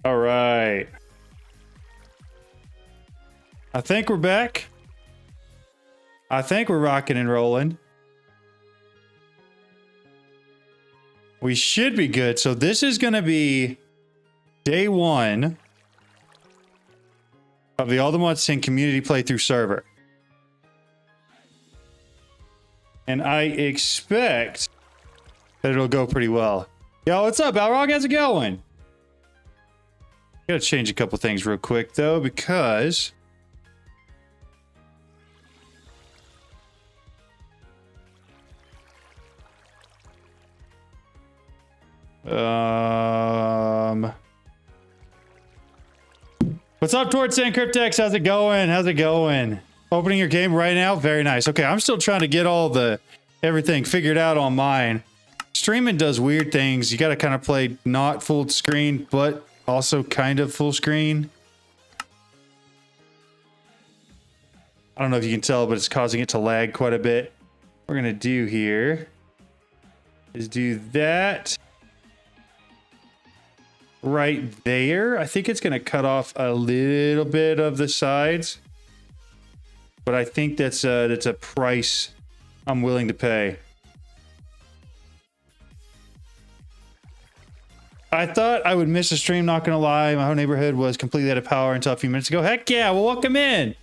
All right. I think we're back. I think we're rocking and rolling. We should be good. So this is going to be day 1 of the All the Mods 10 community playthrough server. And I expect that it'll go pretty well. Yo, what's up, Balrog? How's it going? Gotta change a couple things real quick, though, because... What's up, Torts and Cryptex? How's it going? How's it going? Opening your game right now? Very nice. Okay, I'm still trying to get all the everything figured out on mine. Streaming does weird things. You got to kind of play not full screen, but also kind of full screen. I don't know if you can tell, but it's causing it to lag quite a bit. What we're going to do here is do that right there. I think it's going to cut off a little bit of the sides, but I think that's a price I'm willing to pay. I thought I would miss a stream, not gonna lie. My whole neighborhood was completely out of power until a few minutes ago. Heck yeah, well, welcome in.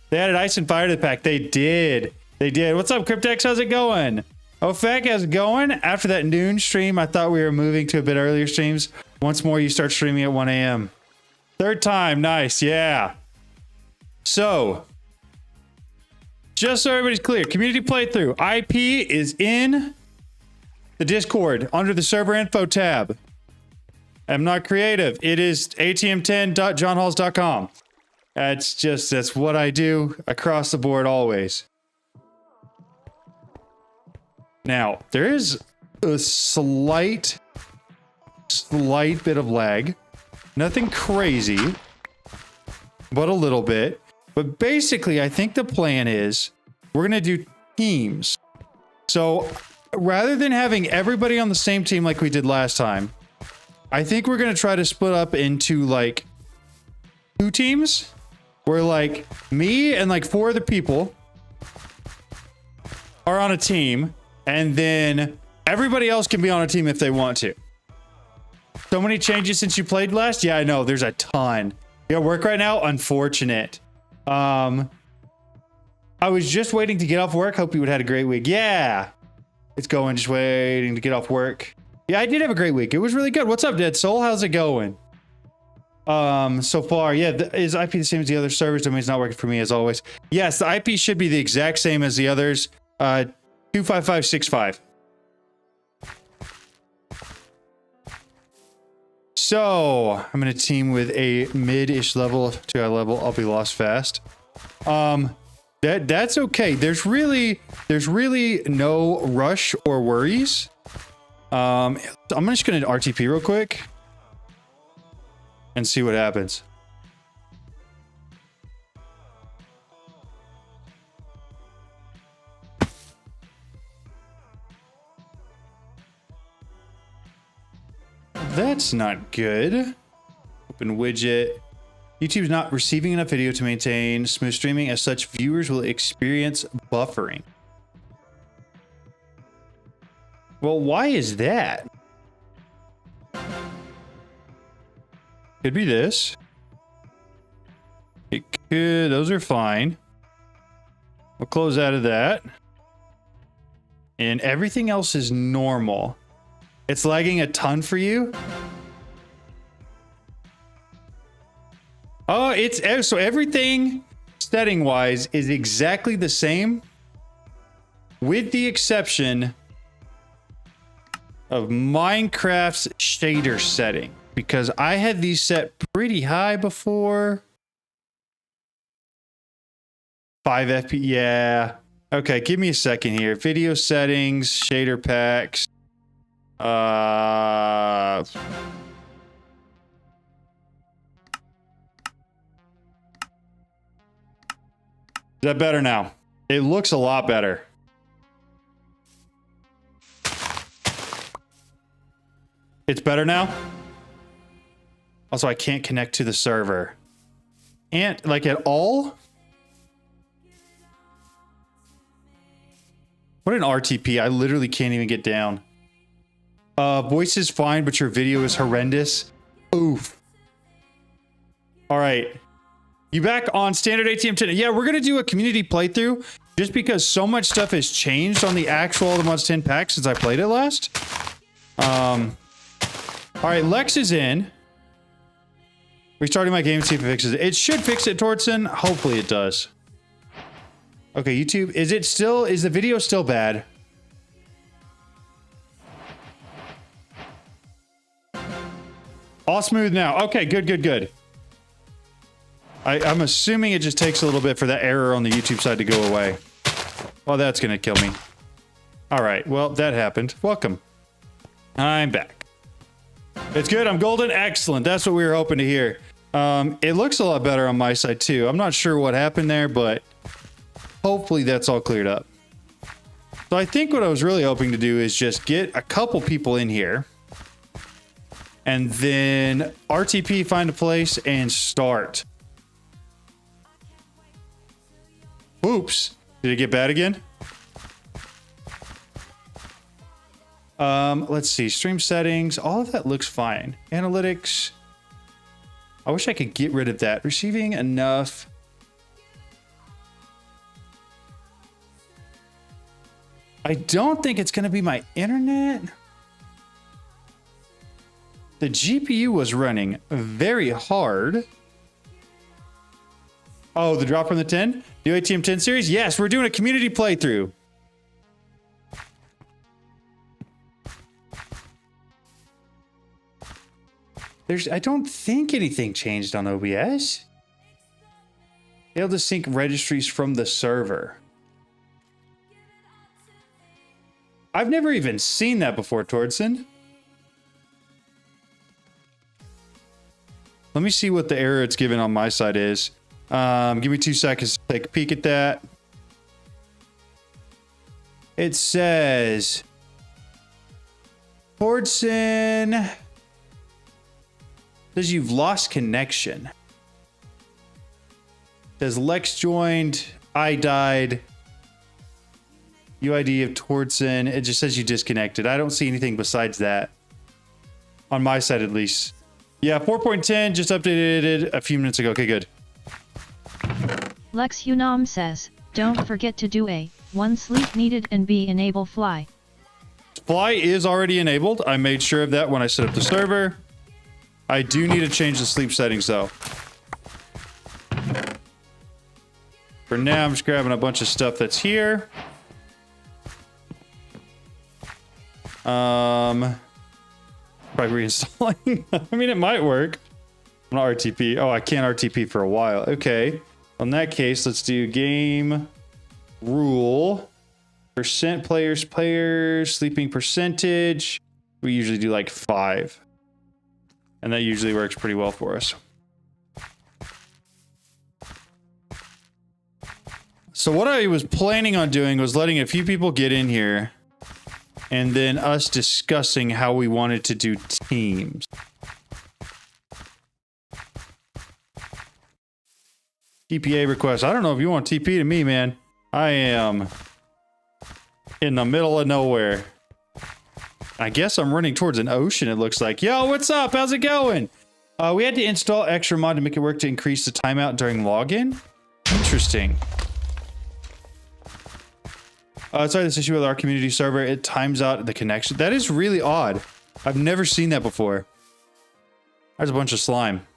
They added ice and fire to the pack. They did. They did. What's up, Cryptex? How's it going? Ofek, how's it going? After that noon stream, I thought we were moving to a bit earlier streams. Once more, you start streaming at 1 a.m. Third time, nice, yeah. So, just so everybody's clear, community playthrough. IP is in the Discord under the server info tab. I'm not creative. It is atm10.johnhalls.com. That's what I do across the board always. Now, there is a slight bit of lag. Nothing crazy, but a little bit. But basically, I think the plan is we're going to do teams. So rather than having everybody on the same team like we did last time, I think we're going to try to split up into like 2 teams where like me and like 4 other people are on a team, and then everybody else can be on a team if they want to. So many changes since you played last? Yeah, I know. There's a ton. You at work right now? Unfortunate. I was just waiting to get off work. Hope you would have had a great week. Yeah. It's going. Just waiting to get off work. Yeah, I did have a great week. It was really good. What's up, Dead Soul? How's it going? So far, yeah, is IP the same as the other servers? Domain's not working for me as always. Yes, the IP should be the exact same as the others. 25565. So I'm gonna team with a mid-ish level to a level. I'll be lost fast. That's okay. There's really no rush or worries. I'm just gonna RTP real quick and see what happens. That's not good. Open widget. YouTube's not receiving enough video to maintain smooth streaming. As such, viewers will experience buffering. Well, why is that? Could be this. It could. Those are fine. We'll close out of that. And everything else is normal. It's lagging a ton for you. Oh, so everything setting wise is exactly the same, with the exception of Minecraft's shader setting, because I had these set pretty high before. 5 FPS. Yeah. Okay, give me a second here. Video settings, shader packs. Is that better now? It looks a lot better. It's better now? Also, I can't connect to the server. And like at all? What an RTP. I literally can't even get down. Voice is fine, but your video is horrendous. Oof. All right. You back on standard ATM 10? Yeah, we're going to do a community playthrough just because so much stuff has changed on the actual The Mods 10 pack since I played it last. All right, Lex is in. Restarting my game to see if it fixes it. It should fix it, Tortson. Hopefully it does. Okay, YouTube, is the video still bad? All smooth now. Okay, good. I'm assuming it just takes a little bit for that error on the YouTube side to go away. Well, that's gonna kill me. All right, well, that happened. Welcome. I'm back. It's good, I'm golden. Excellent, that's what we were hoping to hear. It looks a lot better on my side too. I'm not sure what happened there, but hopefully that's all cleared up. So I think what I was really hoping to do is just get a couple people in here and then RTP, find a place and start. Oops. Did it get bad again? Let's see. Stream settings. All of that looks fine. Analytics. I wish I could get rid of that. Receiving enough. I don't think it's going to be my internet. The GPU was running very hard. Oh, the drop from the 10? New ATM 10 series? Yes, we're doing a community playthrough. I don't think anything changed on OBS. Able to sync registries from the server. I've never even seen that before, Tordson. Let me see what the error it's given on my side is. Give me 2 seconds to take a peek at that. It says Tordson says you've lost connection. It says Lex joined, I died. UID of Tordson. It just says you disconnected. I don't see anything besides that. On my side, at least. Yeah, 4.10 just updated a few minutes ago. Okay, good. Lex Unam says, don't forget to do A, 1 sleep needed and B enable fly. Fly is already enabled. I made sure of that when I set up the server. I do need to change the sleep settings though. For now, I'm just grabbing a bunch of stuff that's here. Probably reinstalling. I mean, it might work. I'm not RTP. Oh, I can't RTP for a while. Okay. In that case, let's do game rule. Percent players, sleeping percentage. We usually do like 5. And that usually works pretty well for us. So what I was planning on doing was letting a few people get in here and then us discussing how we wanted to do teams. TPA request. I don't know if you want TP to me, man. I am in the middle of nowhere. I guess I'm running towards an ocean, it looks like. Yo, what's up? How's it going? We had to install extra mod to make it work to increase the timeout during login. Interesting. Sorry, this issue with our community server. It times out the connection. That is really odd. I've never seen that before. There's a bunch of slime.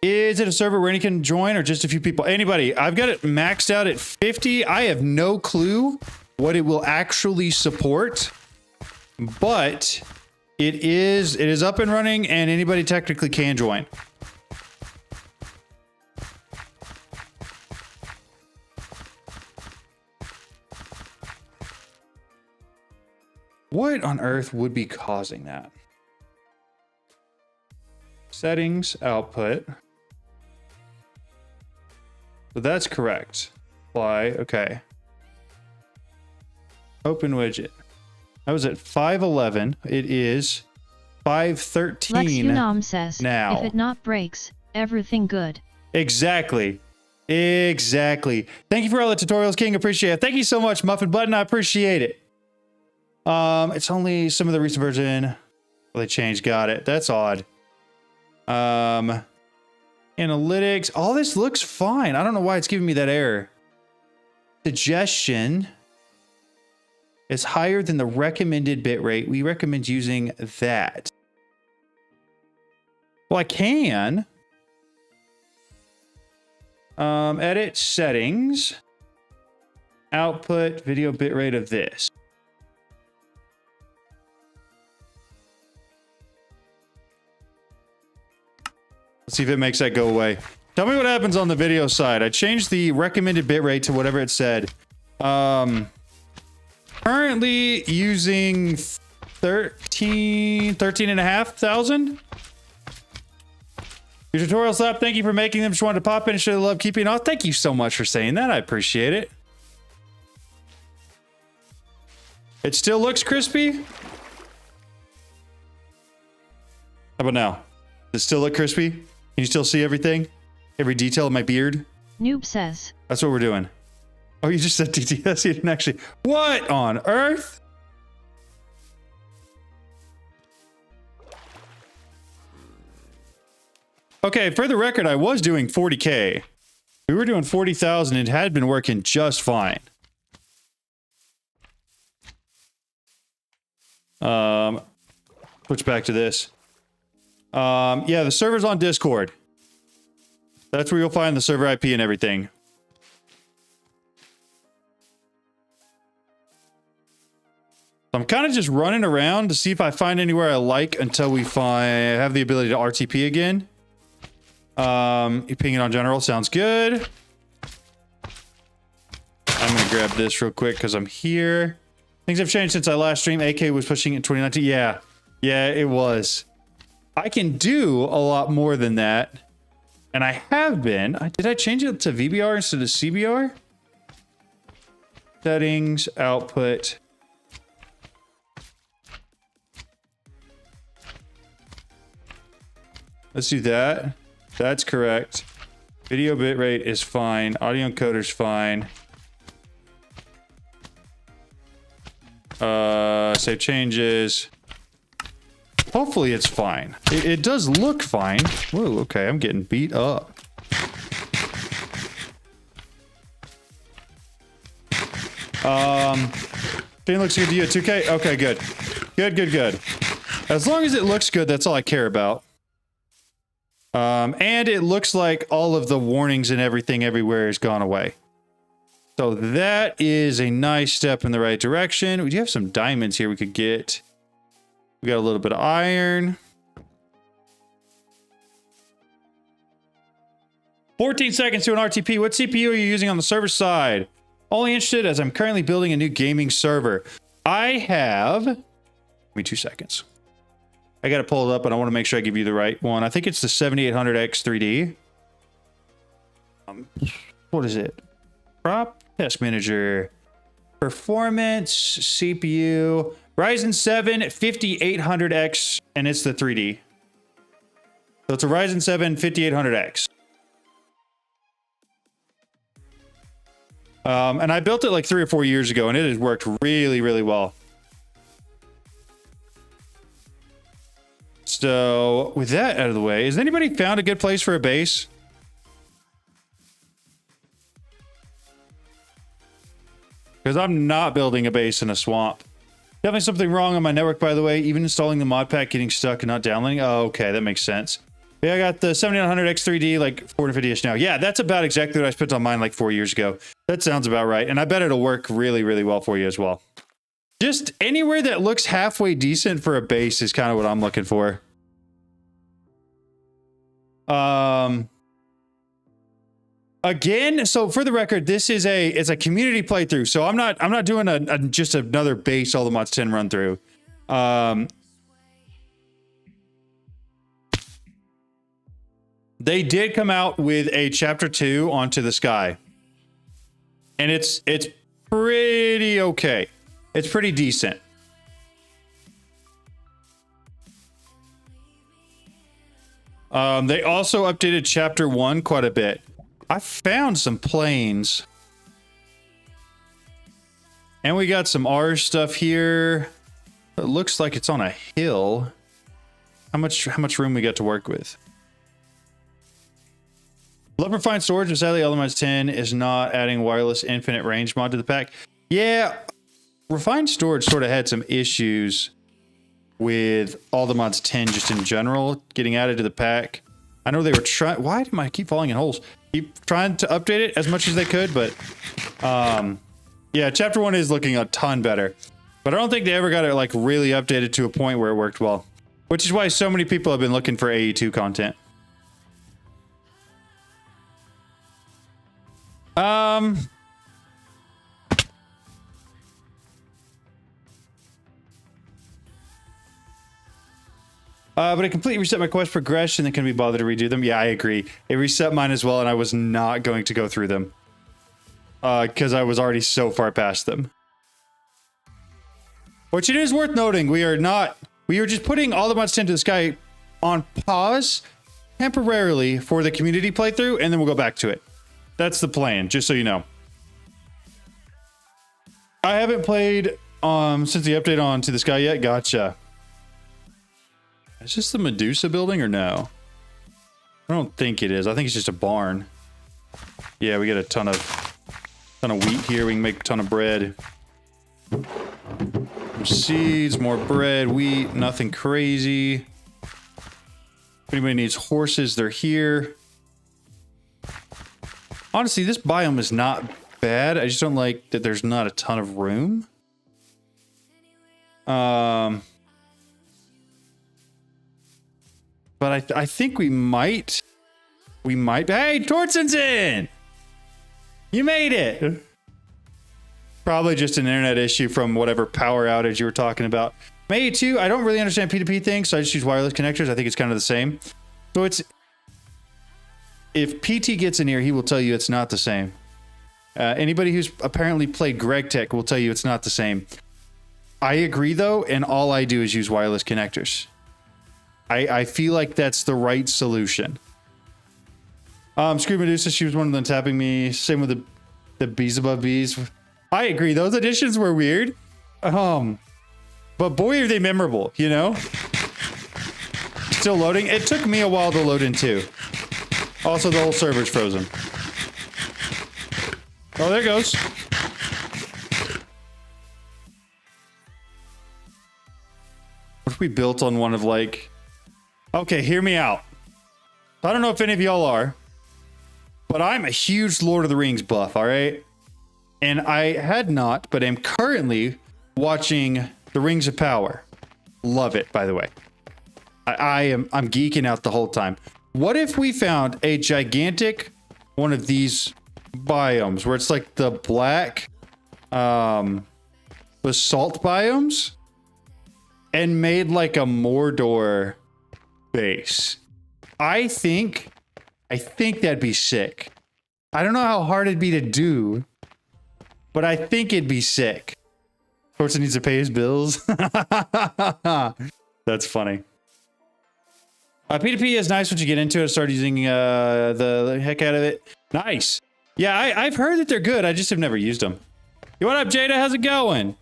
Is it a server where anyone can join or just a few people? Anybody. I've got it maxed out at 50. I have no clue what it will actually support, but it is up and running and anybody technically can join. What on earth would be causing that? Settings, output. So that's correct. Apply, okay. Open widget. I was at 511. It is 513 Lex Unam says, now. if it not breaks, everything good. Exactly. Exactly. Thank you for all the tutorials, King. Appreciate it. Thank you so much, Muffin Button. I appreciate it. It's only some of the recent version. Well, they changed. Got it. That's odd. Analytics. All this looks fine. I don't know why it's giving me that error. Suggestion is higher than the recommended bitrate. We recommend using that. Well, I can. Edit settings. Output video bitrate of this. Let's see if it makes that go away. Tell me what happens on the video side. I changed the recommended bitrate to whatever it said. Currently using 13,500. Your tutorial slap, thank you for making them. Just wanted to pop in and show the love keeping off. Thank you so much for saying that. I appreciate it. It still looks crispy. How about now? Does it still look crispy? Can you still see everything? Every detail of my beard? Noob says. That's what we're doing. Oh, you just said DTS. You didn't actually. What on earth? Okay, for the record, I was doing 40K. We were doing 40,000. It had been working just fine. Switch back to this. Yeah, the server's on Discord. That's where you'll find the server IP and everything. I'm kind of just running around to see if I find anywhere I like until we have the ability to RTP again. You ping it on general, sounds good. I'm gonna grab this real quick because I'm here. Things have changed since I last streamed. AK was pushing it in 2019. Yeah, it was. I can do a lot more than that. And I have been. Did I change it to VBR instead of CBR? Settings, output. Let's do that. That's correct. Video bitrate is fine. Audio encoder's fine. Save changes. Hopefully it's fine. It does look fine. Whoa, okay, I'm getting beat up. Thing looks good to you at 2K? Okay, good. Good. As long as it looks good, that's all I care about. And it looks like all of the warnings and everything everywhere has gone away. So that is a nice step in the right direction. We do have some diamonds here we could get. We got a little bit of iron. 14 seconds to an RTP. What CPU are you using on the server side? Only interested as I'm currently building a new gaming server. I have... Give me 2 seconds. I got to pull it up, and I want to make sure I give you the right one. I think it's the 7800X 3D. What is it? Prop Task Manager. Performance, CPU, Ryzen 7 5800X, and it's the 3D. So it's a Ryzen 7 5800X. And I built it like 3 or 4 years ago, and it has worked really, really well. So with that out of the way, has anybody found a good place for a base? Because I'm not building a base in a swamp. Definitely something wrong on my network, by the way. Even installing the mod pack, getting stuck and not downloading. Oh, okay, that makes sense. Yeah, I got the 7900X3D, like 450-ish now. Yeah, that's about exactly what I spent on mine like 4 years ago. That sounds about right. And I bet it'll work really, really well for you as well. Just anywhere that looks halfway decent for a base is kind of what I'm looking for. Again, so for the record, this is it's a community playthrough. So I'm not doing just another base all the mods 10 run through. They did come out with a chapter 2 onto the sky. And it's pretty okay. It's pretty decent. They also updated chapter 1 quite a bit. I found some planes. And we got some Ars stuff here. It looks like it's on a hill. How much room we got to work with? Love refined storage, but sadly Elements 10 is not adding wireless infinite range mod to the pack. Yeah, refined storage sort of had some issues with all the mods 10 just in general getting added to the pack. I know they were trying. Why do I keep falling in holes? Keep trying to update it as much as they could, but yeah, chapter 1 is looking a ton better. But I don't think they ever got it like really updated to a point where it worked well, which is why so many people have been looking for AE2 content. But it completely reset my quest progression and can be bothered to redo them. Yeah, I agree. It reset mine as well, and I was not going to go through them. Because I was already so far past them. Which it is worth noting, we are just putting all the mods 10 to the sky on pause temporarily for the community playthrough, and then we'll go back to it. That's the plan, just so you know. I haven't played since the update on To the Sky yet. Gotcha. Is this the Medusa building or no? I don't think it is. I think it's just a barn. Yeah, we get a ton of wheat here. We can make a ton of bread. Some seeds, more bread, wheat, nothing crazy. If anybody needs horses, they're here. Honestly, this biome is not bad. I just don't like that there's not a ton of room. But I think we might. Hey, Torsten's in! You made it! Probably just an internet issue from whatever power outage you were talking about. May 2, I don't really understand P2P things, so I just use wireless connectors. I think it's kind of the same. So it's... If PT gets in here, he will tell you it's not the same. Anybody who's apparently played Greg Tech will tell you it's not the same. I agree, though, and all I do is use wireless connectors. I feel like that's the right solution. Screw Medusa, she was one of them tapping me. Same with the bees above bees. I agree, those additions were weird. But boy, are they memorable, you know? Still loading. It took me a while to load in, too. Also, the whole server's frozen. Oh, there it goes. What if we built on one of like... Okay, hear me out. I don't know if any of y'all are, but I'm a huge Lord of the Rings buff, all right? And I had not, but am currently watching The Rings of Power. Love it, by the way. I'm geeking out the whole time. What if we found a gigantic one of these biomes where it's like the black basalt biomes and made like a Mordor base? I think that'd be sick. I don't know how hard it'd be to do, but I think it'd be sick. Torsten needs to pay his bills. That's funny. P2P is nice once you get into it. Start using the heck out of it. Nice. Yeah, I've heard that they're good. I just have never used them. Yo, what up, Jada? How's it going?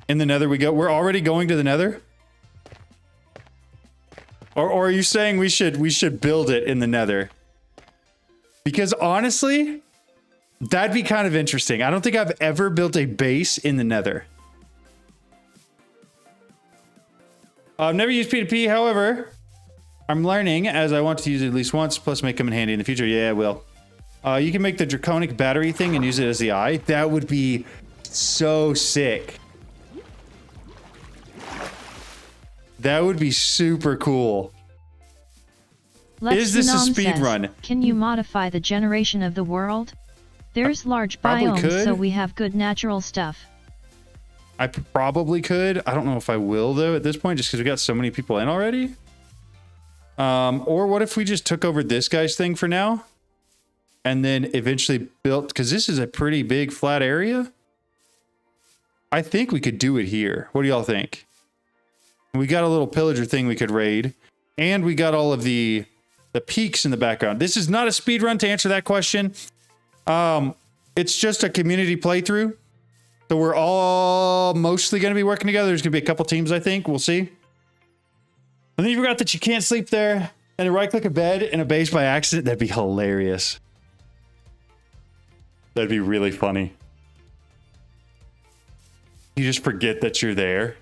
In the Nether we go. We're already going to the Nether? Or are you saying we should build it in the Nether? Because honestly, that'd be kind of interesting. I don't think I've ever built a base in the Nether. I've never used P2P, however, I'm learning as I want to use it at least once, plus may come in handy in the future. Yeah, it will. You can make the draconic battery thing and use it as the eye. That would be so sick. That would be super cool. Is this a speed run? Can you modify the generation of the world? There's large biomes, so we have good natural stuff. I probably could. I don't know if I will, though, at this point, just because we got so many people in already. Or what if we just took over this guy's thing for now? And then eventually built... Because this is a pretty big flat area. I think we could do it here. What do y'all think? We got a little pillager thing we could raid, and we got all of the peaks in the background. This is not a speed run to answer that question. It's just a community playthrough. So we're all mostly going to be working together. There's going to be a couple teams, I think. We'll see. And then you forgot that you can't sleep there and right click a bed in a base by accident. That'd be hilarious. That'd be really funny. You just forget that you're there.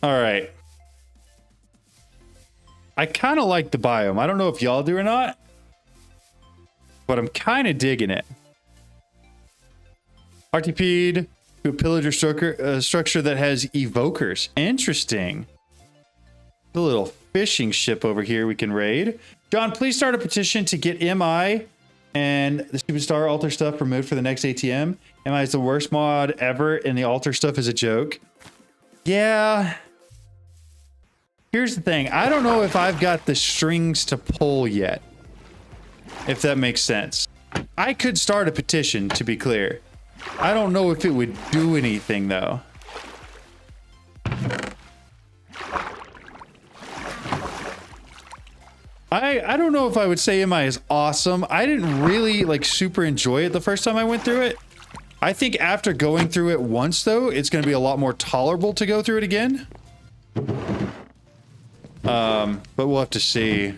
All right. I kind of like the biome. I don't know if y'all do or not, but I'm kind of digging it. RTP'd to a pillager structure that has evokers. Interesting. The little fishing ship over here we can raid. John, please start a petition to get MI and the Superstar altar stuff removed for the next ATM. MI is the worst mod ever, and the altar stuff is a joke. Yeah. Here's the thing. I don't know if I've got the strings to pull yet, if that makes sense. I could start a petition, to be clear. I don't know if it would do anything, though. I don't know if I would say MI is awesome. I didn't really, like, super enjoy it the first time I went through it. I think after going through it once, though, it's going to be a lot more tolerable to go through it again. But we'll have to see. I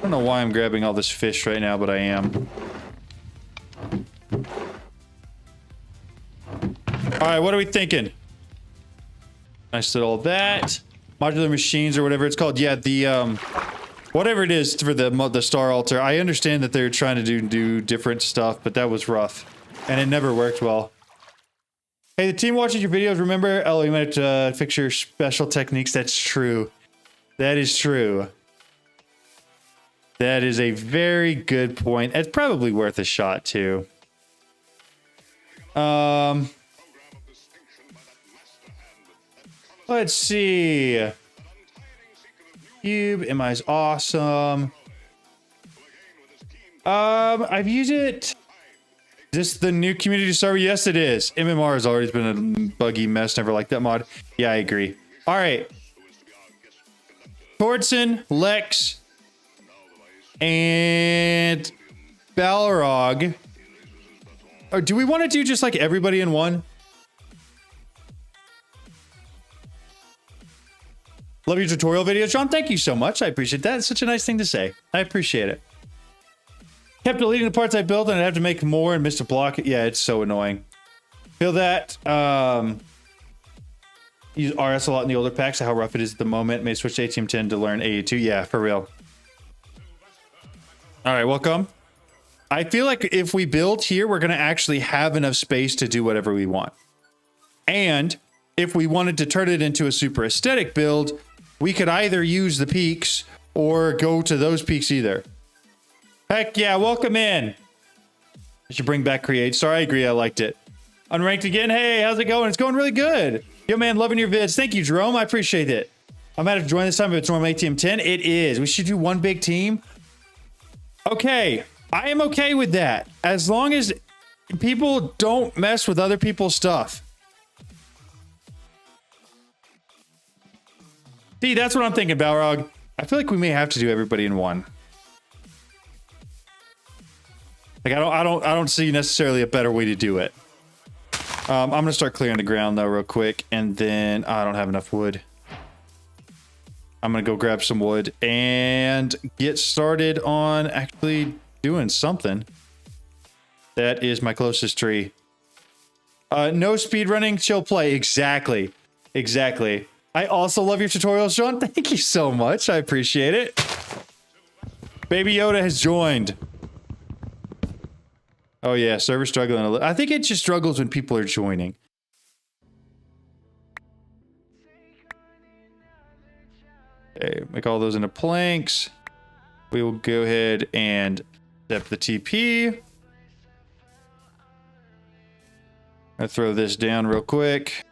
don't know why I'm grabbing all this fish right now, but I am. All right, what are we thinking? Nice did all that. Modular machines or whatever it's called. Yeah, the whatever it is for the star altar. I understand that they're trying to do different stuff, but that was rough, and it never worked well. Hey, the team watching your videos, remember? Oh, you might fix your special techniques. That's true. That is true. That is a very good point. It's probably worth a shot too. Let's see. Cube, MI's awesome. I've used it. Is this the new community server? Yes, it is. MMR has always been a buggy mess. Never liked that mod. Yeah, I agree. All right. Tordson, Lex, and Balrog. Or do we want to do just like everybody in one? Love your tutorial videos, John. Thank you so much. I appreciate that. It's such a nice thing to say. I appreciate it. Kept deleting the parts I built and I'd have to make more and missed a block. Yeah, it's so annoying. Feel that. Use RS a lot in the older packs. How rough it is at the moment. May switch to ATM 10 to learn AE2. Yeah, for real. All right, welcome. I feel like if we build here, we're going to actually have enough space to do whatever we want. And if we wanted to turn it into a super aesthetic build, we could either use the peaks or go to those peaks either. Heck yeah, welcome in. I should bring back Create. Sorry, I agree, I liked it. Unranked again. Hey, how's it going? It's going really good. Yo, man, loving your vids. Thank you, Jerome. I appreciate it. I might have to join this time if it's normal ATM 10. It is. We should do one big team. Okay, I am okay with that. As long as people don't mess with other people's stuff. See, that's what I'm thinking, Balrog. I feel like we may have to do everybody in one. Like I don't see necessarily a better way to do it. I'm gonna start clearing the ground though real quick, and then I don't have enough wood. I'm gonna go grab some wood and get started on actually doing something. That is my closest tree. No speed running, chill play. Exactly. Exactly. I also love your tutorials, John. Thank you so much. I appreciate it. Baby Yoda has joined. Oh yeah, server struggling a little. I think it just struggles when people are joining. Okay, make all those into planks. We will go ahead and step the TP. I'll throw this down real quick.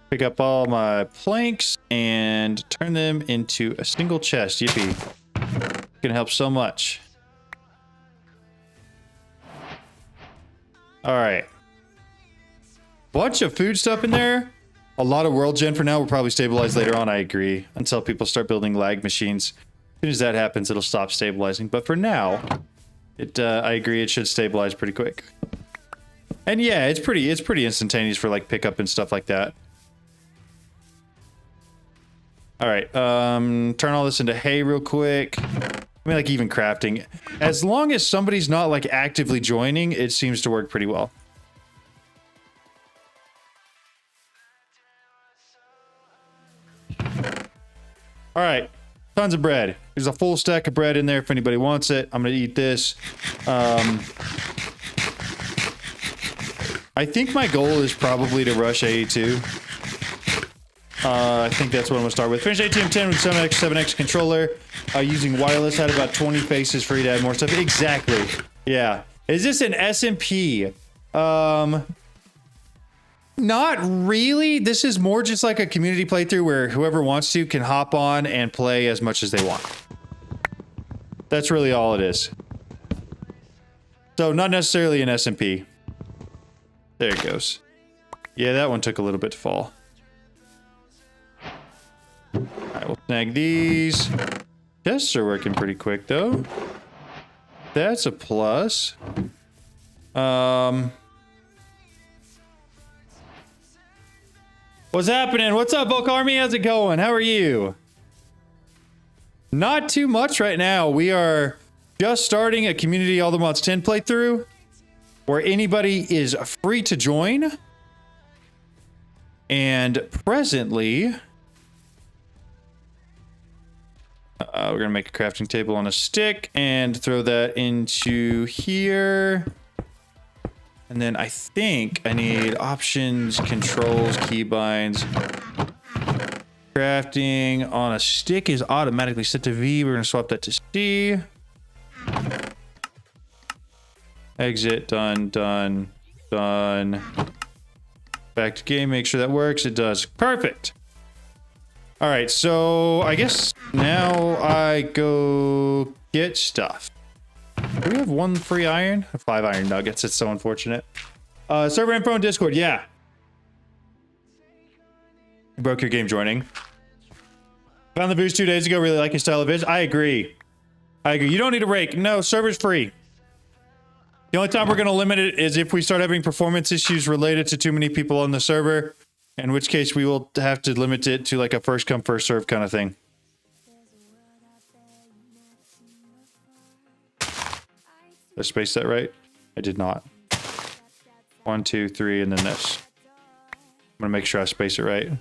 Pick up all my planks and turn them into a single chest. Yippee. Gonna help so much. All right. Bunch of food stuff in there. A lot of world gen for now. We'll probably stabilize later on. I agree. Until people start building lag machines. As soon as that happens, it'll stop stabilizing. But for now, I agree. It should stabilize pretty quick. And yeah, it's pretty instantaneous for like pickup and stuff like that. All right. Turn all this into hay real quick. I mean, like even crafting. As long as somebody's not like actively joining, it seems to work pretty well. All right, tons of bread. There's a full stack of bread in there if anybody wants it. I'm gonna eat this. I think my goal is probably to rush AE2. I think that's what I'm gonna start with. Finish ATM10 with 7x controller. Using wireless, had about 20 faces free to add more stuff. Exactly. Yeah. Is this an SMP? Not really. This is more just like a community playthrough where whoever wants to can hop on and play as much as they want. That's really all it is. So not necessarily an SMP. There it goes. Yeah, that one took a little bit to fall. All right, we'll snag these. Tests are working pretty quick though. That's a plus. What's happening? What's up, Volk Army? How's it going? How are you? Not too much right now. We are just starting a Community All the Mods 10 playthrough where anybody is free to join. And presently, we're going to make a crafting table on a stick and throw that into here. And then I think I need options, controls, keybinds. Crafting on a stick is automatically set to V. We're going to swap that to C. Exit, done, done, done. Back to game, make sure that works. It does. Perfect. All right, so I guess now I go get stuff. Do we have 1 free iron? 5 iron nuggets. It's so unfortunate. Server info and Discord. Yeah. You broke your game joining. Found the boost 2 days ago. Really like your style of vids. I agree. I agree. You don't need a rake. No, server's free. The only time we're going to limit it is if we start having performance issues related to too many people on the server. In which case we will have to limit it to like a first come first serve kind of thing. Did I space that right? I did not. 1, 2, 3, and then this. I'm gonna make sure I space it right.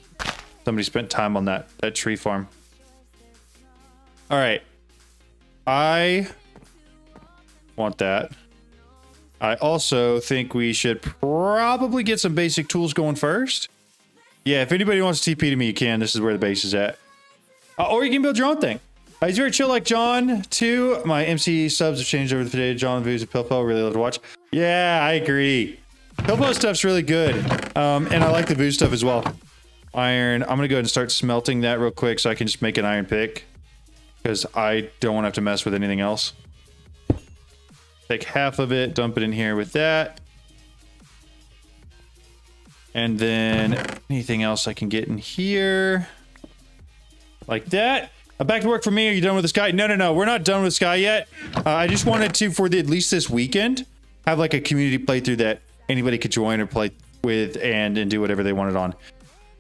Somebody spent time on that tree farm. All right. I want that. I also think we should probably get some basic tools going first. Yeah, if anybody wants to TP to me, you can. This is where the base is at. Or you can build your own thing. He's very chill like John, too. My MC subs have changed over the day. John Views of Pilpo. Really love to watch. Yeah, I agree. Pilpo stuff's really good. And I like the Voo stuff as well. Iron. I'm going to go ahead and start smelting that real quick so I can just make an iron pick. Because I don't want to have to mess with anything else. Take half of it, dump it in here with that. And then anything else I can get in here. Like that. Back to work for me. Are you done with the sky? No. We're not done with sky yet. I just wanted to, for at least this weekend, have like a community playthrough that anybody could join or play with and do whatever they wanted on.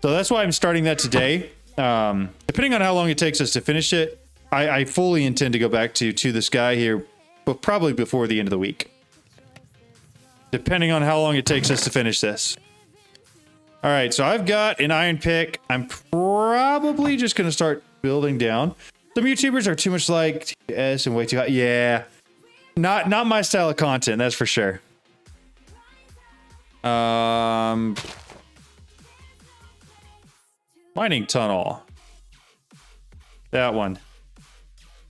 So that's why I'm starting that today. Depending on how long it takes us to finish it, I fully intend to go back to the sky here, but probably before the end of the week. Depending on how long it takes us to finish this. All right, so I've got an iron pick. I'm probably just going to start building down. Some YouTubers are too much like TS and way too high. Yeah, not my style of content, that's for sure. Mining tunnel. That one.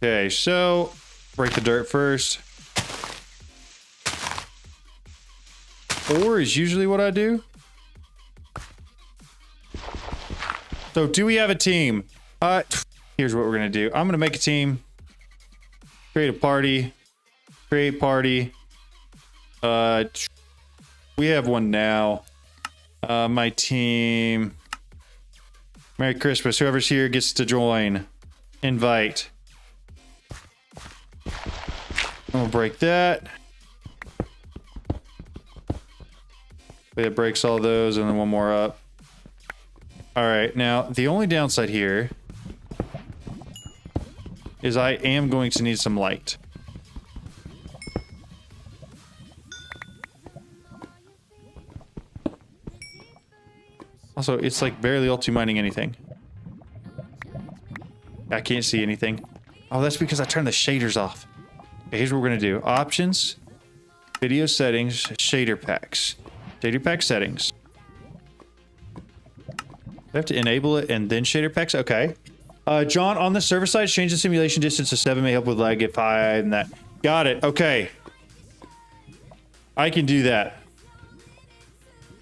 Okay, so break the dirt first. 4 is usually what I do. So do we have a team? Here's what we're gonna do. I'm gonna make a team. Create a party. Create party. We have one now. My team. Merry Christmas. Whoever's here gets to join. Invite. I'll break that. It breaks all those and then one more up. All right, now the only downside here is I am going to need some light. Also, it's like barely Ulti mining anything. I can't see anything. Oh, that's because I turned the shaders off. Okay, here's what we're gonna do. Options, video settings, shader packs. Shader pack settings. I have to enable it and then shader packs. Okay. John, on the server side, change the simulation distance to 7 may help with lag at 5 and that. Got it. Okay. I can do that.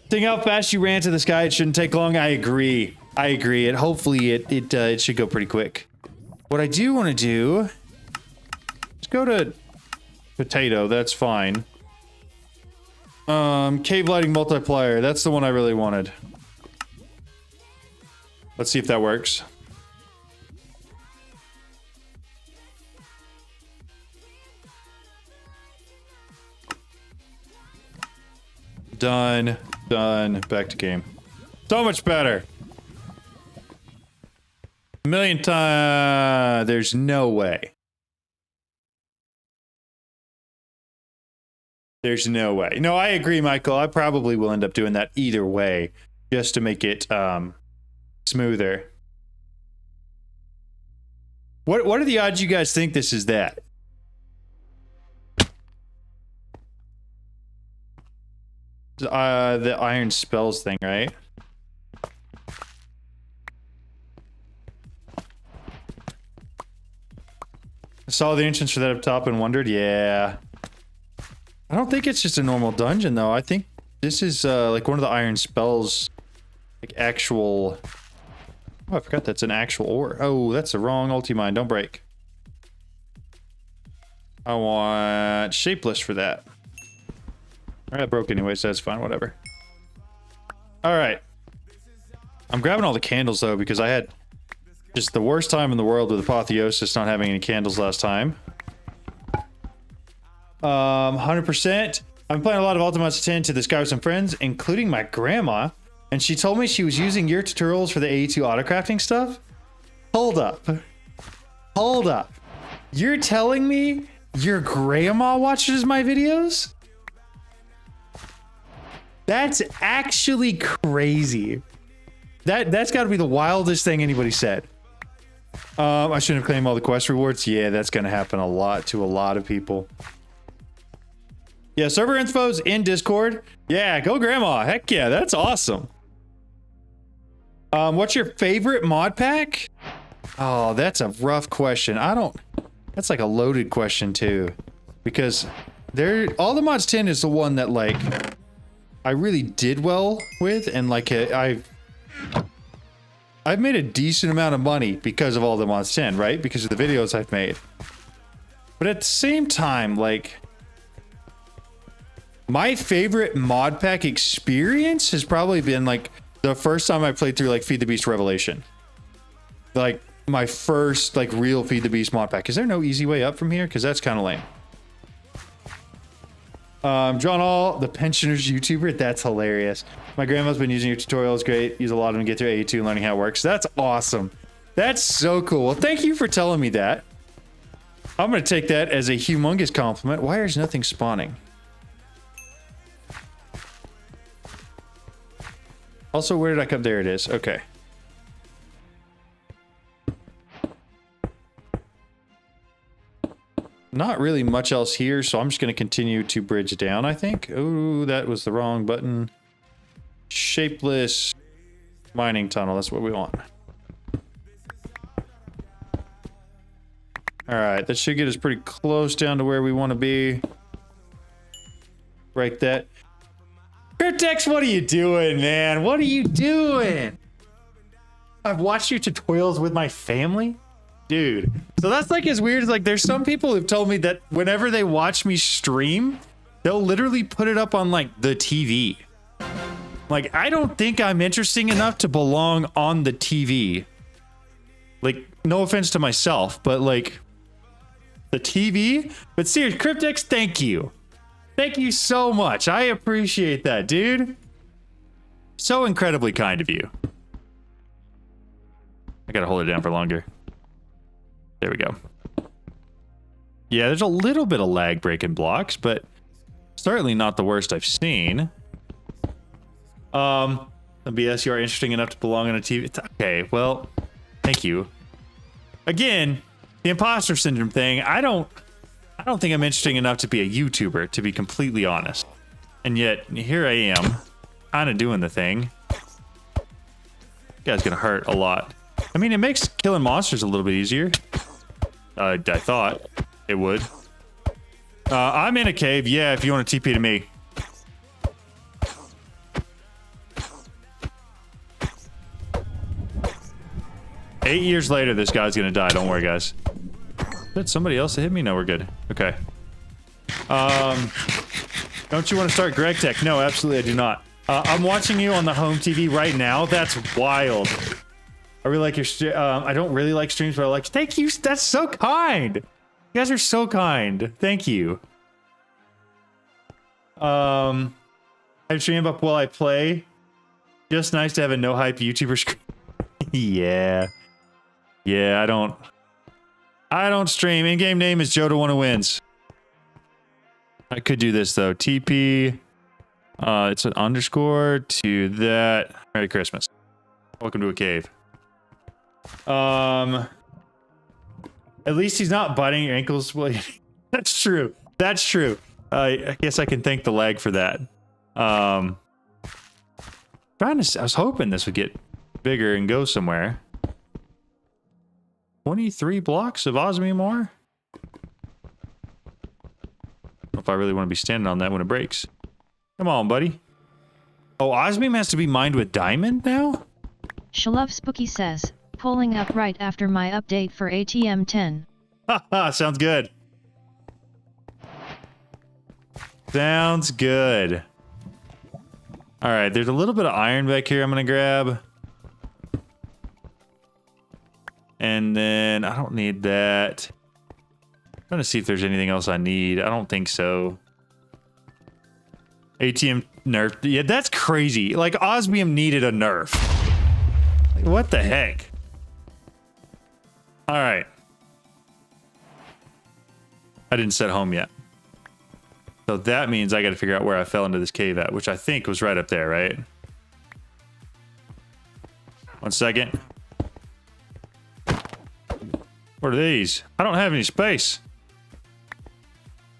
Think how fast you ran to the sky. It shouldn't take long. I agree. I agree. And hopefully it should go pretty quick. What I do want to do is go to potato. That's fine. Cave lighting multiplier. That's the one I really wanted. Let's see if that works. Done. Done. Back to game. So much better. A million times. There's no way. There's no way. No, I agree, Michael. I probably will end up doing that either way, just to make it smoother. What are the odds you guys think this is that? The iron spells thing, right? I saw the entrance for that up top and wondered, yeah. I don't think it's just a normal dungeon though. I think this is like one of the iron spells, like actual. Oh, I forgot that's an actual ore. Oh, that's the wrong ulti mine. Don't break. I want shapeless for that. Alright, that broke anyway, so that's fine, whatever. Alright. I'm grabbing all the candles though, because I had just the worst time in the world with Apotheosis not having any candles last time. 100%. I've been playing a lot of Ultimate 10 to the Sky with some friends, including my grandma, and she told me she was using your tutorials for the AE2 autocrafting stuff. Hold up. Hold up. You're telling me your grandma watches my videos? That's actually crazy. That's got to be the wildest thing anybody said. I shouldn't have claimed all the quest rewards. Yeah, that's going to happen a lot to a lot of people. Yeah, server info's in Discord. Yeah, go grandma. Heck yeah, that's awesome. What's your favorite mod pack? Oh, that's a rough question. That's like a loaded question too. Because all the mods 10 is the one that like I really did well with, and like I've made a decent amount of money because of all the mods 10, right? Because of the videos I've made. But at the same time, like my favorite mod pack experience has probably been like the first time I played through like Feed the Beast Revelation. Like my first like real Feed the Beast mod pack. Is there no easy way up from here? Because that's kind of lame. John All, the pensioners YouTuber, that's hilarious. My grandma's been using your tutorials, great. Use a lot of them to get through AE2 and learning how it works. That's awesome. That's so cool. Well, thank you for telling me that. I'm going to take that as a humongous compliment. Why is nothing spawning? Also, where did I come? There it is. Okay. Not really much else here, so I'm just going to continue to bridge down, I think. Oh, that was the wrong button. Shapeless mining tunnel. That's what we want. All right, that should get us pretty close down to where we want to be. Break that. Cryptex, what are you doing, man? What are you doing? I've watched your tutorials with my family. Dude, so that's like as weird as like there's some people who've told me that whenever they watch me stream, they'll literally put it up on like the TV. Like, I don't think I'm interesting enough to belong on the TV. Like, no offense to myself, but like the TV. But seriously, Cryptex, thank you. Thank you so much. I appreciate that, dude. So incredibly kind of you. I gotta hold it down for longer. There we go. Yeah, there's a little bit of lag breaking blocks, but certainly not the worst I've seen. BS, you are interesting enough to belong on a TV. It's okay, well, thank you. Again, the imposter syndrome thing, I don't think I'm interesting enough to be a YouTuber, to be completely honest. And yet, here I am, kind of doing the thing. This guy's gonna hurt a lot. I mean, it makes killing monsters a little bit easier. I thought it would. I'm in a cave. Yeah, if you want to TP to me. Eight years later, this guy's gonna die. Don't worry, guys. Did somebody else hit me? No, we're good. Okay. Don't you want to start Greg Tech? No, absolutely, I do not. I'm watching you on the home TV right now. That's wild. I really like your I don't really like streams, but I like. Thank you. That's so kind. You guys are so kind. Thank you. I stream up while I play. Just nice to have a no hype YouTuber screen. Yeah. Yeah, I don't stream. In-game name is Joe to Wanna Wins. I could do this though. TP. It's an underscore to that. Merry Christmas. Welcome to a cave. At least he's not biting your ankles. Well, that's true. That's true. I guess I can thank the lag for that. I was hoping this would get bigger and go somewhere. 23 blocks of osmium ore? I don't know if I really want to be standing on that when it breaks. Come on, buddy. Oh, osmium has to be mined with diamond now? Shalove Spooky says, pulling up right after my update for ATM 10. Haha, sounds good. Sounds good. Alright, there's a little bit of iron back here I'm gonna grab. And then I don't need that. I'm trying to see if there's anything else I need. I don't think so. ATM nerf. Yeah, that's crazy. Like, osmium needed a nerf. Like, what the heck? Alright. I didn't set home yet. So that means I gotta figure out where I fell into this cave at, which I think was right up there, right? 1 second. What are these? I don't have any space.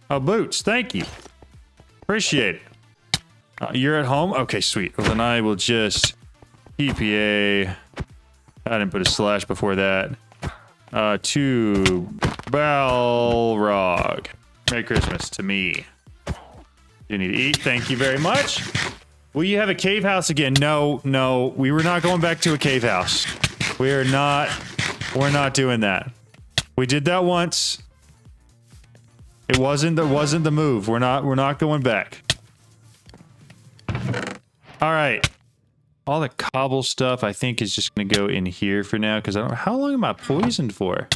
Oh, boots. Thank you. Appreciate it. You're at home? Okay, sweet. Well, then I will just EPA. I didn't put a slash before that. To Balrog. Merry Christmas to me. You need to eat. Thank you very much. Will you have a cave house again? No, no. We were not going back to a cave house. We're not doing that. We did that once. It wasn't the move. We're not going back. All right. All the cobble stuff I think is just gonna go in here for now because I don't know how long am I poisoned for?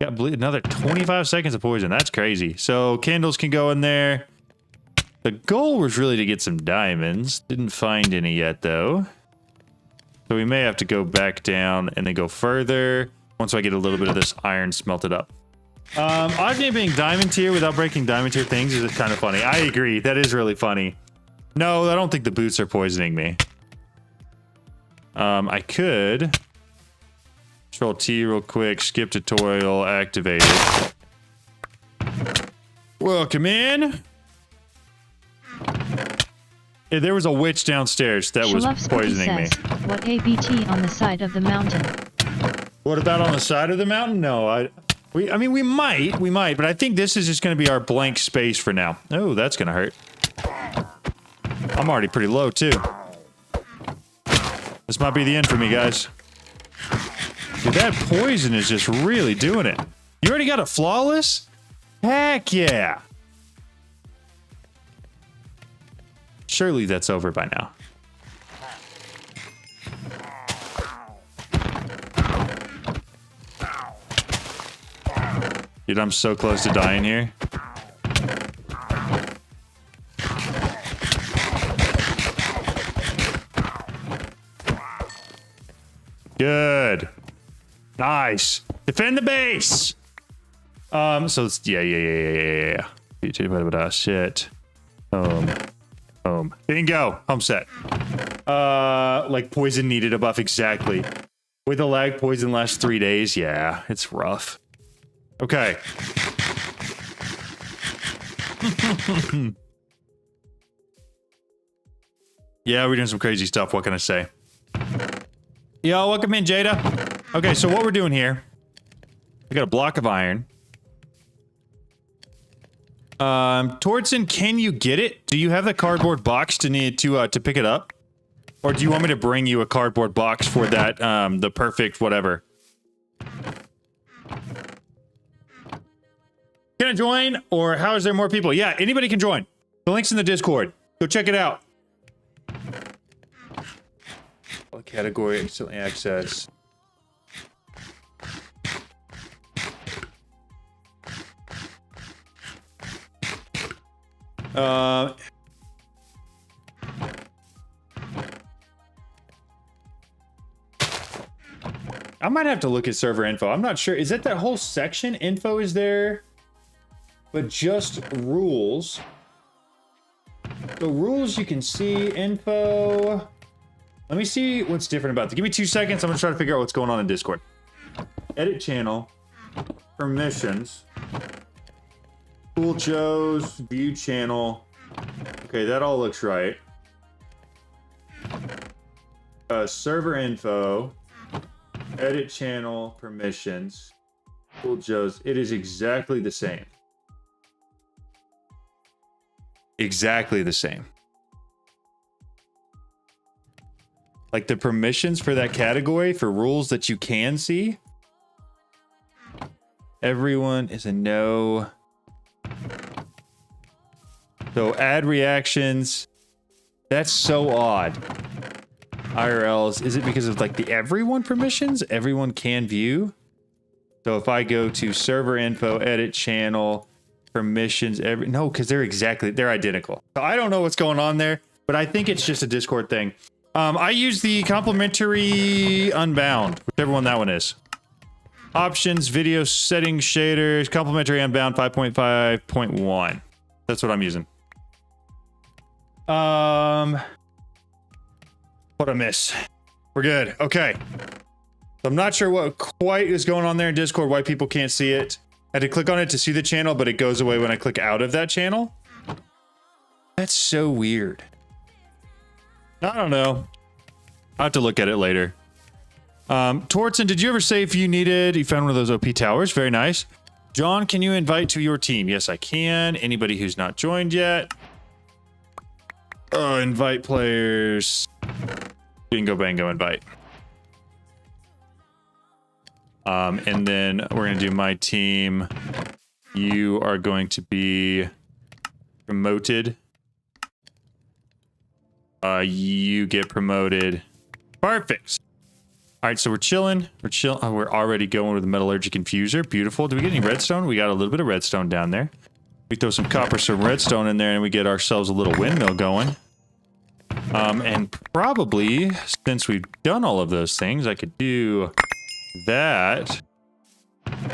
Got another 25 seconds of poison. That's crazy. So candles can go in there. The goal was really to get some diamonds. Didn't find any yet though. So we may have to go back down and then go further once I get a little bit of this iron smelted up. Osmium being diamond tier without breaking diamond tier things is kind of funny. I agree. That is really funny. No, I don't think the boots are poisoning me. I could Control T real quick, skip tutorial, activate it. Welcome in. Yeah, there was a witch downstairs that was poisoning me. What ABT on the side of the mountain? What about on the side of the mountain? No, I mean, we might, but I think this is just going to be our blank space for now. Oh, that's going to hurt. I'm already pretty low, too. This might be the end for me, guys. Dude, that poison is just really doing it. You already got a flawless? Heck yeah. Surely that's over by now. Dude, I'm so close to dying here. Good. Nice. Defend the base. So it's, yeah. Shit. Home. Bingo. Home set. Like poison needed a buff exactly. With a lag, poison lasts 3 days. Yeah, it's rough. Okay. Yeah, we're doing some crazy stuff. What can I say? Yo, welcome in, Jada. Okay, so what we're doing here, we got a block of iron. Tortson, can you get it? Do you have the cardboard box to pick it up? Or do you want me to bring you a cardboard box for that, the perfect whatever? Can I join? Or how is there more people? Yeah, anybody can join. The link's in the Discord. Go check it out. Category, instantly access. I might have to look at server info. I'm not sure. Is that whole section? Info is there, but just rules. The rules you can see. Info. Let me see what's different about this. Give me 2 seconds. I'm gonna try to figure out what's going on in Discord. Edit channel. Permissions. Cool Joe's. View channel. Okay, that all looks right. Server info. Edit channel. Permissions. Cool Joe's. It is exactly the same. Exactly the same. Like the permissions for that category for rules that you can see. Everyone is a no. So add reactions. That's so odd. IRLs. Is it because of like the everyone permissions? Everyone can view. So if I go to server info, edit channel, permissions, no, because they're identical. So I don't know what's going on there, but I think it's just a Discord thing. I use the complementary Unbound, whichever one that one is. Options, video settings, shaders, complementary Unbound 5.5.1. That's what I'm using. What I miss? We're good. Okay. I'm not sure what quite is going on there in Discord, why people can't see it. I had to click on it to see the channel, but it goes away when I click out of that channel. That's so weird. I don't know. I'll have to look at it later. Tortson, did you ever say if you found one of those OP towers? Very nice. John, can you invite to your team? Yes, I can. Anybody who's not joined yet. Invite players. Bingo, bango, invite. And then we're going to do my team. You are going to be promoted. You get promoted. Perfect. All right, so we're chilling. We're already going with the metallurgic infuser. Beautiful. Do we get any redstone? We got a little bit of redstone down there. We throw some copper, some redstone in there, and we get ourselves a little windmill going. And probably, since we've done all of those things, I could do that.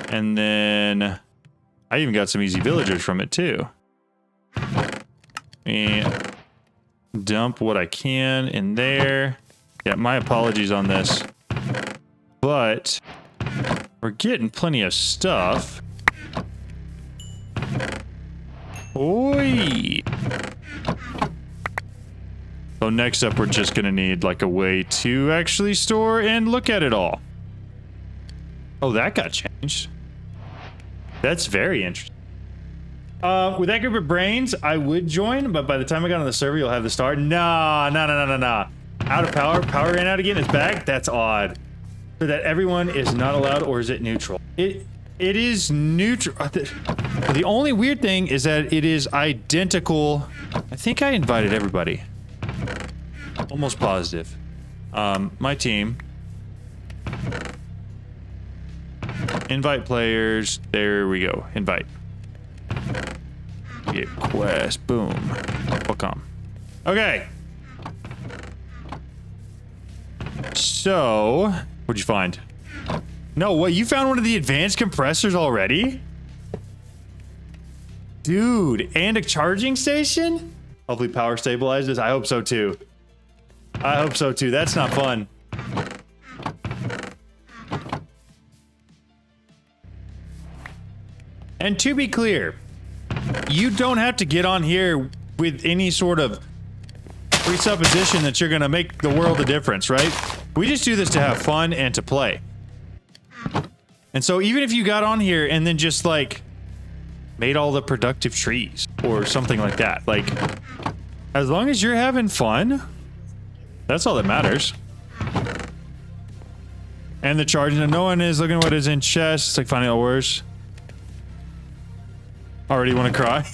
And then I even got some easy villagers from it, too. And dump what I can in there. Yeah, my apologies on this. But we're getting plenty of stuff. Oi! So next up, we're just going to need like a way to actually store and look at it all. Oh, that got changed. That's very interesting. With that group of brains, I would join, but by the time I got on the server, you'll have the start. Nah. Out of power. Power ran out again. It's back. That's odd. So that everyone is not allowed, or is it neutral? It is neutral. The only weird thing is that it is identical. I think I invited everybody. Almost positive. My team. Invite players. There we go. Invite. Get quest. Boom. Welcome. Okay. So, what'd you find? No, what? You found one of the advanced compressors already? Dude, and a charging station? Hopefully power stabilizes. I hope so too. I hope so too. That's not fun. And to be clear, you don't have to get on here with any sort of presupposition that you're gonna make the world a difference, right? We just do this to have fun and to play. And so even if you got on here and then just like made all the productive trees or something like that, like as long as you're having fun, that's all that matters. And the charging, and no one is looking at what is in chest. It's like finding out worse. Already want to cry.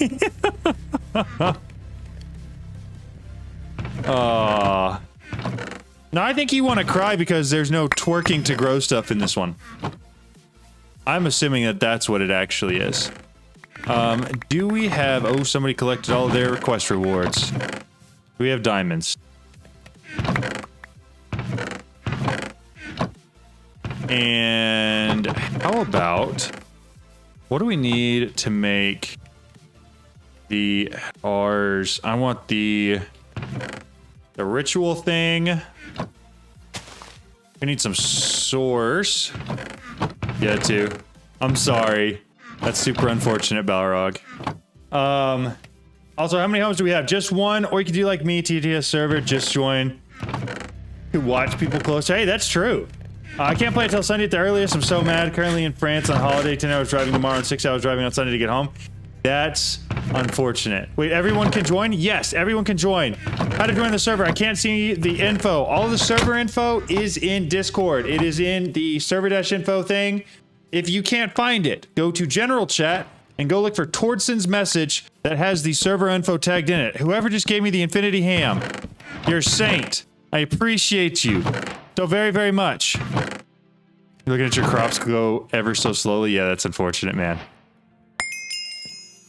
No, I think you want to cry because there's no twerking to grow stuff in this one. I'm assuming that that's what it actually is. Do we have... Oh, somebody collected all of their quest rewards. Do we have diamonds? And how about... What do we need to make the Ars? I want the ritual thing. We need some source. Yeah, too. I'm sorry. That's super unfortunate, Balrog. Also, how many homes do we have? Just one, or you could do like me, TTS server, just join. You watch people closer. Hey, that's true. I can't play until Sunday at the earliest. I'm so mad. Currently in France on holiday. 10 hours driving tomorrow and 6 hours driving on Sunday to get home. That's unfortunate. Wait, everyone can join? Yes, everyone can join. How to join the server? I can't see the info. All of the server info is in Discord. It is in the server-info thing. If you can't find it, go to general chat and go look for Tordson's message that has the server info tagged in it. Whoever just gave me the Infinity Ham, you're a saint. I appreciate you so very, very much. You're looking at your crops go ever so slowly. Yeah, that's unfortunate, man.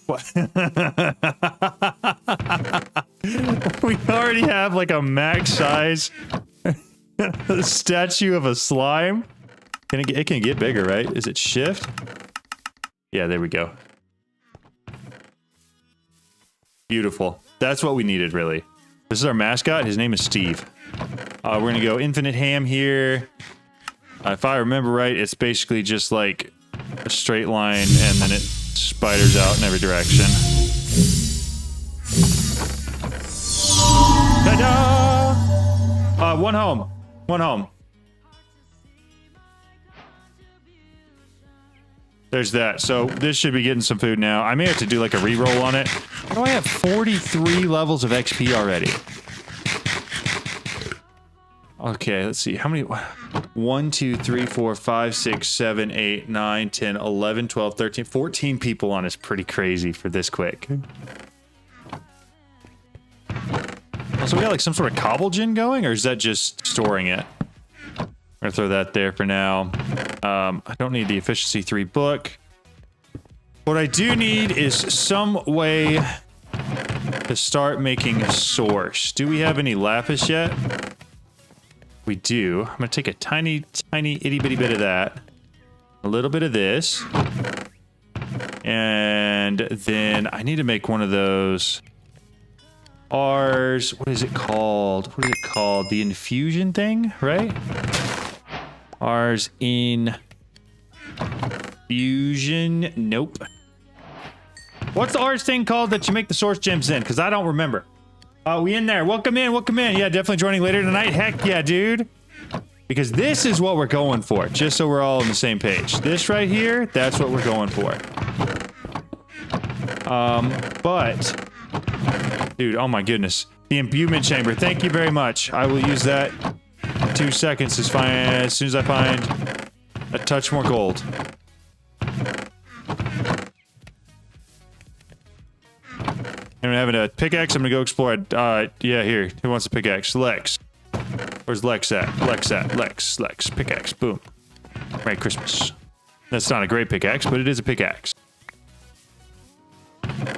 What? We already have like a max size statue of a slime. It can get bigger, right? Is it shift? Yeah, there we go. Beautiful. That's what we needed, really. This is our mascot. His name is Steve. We're gonna go infinite ham here. If I remember right, it's basically just like a straight line and then it spiders out in every direction. Ta-da! One home. One home. There's that. So this should be getting some food now. I may have to do like a reroll on it. How do I have 43 levels of XP already? Okay, let's see. How many? 1, 2, 3, 4, 5, 6, 7, 8, 9, 10, 11, 12, 13, 14 people on is pretty crazy for this quick. So we got like some sort of cobble gen going, or is that just storing it? I'm gonna throw that there for now. I don't need the efficiency 3 book. What I do need is some way to start making a source. Do we have any lapis yet? We do. I'm gonna take a tiny, tiny itty bitty bit of that. A little bit of this. And then I need to make one of those Ars, what is it called? What is it called? The infusion thing, right? Ars infusion. Nope. What's the Ars thing called that you make the source gems in? Because I don't remember. We in there. Welcome in. Welcome in. Yeah, definitely joining later tonight. Heck yeah, dude. Because this is what we're going for. Just so we're all on the same page. This right here, that's what we're going for. But... Dude, oh my goodness. The imbuement chamber. Thank you very much. I will use that in 2 seconds as soon as I find a touch more gold. And having a pickaxe, I'm gonna go explore it. Yeah, here. Who wants a pickaxe? Lex. Where's Lex at? Lex. Pickaxe. Boom. Merry Christmas. That's not a great pickaxe, but it is a pickaxe.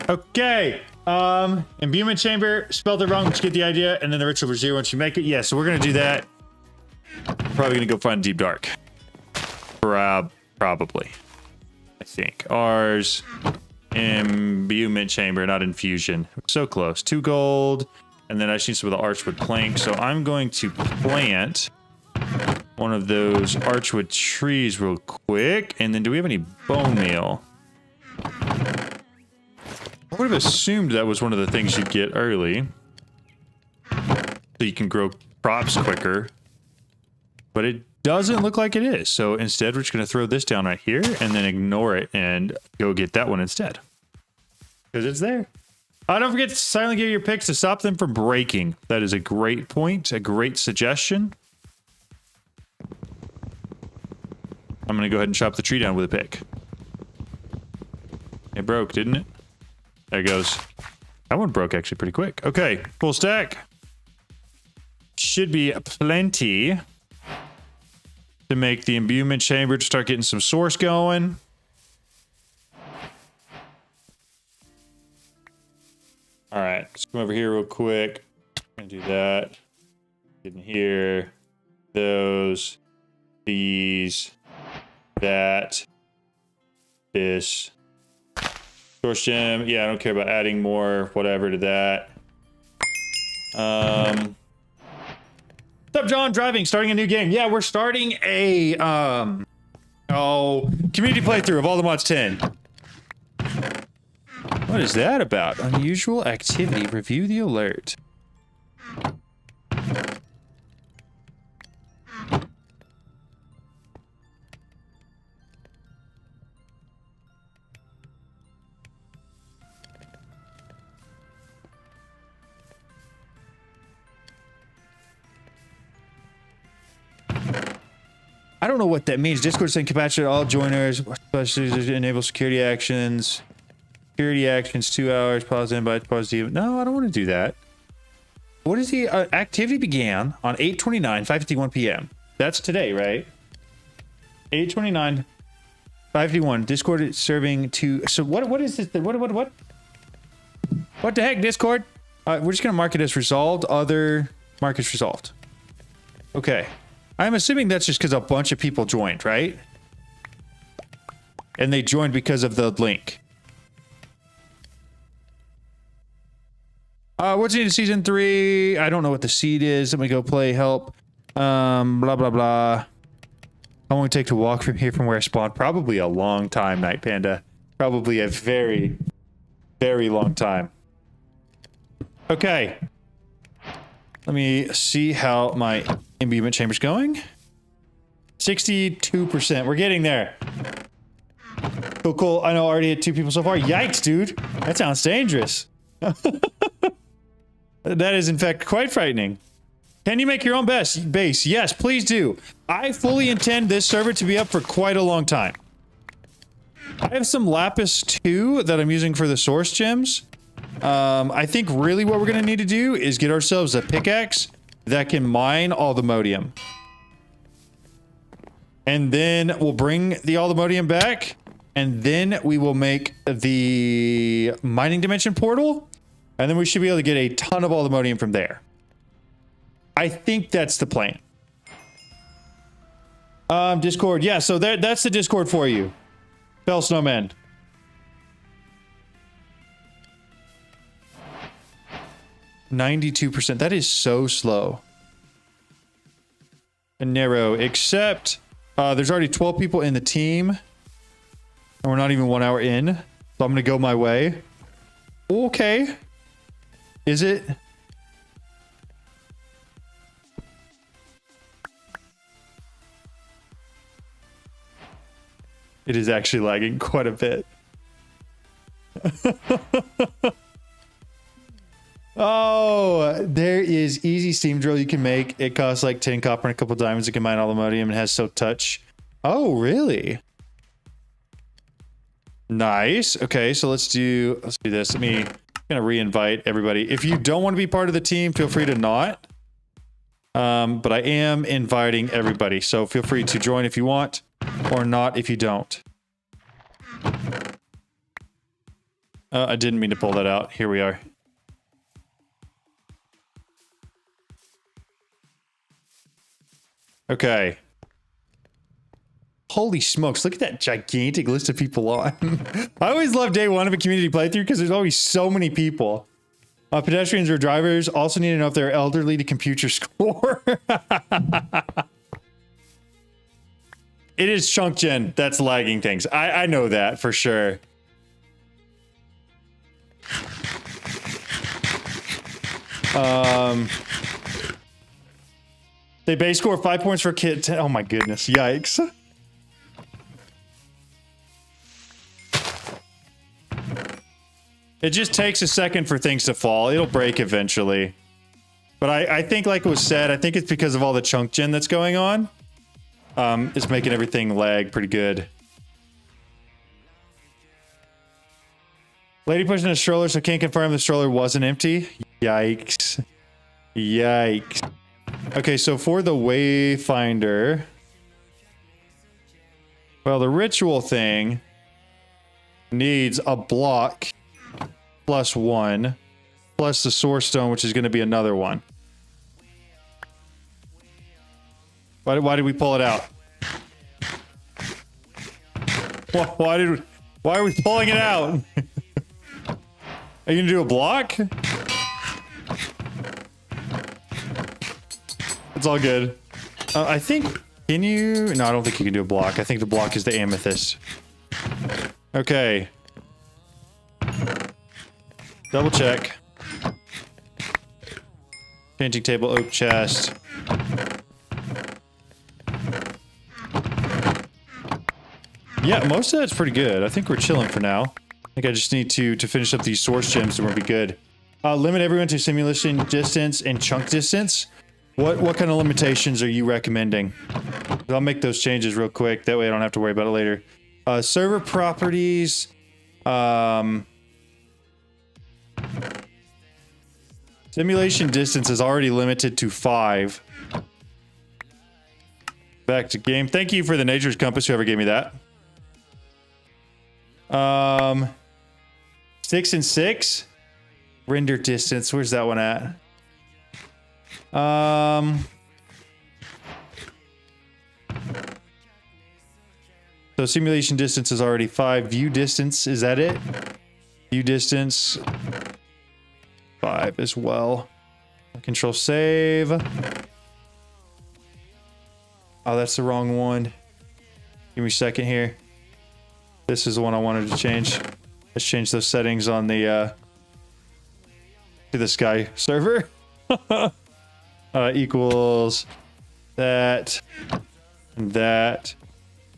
Okay. Imbuement chamber. Spelled it wrong, but you get the idea. And then the ritual for 0 once you make it. Yeah, so we're gonna do that. Probably gonna go find Deep Dark. Probably. I think. Ars. Imbuement chamber, not infusion. So close. 2 gold. And then I just need some of the archwood plank. So I'm going to plant one of those archwood trees real quick. And then do we have any bone meal? I would have assumed that was one of the things you'd get early. So you can grow crops quicker. But it doesn't look like it is. So instead, we're just going to throw this down right here and then ignore it and go get that one instead. Because it's there. Don't forget to silently give your picks to stop them from breaking. That is a great point, a great suggestion. I'm going to go ahead and chop the tree down with a pick. It broke, didn't it? There it goes. That one broke actually pretty quick. Okay, full stack. Should be plenty to make the imbuement chamber to start getting some source going. All right, let's come over here real quick. I'm gonna do that. Get in here. Those. These. That. This. Source gem. Yeah, I don't care about adding more, whatever, to that. What's up, John? Driving, starting a new game. Yeah, we're starting a community playthrough of All the Mods 10. What is that about? Unusual activity. Review the alert. I don't know what that means. Discord saying compassionate all joiners, especially enable security actions. Security actions, 2 hours, pause invite, pause the... No, I don't want to do that. What is the activity began on 8/29, 5:51 p.m. That's today, right? 8/29, 5:51. Discord is serving to... So what is this? What the heck, Discord? We're just going to mark it as resolved. Other mark as resolved. Okay. I'm assuming that's just because a bunch of people joined, right? And they joined because of the link. What's in season 3? I don't know what the seed is. Let me go play help. Blah, blah, blah. How long will it take to walk from here from where I spawned? Probably a long time, Night Panda. Probably a very, very long time. Okay. Let me see how my imbuement chamber's going. 62%. We're getting there. Cool, cool. I know I already had 2 people so far. Yikes, dude. That sounds dangerous. That is, in fact, quite frightening. Can you make your own base? Yes, please do. I fully intend this server to be up for quite a long time. I have some lapis too that I'm using for the source gems. I think really what we're going to need to do is get ourselves a pickaxe that can mine all the modium. And then we'll bring the all the modium back. And then we will make the mining dimension portal. And then we should be able to get a ton of all the modium from there. I think that's the plan. Discord. Yeah, so that's the Discord for you. Fell Snowman. %. That is so slow. And narrow, except there's already 12 people in the team. And we're not even 1 hour in. So I'm going to go my way. Okay. Is it? It is actually lagging quite a bit. Oh, there is easy steam drill you can make. It costs like 10 copper and a couple diamonds. You can mine all the modium and has soak touch. Oh, really? Nice. Okay, so let's do this. Let me gonna re-invite everybody. If you don't want to be part of the team, feel free to not. But I am inviting everybody, so feel free to join if you want, or not if you don't. I didn't mean to pull that out. Here we are. Okay. Holy smokes, look at that gigantic list of people on. I always love day one of a community playthrough because there's always so many people. Pedestrians or drivers also need to know if they're elderly to compute your score. It is chunk gen that's lagging things. I know that for sure. They base score 5 points for kid. Oh my goodness. Yikes. It just takes a second for things to fall. It'll break eventually. But I think, like it was said, I think it's because of all the chunk gen that's going on. It's making everything lag pretty good. Lady pushing a stroller, so can't confirm the stroller wasn't empty. Yikes. Yikes. Okay, so for the Wayfinder... Well, the ritual thing needs a block plus 1 plus the source stone, which is going to be another one. Why did we pull it out? Why are we pulling it out? Are you gonna do a block? It's all good. I think, can you? No, I don't think you can do a block. I think the block is the amethyst. Okay. Double check. Painting table, oak chest. Yeah, most of that's pretty good. I think we're chilling for now. I think I just need to finish up these source gems and we'll be good. Limit everyone to simulation distance and chunk distance. What kind of limitations are you recommending? I'll make those changes real quick. That way I don't have to worry about it later. Server properties. Simulation distance is already limited to 5. Back to game. Thank you for the nature's compass, whoever gave me that. 6 and 6. Render distance. Where's that one at? So simulation distance is already 5. View distance, is that it? View distance 5 as well. Control save. Oh, that's the wrong one. Give me a second here. This is the one I wanted to change. Let's change those settings on the to the Sky server. Equals that and that.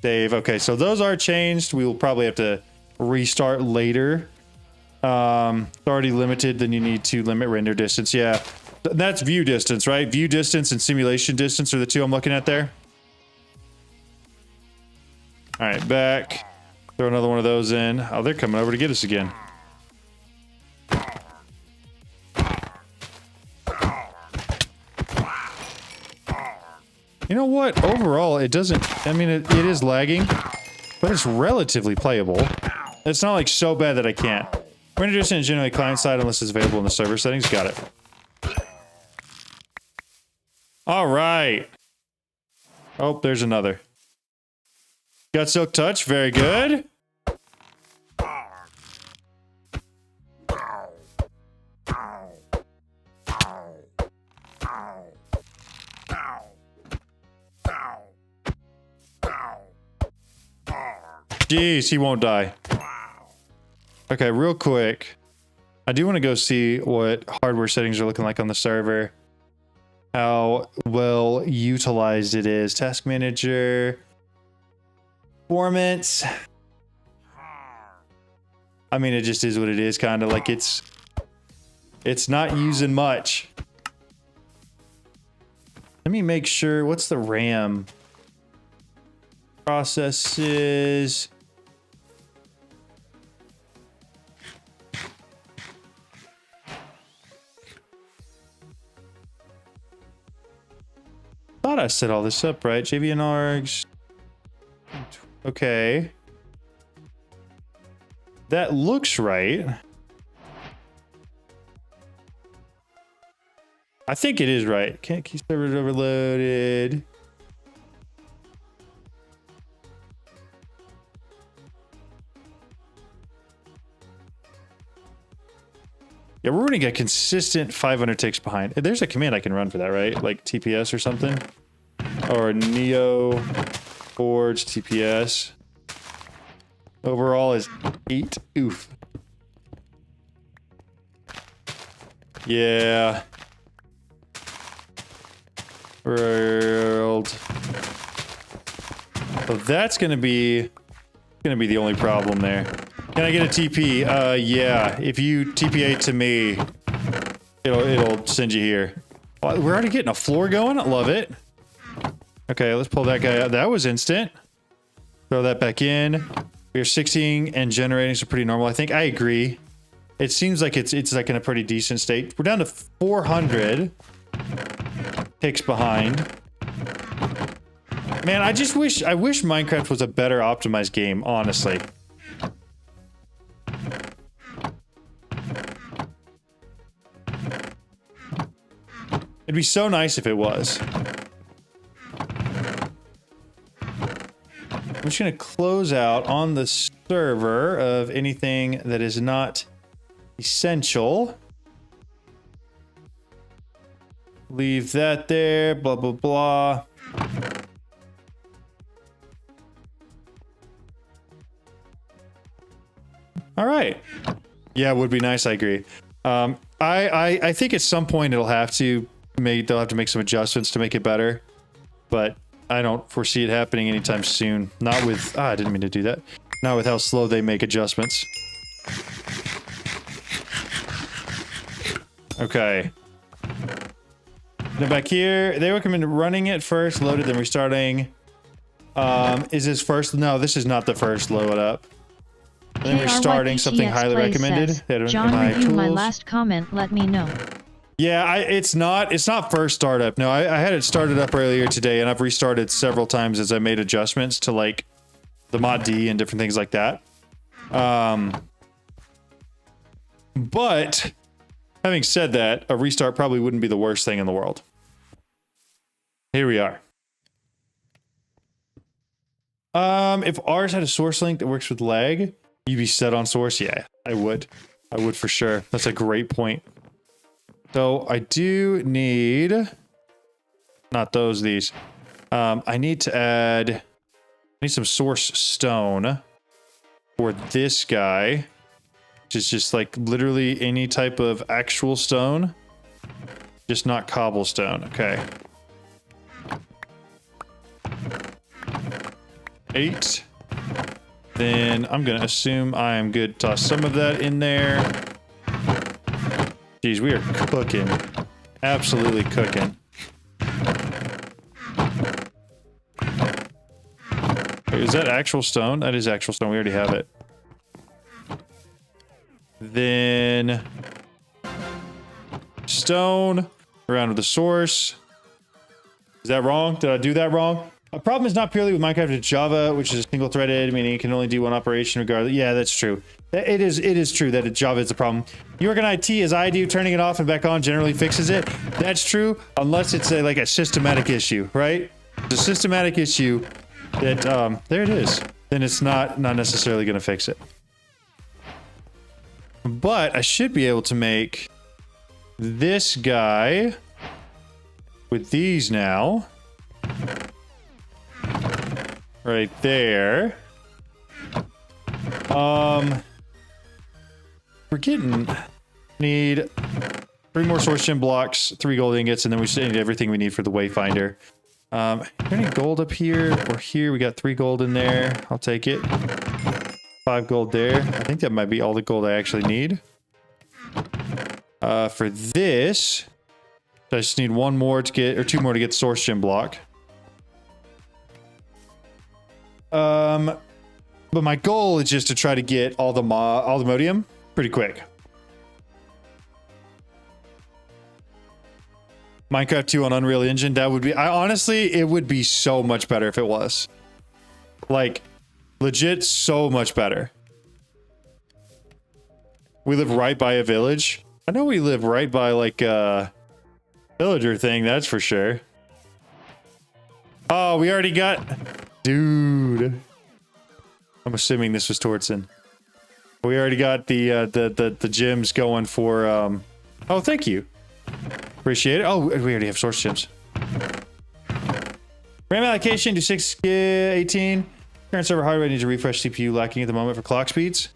Save. Okay, so those are changed. We will probably have to restart later. It's already limited, then you need to limit render distance. Yeah, that's view distance, right? View distance and simulation distance are the two I'm looking at there. All right, back. Throw another one of those in. Oh, they're coming over to get us again. You know what? Overall, it doesn't... I mean, it is lagging, but it's relatively playable. It's not like so bad that I can't. Render distance is generally client-side unless it's available in the server settings. Got it. All right. Oh, there's another. Got Silk Touch. Very good. Jeez, he won't die. Okay, real quick. I do want to go see what hardware settings are looking like on the server. How well utilized it is. Task manager. Performance. I mean, it just is what it is, kind of like it's not using much. Let me make sure. What's the RAM? Processes. thought I set all this up right. JV and ARGs. Okay. That looks right. I think it is right. Can't keep servers overloaded. Yeah, we're running a consistent 500 ticks behind. There's a command I can run for that, right? Like TPS or something? Or Neo Forge TPS. Overall is 8. Oof. Yeah. World. So that's gonna be the only problem there. Can I get a TP? Yeah. If you TPA to me, it'll send you here. We're already getting a floor going. I love it. Okay, let's pull that guy out. That was instant. Throw that back in. We are 16 and generating, so pretty normal. I think I agree. It seems like it's like in a pretty decent state. We're down to 400 ticks behind. Man, I wish Minecraft was a better optimized game, honestly. It'd be so nice if it was. I'm just gonna close out on the server of anything that is not essential. Leave that there, blah, blah, blah. All right. Yeah, it would be nice. I agree. I think at some point they'll have to make some adjustments to make it better, but I don't foresee it happening anytime soon. Not with, I didn't mean to do that. Not with how slow they make adjustments. Okay. Now back here, they recommend running it first, loaded, then restarting. Is this first? No, this is not the first load up. And then restarting, something highly recommended. John, review my last comment, let me know. Yeah, it's not first startup. No, I had it started up earlier today, and I've restarted several times as I made adjustments to like the mod D and different things like that. But having said that, a restart probably wouldn't be the worst thing in the world. Here we are. If ours had a source link that works with lag, you'd be set on source. Yeah, I would for sure. That's a great point. So I do need, not these. I need some source stone for this guy, which is just like literally any type of actual stone, just not cobblestone. Okay. 8. Then I'm going to assume I am good. Toss some of that in there. Jeez, we are cooking. Absolutely cooking. Wait, is that actual stone? That is actual stone. We already have it. Then stone around with the source. Is that wrong? Did I do that wrong? A problem is not purely with Minecraft, it's Java, which is single threaded, meaning it can only do one operation regardless. Yeah, that's true. It is true that Java is a problem. You work in IT as I do, turning it off and back on generally fixes it. That's true, unless it's like a systematic issue, right? It's a systematic issue that, there it is. Then it's not necessarily going to fix it. But I should be able to make this guy with these now. Right there. Need 3 more source gem blocks, 3 gold ingots, and then we should need everything we need for the wayfinder. Is there any gold up here or here? We got 3 gold in there. I'll take it. 5 gold there. I think that might be all the gold I actually need. For this, I just need 1 more to get, or 2 more to get the source gem block. But my goal is just to try to get all the modium pretty quick. Minecraft 2 on Unreal Engine, that would be, honestly, it would be so much better if it was. Like, legit so much better. We live right by a village. I know we live right by like a villager thing, that's for sure. Oh, we already got... Dude. I'm assuming this was Tortson. We already got the gems going for... Oh, thank you. Appreciate it. Oh, we already have source gems. RAM allocation to 618. Current server hardware needs to refresh CPU lacking at the moment for clock speeds.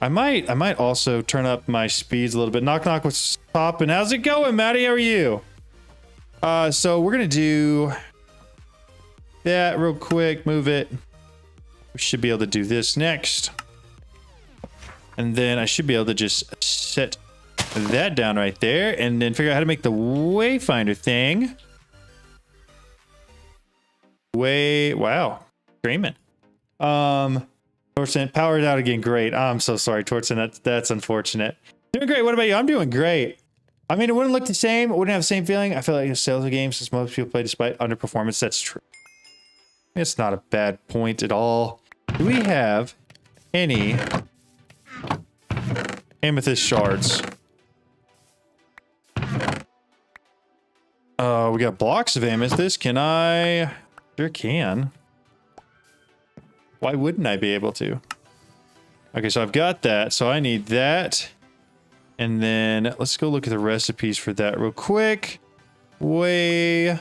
I might also turn up my speeds a little bit. Knock knock, what's poppin'? How's it going, Maddie? How are you? So we're gonna do that real quick. Move it. We should be able to do this next. And then I should be able to just set that down right there and then figure out how to make the wayfinder thing. Wow. Dreaming. Tortson, powered out again. Great. I'm so sorry, Tortson. That's unfortunate. Doing great. What about you? I'm doing great. I mean, it wouldn't look the same. It wouldn't have the same feeling. I feel like it's a sales game since most people play despite underperformance. That's true. It's not a bad point at all. Do we have any amethyst shards? We got blocks of amethyst. Can I? Sure can. Why wouldn't I be able to? Okay, so I've got that. So I need that. And then let's go look at the recipes for that real quick. Weigh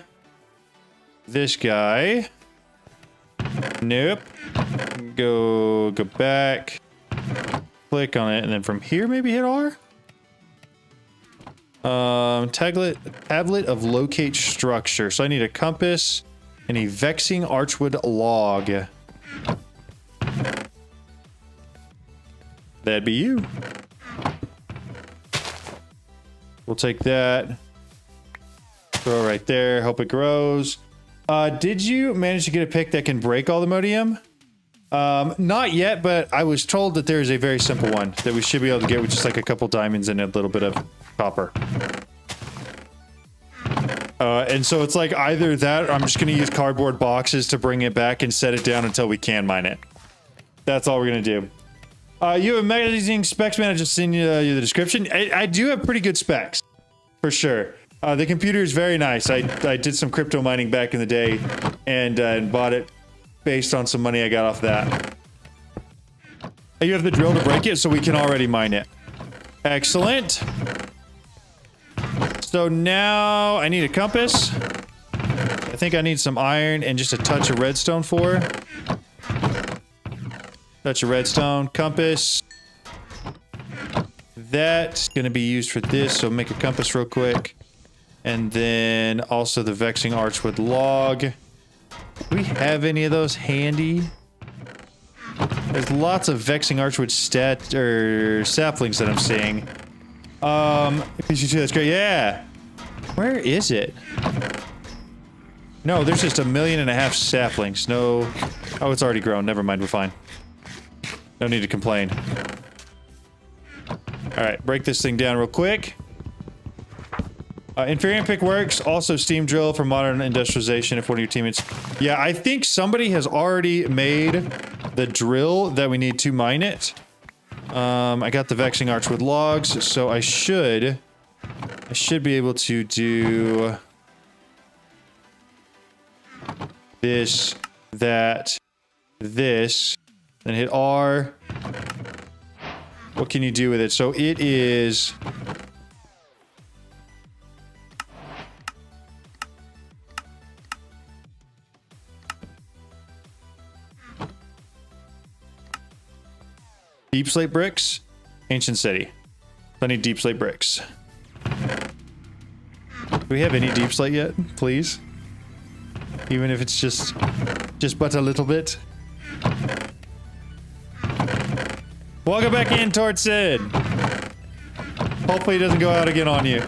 this guy. Nope. Go back. Click on it, and then from here maybe hit R. Tablet of locate structure. So I need a compass and a vexing archwood log. That'd be you. We'll take that. Throw it right there. Hope it grows. Did you manage to get a pick that can break all the modium? Not yet, but I was told that there is a very simple one that we should be able to get with just like a couple diamonds and a little bit of copper. And so it's like either that or I'm just going to use cardboard boxes to bring it back and set it down until we can mine it. That's all we're going to do. You have amazing specs, man. I just seen you the description. I do have pretty good specs, for sure. The computer is very nice. I did some crypto mining back in the day and bought it based on some money I got off that. You have the drill to break it, so we can already mine it. Excellent. So now I need a compass. I think I need some iron and just a touch of redstone for. Touch of redstone. Compass. That's going to be used for this, so make a compass real quick. And then also the vexing archwood log. Do we have any of those handy? There's lots of vexing archwood saplings that I'm seeing. PC2, that's great. Yeah. Where is it? No, there's just 1.5 million saplings. No. Oh, it's already grown. Never mind. We're fine. No need to complain. All right, break this thing down real quick. Inferior pick works. Also, steam drill for modern industrialization. If one of your teammates, yeah, I think somebody has already made the drill that we need to mine it. I got the vexing archwood logs, so I should be able to do this, that, this, then hit R. What can you do with it? So it is deep slate bricks, ancient city. I need deep slate bricks. Do we have any deep slate yet? Please. Even if it's just but a little bit. Welcome back in, Tortson. Hopefully it doesn't go out again on you.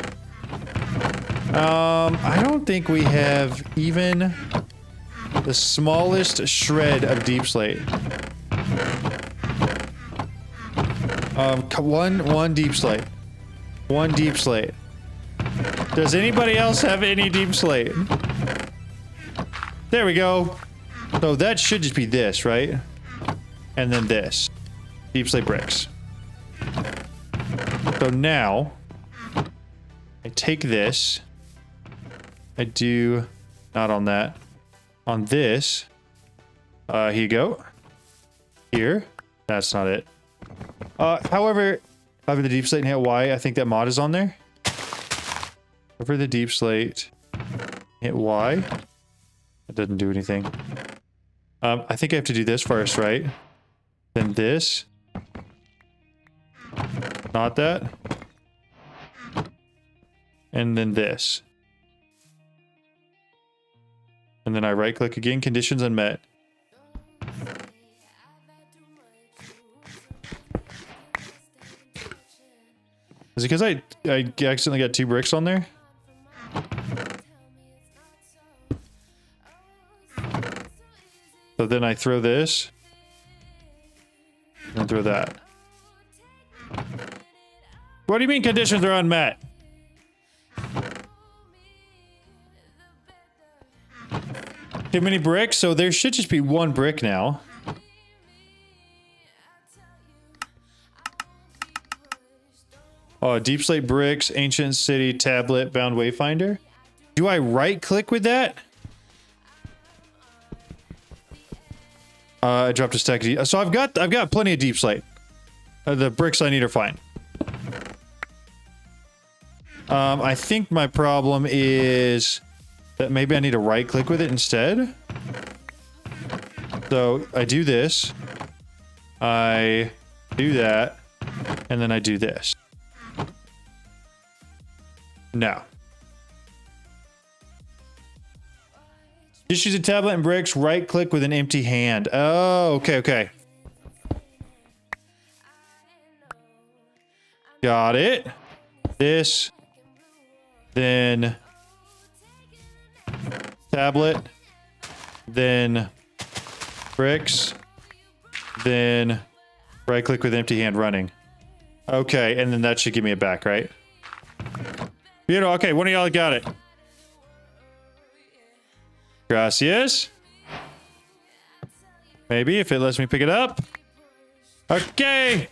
I don't think we have even the smallest shred of deep slate. One deep slate. One deep slate. Does anybody else have any deep slate? There we go. So that should just be this, right? And then this. Deep slate bricks. So now, I take this. I do, not on that. On this. Here you go. Here. That's not it. However, having the deep slate and hit Y, I think that mod is on there. Over the deep slate, hit Y. It doesn't do anything. I think I have to do this first, right? Then this. Not that. And then this. And then I right click again, conditions unmet. Is it because I accidentally got 2 bricks on there? So then I throw this. And throw that. What do you mean conditions are unmet? Too many bricks? So there should just be 1 brick now. Oh, deep slate bricks, ancient city, tablet, bound wayfinder. Do I right click with that? I dropped a stack of so I've got plenty of deep slate. The bricks I need are fine. I think my problem is that maybe I need to right click with it instead. So I do this. I do that. And then I do this. No. Just use a tablet and bricks, right click with an empty hand. Oh, okay, okay. Got it. This. Then tablet. Then bricks. Then right click with empty hand running. Okay, and then that should give me it back, right? Beautiful. Okay, one of y'all got it. Gracias. Maybe if it lets me pick it up. Okay.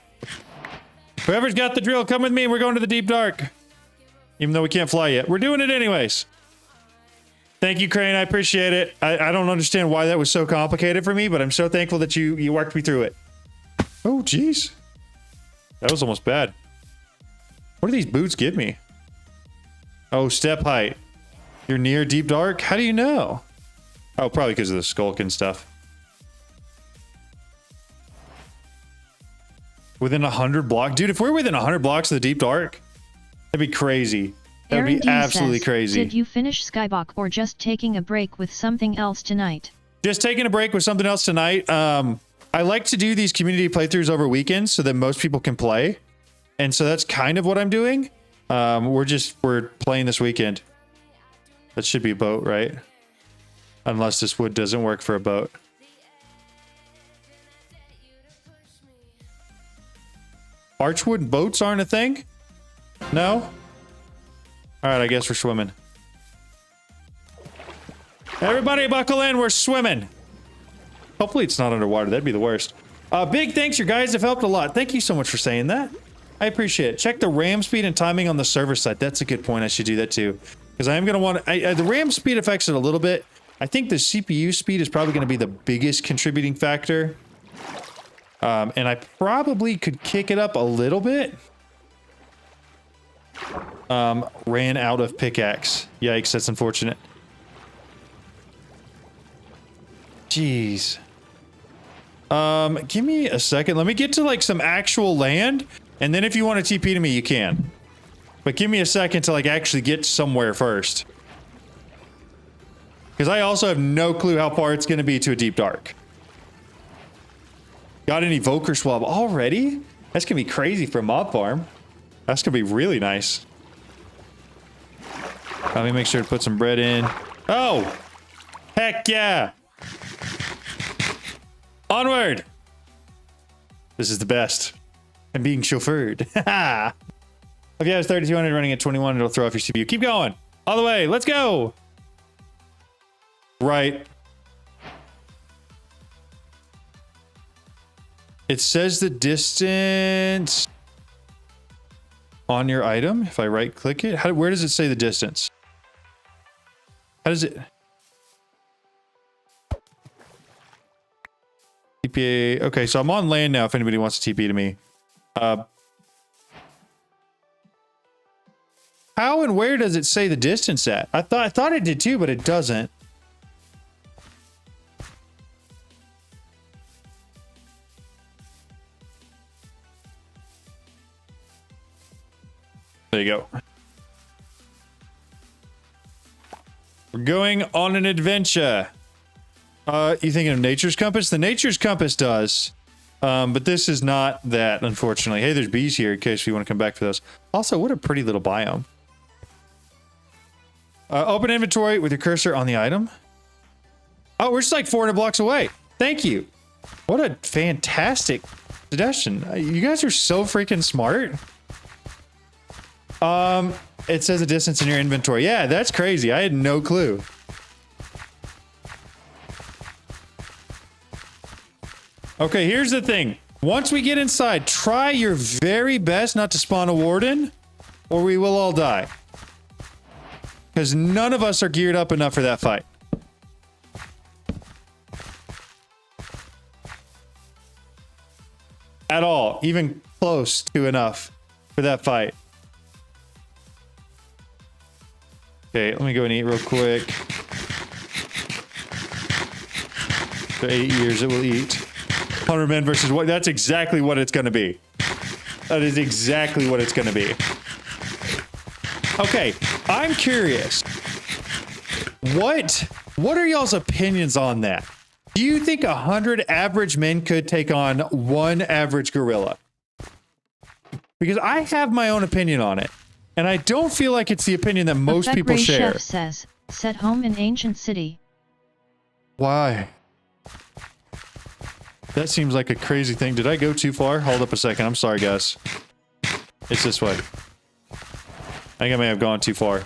Whoever's got the drill, come with me. We're going to the deep dark. Even though we can't fly yet. We're doing it anyways. Thank you, Crane. I appreciate it. I don't understand why that was so complicated for me, but I'm so thankful that you worked me through it. Oh, jeez. That was almost bad. What do these boots give me? Oh, step height. You're near deep dark? How do you know? Oh, probably because of the skulk and stuff. Within 100 blocks? Dude, if we're within 100 blocks of the deep dark, that'd be crazy. That'd be absolutely crazy. Did you finish Skybok or just taking a break with something else tonight? Just taking a break with something else tonight. I like to do these community playthroughs over weekends so that most people can play. And so that's kind of what I'm doing. We're playing this weekend. That should be a boat, right? Unless this wood doesn't work for a boat. Archwood boats aren't a thing? No? Alright, I guess we're swimming. Everybody buckle in, we're swimming. Hopefully it's not underwater, that'd be the worst. Big thanks, you guys have helped a lot. Thank you so much for saying that. I appreciate it. Check the RAM speed and timing on the server side. That's a good point, I should do that too. Because I am going to want the RAM speed affects it a little bit. I think the CPU speed is probably going to be the biggest contributing factor. And I probably could kick it up a little bit. Ran out of pickaxe. Yikes, that's unfortunate. Jeez. Give me a second. Let me get to like some actual land. And then if you want to TP to me, you can. But give me a second to like actually get somewhere first. Because I also have no clue how far it's going to be to a deep dark. Got an evoker swab already? That's going to be crazy for a mob farm. That's going to be really nice. Let me make sure to put some bread in. Oh! Heck yeah! Onward! This is the best. I'm being chauffeured. If you have 3200 running at 21, it'll throw off your CPU. Keep going. All the way. Let's go. Right. It says the distance on your item. If I right click it, where does it say the distance? How does it? TPA. Okay, so I'm on land now if anybody wants to TP to me. How and where does it say the distance at? I thought it did too, but it doesn't. There you go. We're going on an adventure. You thinking of Nature's Compass? The Nature's Compass does. But this is not that, unfortunately. Hey, there's bees here in case you want to come back for those. Also, what a pretty little biome. Open inventory with your cursor on the item. Oh, we're just like 400 blocks away. Thank you. What a fantastic suggestion. You guys are so freaking smart. It says a distance in your inventory. Yeah, that's crazy. I had no clue. Okay, here's the thing. Once we get inside, try your very best not to spawn a warden, or we will all die. Because none of us are geared up enough for that fight. At all. Even close to enough for that fight. Okay, let me go and eat real quick. For 8 years it will eat. 100 men versus what? That's exactly what it's going to be. That is exactly what it's going to be. Okay, I'm curious. What are y'all's opinions on that? Do you think 100 average men could take on one average gorilla? Because I have my own opinion on it. And I don't feel like it's the opinion that most people share. Chef says, set home in ancient city. Why? That seems like a crazy thing. Did I go too far? Hold up a second. I'm sorry, guys. It's this way. I think I may have gone too far.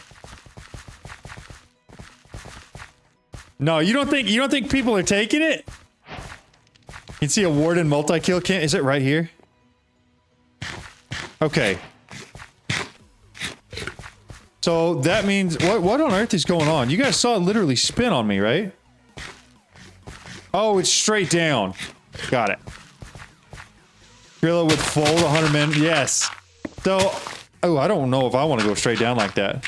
No, you don't think people are taking it? You can see a warden multi-kill cam. Is it right here? Okay. So that means what on earth is going on? You guys saw it literally spin on me, right? Oh, it's straight down. Got it. Gorilla would fold 100 men. Yes. So, oh, I don't know if I want to go straight down like that.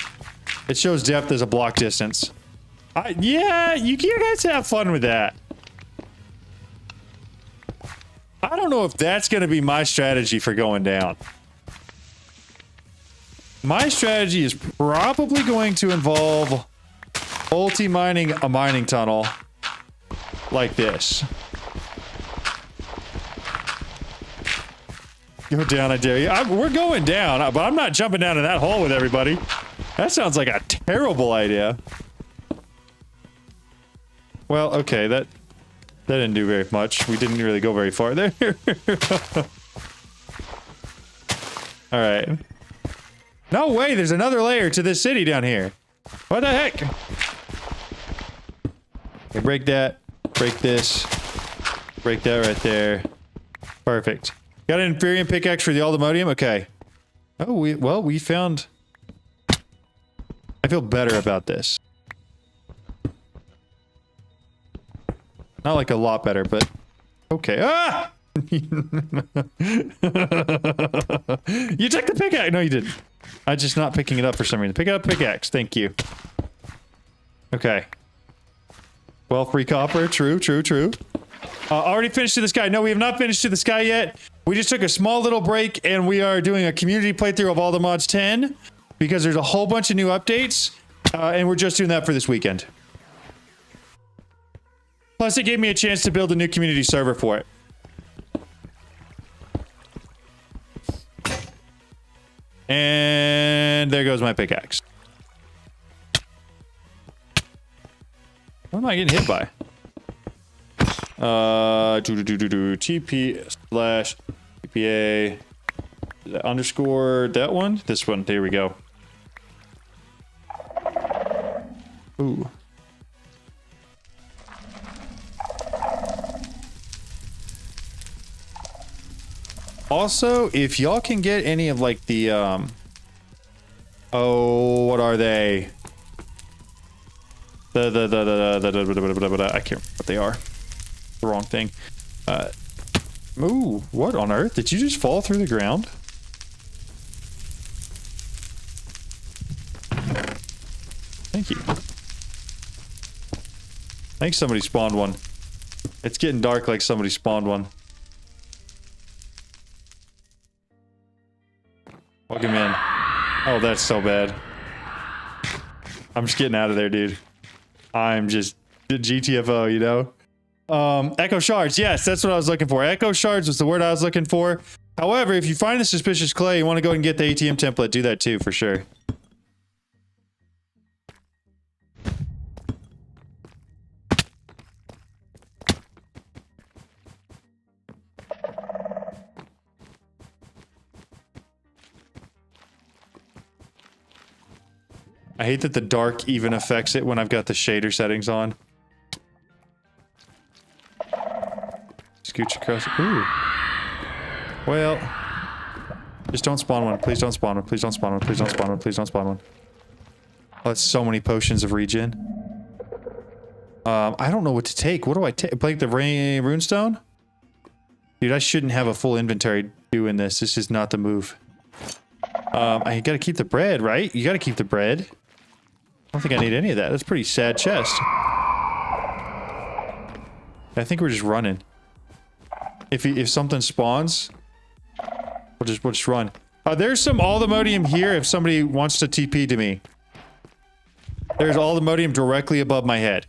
It shows depth as a block distance. Yeah, you guys have fun with that. I don't know if that's going to be my strategy for going down. My strategy is probably going to involve multi-mining a mining tunnel like this. Go down, I dare you. We're going down, but I'm not jumping down in that hole with everybody. That sounds like a terrible idea. Well, okay, that didn't do very much. We didn't really go very far there. All right. No way, there's another layer to this city down here. What the heck? Okay, break that. Break this. Break that right there. Perfect. Got an Inferium pickaxe for the Aldemodium? Okay. Oh, we found... I feel better about this. Not like a lot better, but... Okay. Ah! You took the pickaxe! No, you didn't. I'm just not picking it up for some reason. Pick up pickaxe. Thank you. Okay. Well, free copper. True, true, true. Already finished to the sky. No, we have not finished to the sky yet. We just took a small little break and we are doing a community playthrough of All the Mods 10 because there's a whole bunch of new updates and we're just doing that for this weekend. Plus, it gave me a chance to build a new community server for it. And there goes my pickaxe. What am I getting hit by? TP/TPA underscore that one. This one. There we go. Ooh. Also, if y'all can get any of like the oh, what are they? I can't remember what they are. The wrong thing. Ooh, what on earth? Did you just fall through the ground? Thank you. I think somebody spawned one. It's getting dark like somebody spawned one. Welcome in. Oh, that's so bad. I'm just getting out of there, dude. I'm just GTFO, you know? Echo shards. Yes, that's what I was looking for. Echo shards was the word I was looking for. However, if you find the suspicious clay, you want to go ahead and get the ATM template. Do that too, for sure. I hate that the dark even affects it when I've got the shader settings on. Scooch across. Ooh. Well, just don't spawn one. Please don't spawn one. Please don't spawn one. Please don't spawn one. Please don't spawn one. Oh, that's so many potions of regen. I don't know what to take. What do I take? Like the runestone? Dude, I shouldn't have a full inventory doing this. This is not the move. I gotta keep the bread, right? You gotta keep the bread. I don't think I need any of that. That's a pretty sad chest. I think we're just running. If something spawns, we'll just run. There's some all-the-modium here if somebody wants to TP to me. There's all-the-modium directly above my head.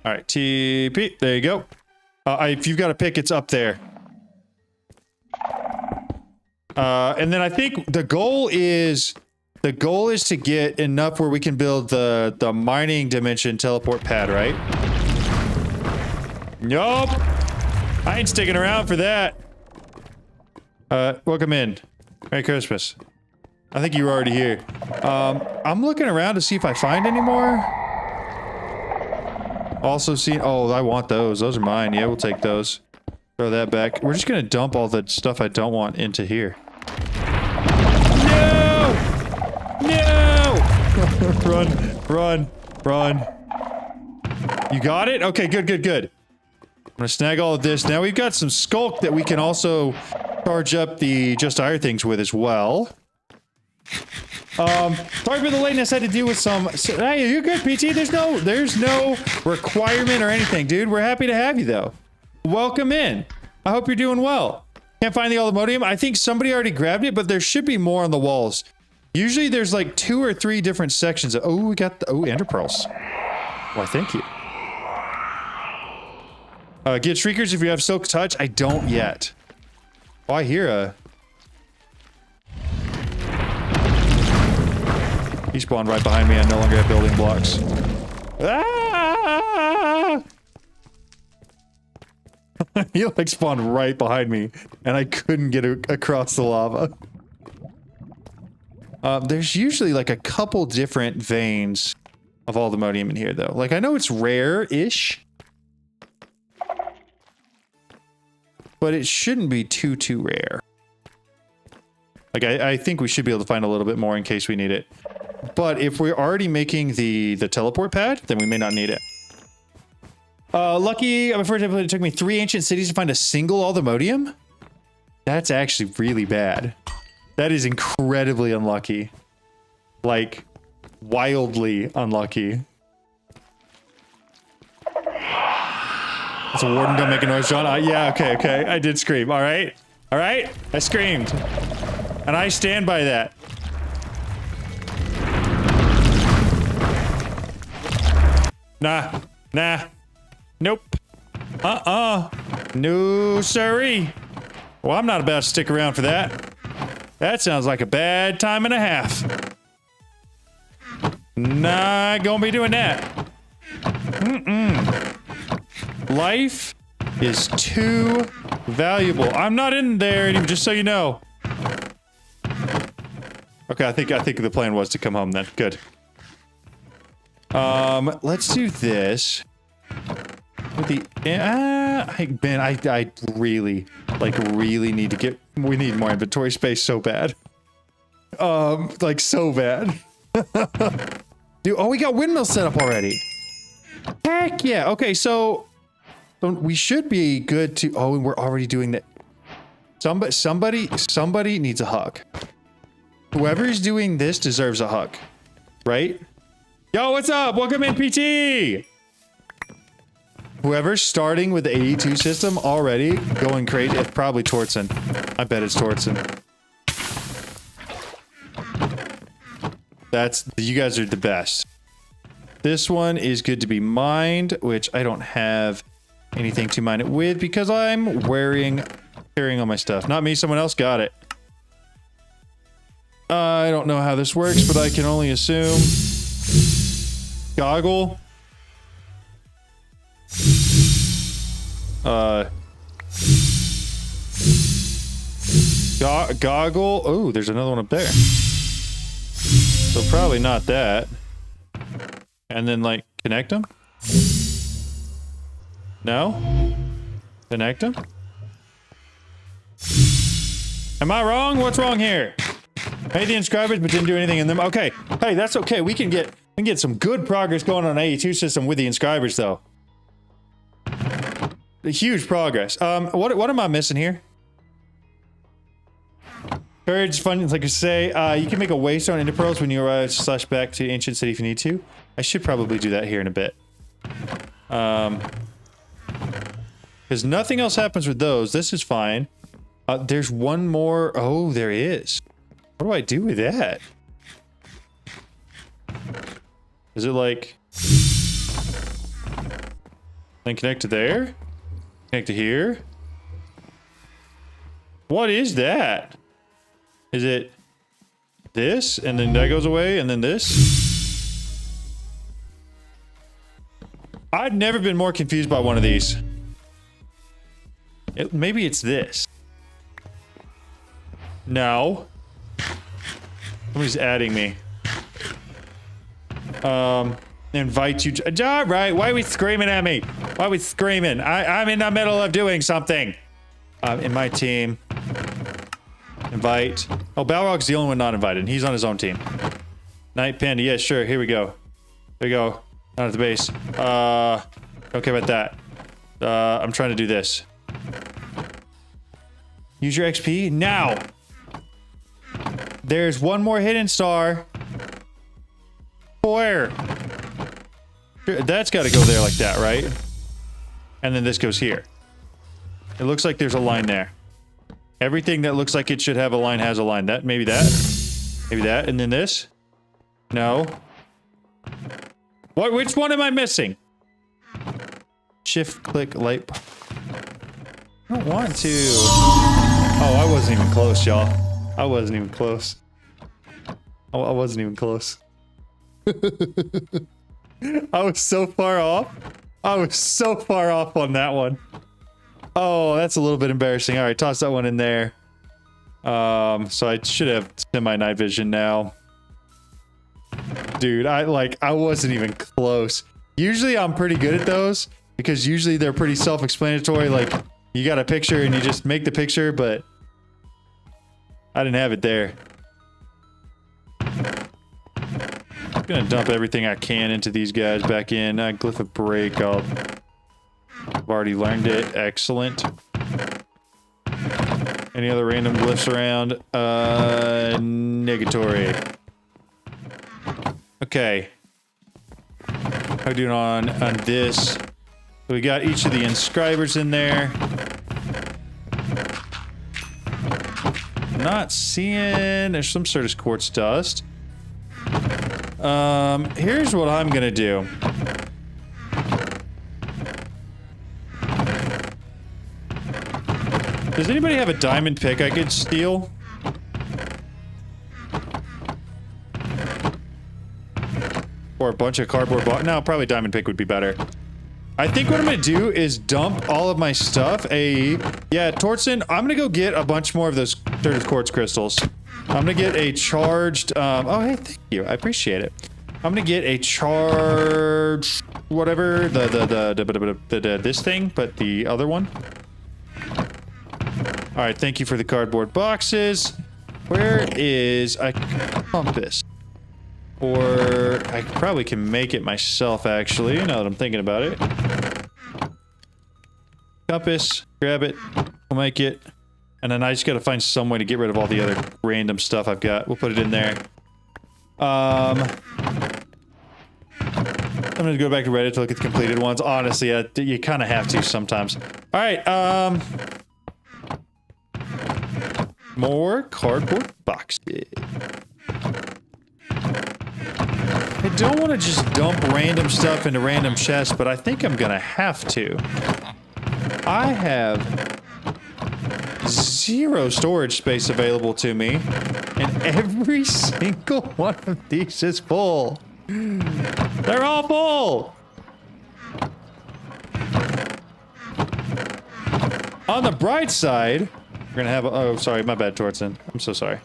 Alright, TP. There you go. If you've got a pick, it's up there. And then I think the goal is to get enough where we can build the mining dimension teleport pad, right? Nope. I ain't sticking around for that. Welcome in. Merry Christmas. I think you were already here. I'm looking around to see if I find any more. Also seen. Oh, I want those. Those are mine. Yeah, we'll take those. Throw that back. We're just gonna dump all the stuff I don't want into here. No! No! Run, run, run. You got it? Okay, good, good, good. I'm gonna snag all of this. Now we've got some skulk that we can also charge up the just hire things with as well. Sorry for the lateness. I had to deal with some. Hey, you're good, PT. There's no requirement or anything, dude. We're happy to have you though. Welcome in. I hope you're doing well. Can't find the all-the-modium. I think somebody already grabbed it, but there should be more on the walls. Usually there's like 2 or 3 different sections. Oh, we got the ender pearls. Why, thank you. Get shriekers if you have silk touch. I don't yet. Oh, I hear a. He spawned right behind me. I no longer have building blocks. Ah! He like spawned right behind me, and I couldn't get across the lava. There's usually like a couple different veins of all the modium in here, though. Like, I know it's rare-ish, but it shouldn't be too rare. Like, I think we should be able to find a little bit more in case we need it. But if we're already making the teleport pad, then we may not need it. Lucky, I'm afraid it took me 3 ancient cities to find a single all-the-modium? That's actually really bad. That is incredibly unlucky. Like, wildly unlucky. It's a warden, don't make a noise, John. Yeah, okay. I did scream, alright? Alright? I screamed. And I stand by that. Nah. Nope. No, siree. Well, I'm not about to stick around for that. That sounds like a bad time and a half. Nah, gonna be doing that. Life is too valuable. I'm not in there anymore, just so you know. Okay, I think the plan was to come home then. Good. Let's do this. With the man, I really need to get. We need more inventory space so bad. Like so bad. Dude, oh, we got windmills set up already. Heck yeah. Okay, so we should be good to. Oh, and we're already doing that. Somebody needs a hug. Whoever's doing this deserves a hug, right? Yo, what's up? Welcome in, PT. Whoever's starting with the 82 system already going crazy. It's probably Tortson. I bet it's Tortson. You guys are the best. This one is good to be mined, which I don't have anything to mine it with because I'm carrying all my stuff. Not me, someone else got it. I don't know how this works, but I can only assume. Goggle. Goggle. Oh, there's another one up there. So probably not that. And then like connect them? No? Connect them? Am I wrong? What's wrong here? Made the inscribers but didn't do anything in them. Okay. Hey, that's okay. We can get some good progress going on 82 system with the inscribers though. Huge progress. What am I missing here? Courage, fun, like I say, you can make a waystone into pearls when you arrive / back to ancient city if you need to. I should probably do that here in a bit. Because nothing else happens with those. This is fine. There's one more. Oh, there is. What do I do with that? Is it like... Then connect to there? Connect to here? What is that? Is it this? And then that goes away? And then this? I've never been more confused by one of these. Maybe it's this. No. Somebody's adding me. Invite you to... All right, why are we screaming at me? Why are we screaming? I'm in the middle of doing something. In my team. Invite. Oh, Balrog's the only one not invited. He's on his own team. Night Panda. Yeah, sure. Here we go. There we go. Not at the base. Don't care about that. I'm trying to do this. Use your XP now. There's one more hidden star. Where? That's got to go there like that, right? And then this goes here. It looks like there's a line there. Everything that looks like it should have a line has a line. That, maybe that. Maybe that. And then this. No. What? Which one am I missing? Shift, click, light. I don't want to. Oh, I wasn't even close, y'all. I wasn't even close. Oh, I wasn't even close. I was so far off. I was so far off on that one. Oh, that's a little bit embarrassing. All right, toss that one in there. So I should have semi-night vision now. Dude, I wasn't even close. Usually I'm pretty good at those because usually they're pretty self-explanatory. Like you got a picture and you just make the picture, but I didn't have it there. I'm gonna dump everything I can into these guys back in. Glyph of break. I've already learned it. Excellent. Any other random glyphs around? Negatory. Okay. How are we doing on this? So we got each of the inscribers in there. Not seeing... There's some sort of quartz dust. Here's what I'm gonna do. Does anybody have a diamond pick I could steal? Or a bunch of cardboard box? No, probably diamond pick would be better. I think what I'm going to do is dump all of my stuff. Yeah, Tortzen, I'm going to go get a bunch more of those sturdy quartz crystals. I'm going to get a charged, oh, hey, thank you. I appreciate it. I'm going to get a charged, whatever, this thing, but the other one. All right, thank you for the cardboard boxes. Where is a compass? Or I probably can make it myself, actually, now that I'm thinking about it. Compass, grab it, we'll make it. And then I just gotta find some way to get rid of all the other random stuff I've got. We'll put it in there. I'm gonna go back to Reddit to look at the completed ones. Honestly, you kind of have to sometimes. All right, more cardboard boxes. I don't want to just dump random stuff into random chests, but I think I'm gonna have to. I have 0 storage space available to me, and every single one of these is full. They're all full! On the bright side, we're gonna have, oh, sorry, my bad, Tortzen. I'm so sorry.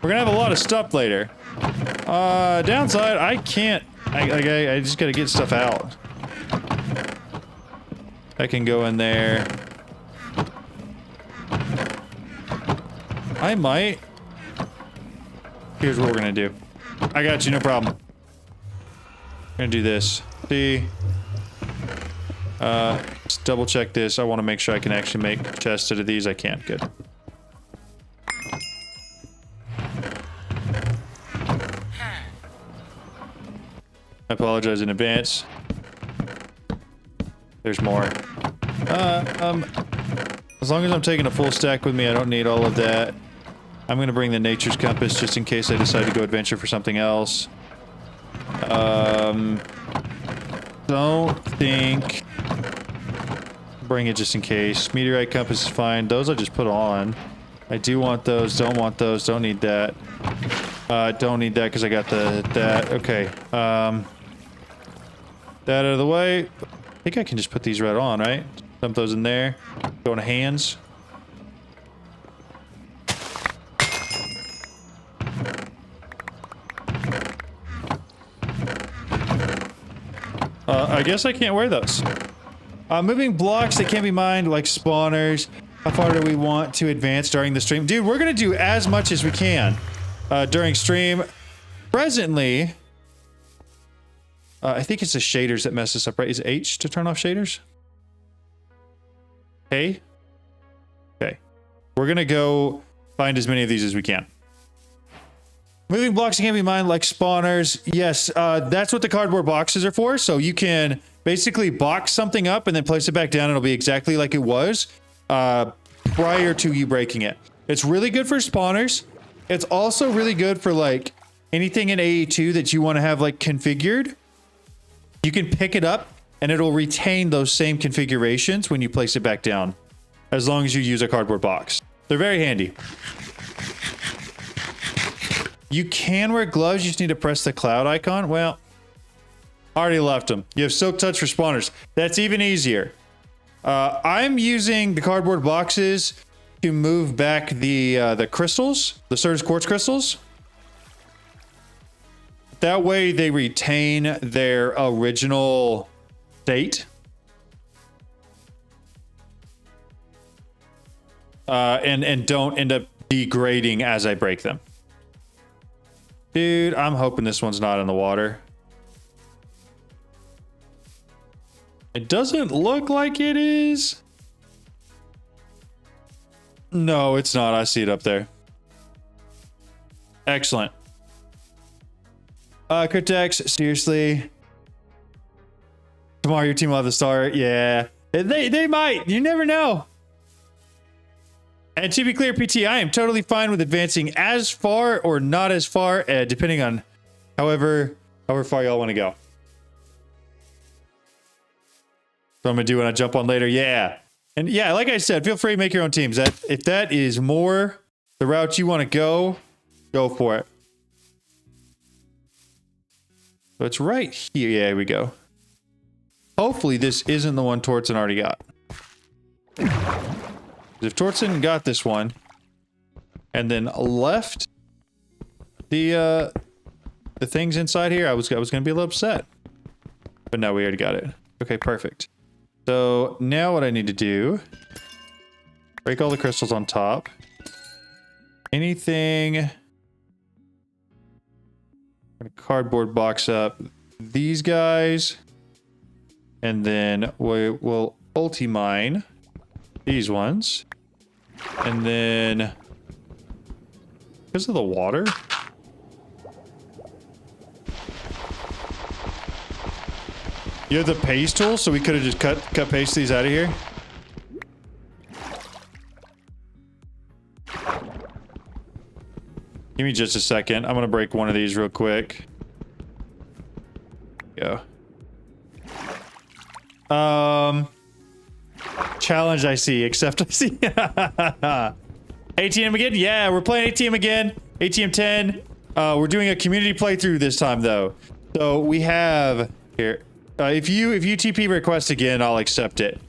We're gonna have a lot of stuff later. Downside, I can't, I just gotta get stuff out. I can go in there. I might. Here's what we're gonna do. I got you, no problem. We're gonna do this. See? Let's double check this. I want to make sure I can actually make chests out of these. I can. Good. I apologize in advance. There's more. As long as I'm taking a full stack with me, I don't need all of that. I'm gonna bring the nature's compass just in case I decide to go adventure for something else. Don't think. Bring it just in case. Meteorite compass is fine. Those I just put on. I do want those. Don't want those. Don't need that. Don't need that because I got that. Okay. That out of the way. I think I can just put these right on, right? Dump those in there. Go into hands. I guess I can't wear those. Moving blocks that can't be mined, like spawners. How far do we want to advance during the stream? Dude, we're gonna do as much as we can during stream. Presently, I think it's the shaders that mess us up, right? Is H to turn off shaders? A? Okay. We're gonna go find as many of these as we can. Moving blocks can be mined like spawners. Yes, that's what the cardboard boxes are for. So you can basically box something up and then place it back down. It'll be exactly like it was prior to you breaking it. It's really good for spawners. It's also really good for like anything in AE2 that you want to have like configured. You can pick it up and it'll retain those same configurations when you place it back down, as long as you use a cardboard box. They're very handy. You can wear gloves, you just need to press the cloud icon. Well, already left them. You have Silk Touch for spawners. That's even easier. I'm using the cardboard boxes to move back the crystals, the Certus quartz crystals. That way they retain their original state. And don't end up degrading as I break them. Dude, I'm hoping this one's not in the water. It doesn't look like it is. No, it's not. I see it up there. Excellent. Cryptex, seriously. Tomorrow your team will have the star. Yeah. They might. You never know. And to be clear, PT, I am totally fine with advancing as far or not as far, depending on however far y'all want to go. So I'm going to do when I jump on later. Yeah. And yeah, like I said, feel free to make your own teams. If that is more the route you want to go for it. So it's right here. Yeah, here we go. Hopefully this isn't the one Tortzen already got. If Tortzen got this one and then left the things inside here, I was gonna be a little upset. But no, we already got it. Okay, perfect. So now what I need to do, break all the crystals on top. Anything, cardboard box up these guys, and then we'll ulti-mine these ones, and then because of the water, you have the paste tool, so we could have just cut paste these out of here. Give me just a second. I'm gonna break one of these real quick. Go. Challenge I see, except I see. ATM again? Yeah, we're playing ATM again. ATM 10. We're doing a community playthrough this time though. So we have here. If you TP request again, I'll accept it.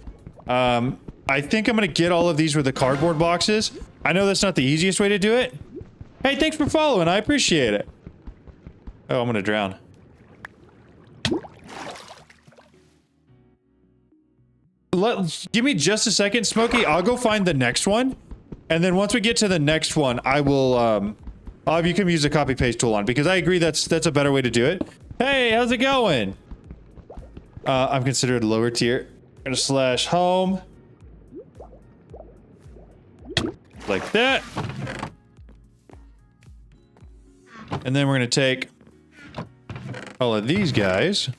I think I'm gonna get all of these with the cardboard boxes. I know that's not the easiest way to do it. Hey, thanks for following. I appreciate it. Oh, I'm gonna drown. Give me just a second, Smokey. I'll go find the next one, and then once we get to the next one, I will. I'll have you come use the copy paste tool on, because I agree that's a better way to do it. Hey, how's it going? I'm considered lower tier. I'm gonna slash home like that. And then we're going to take all of these guys.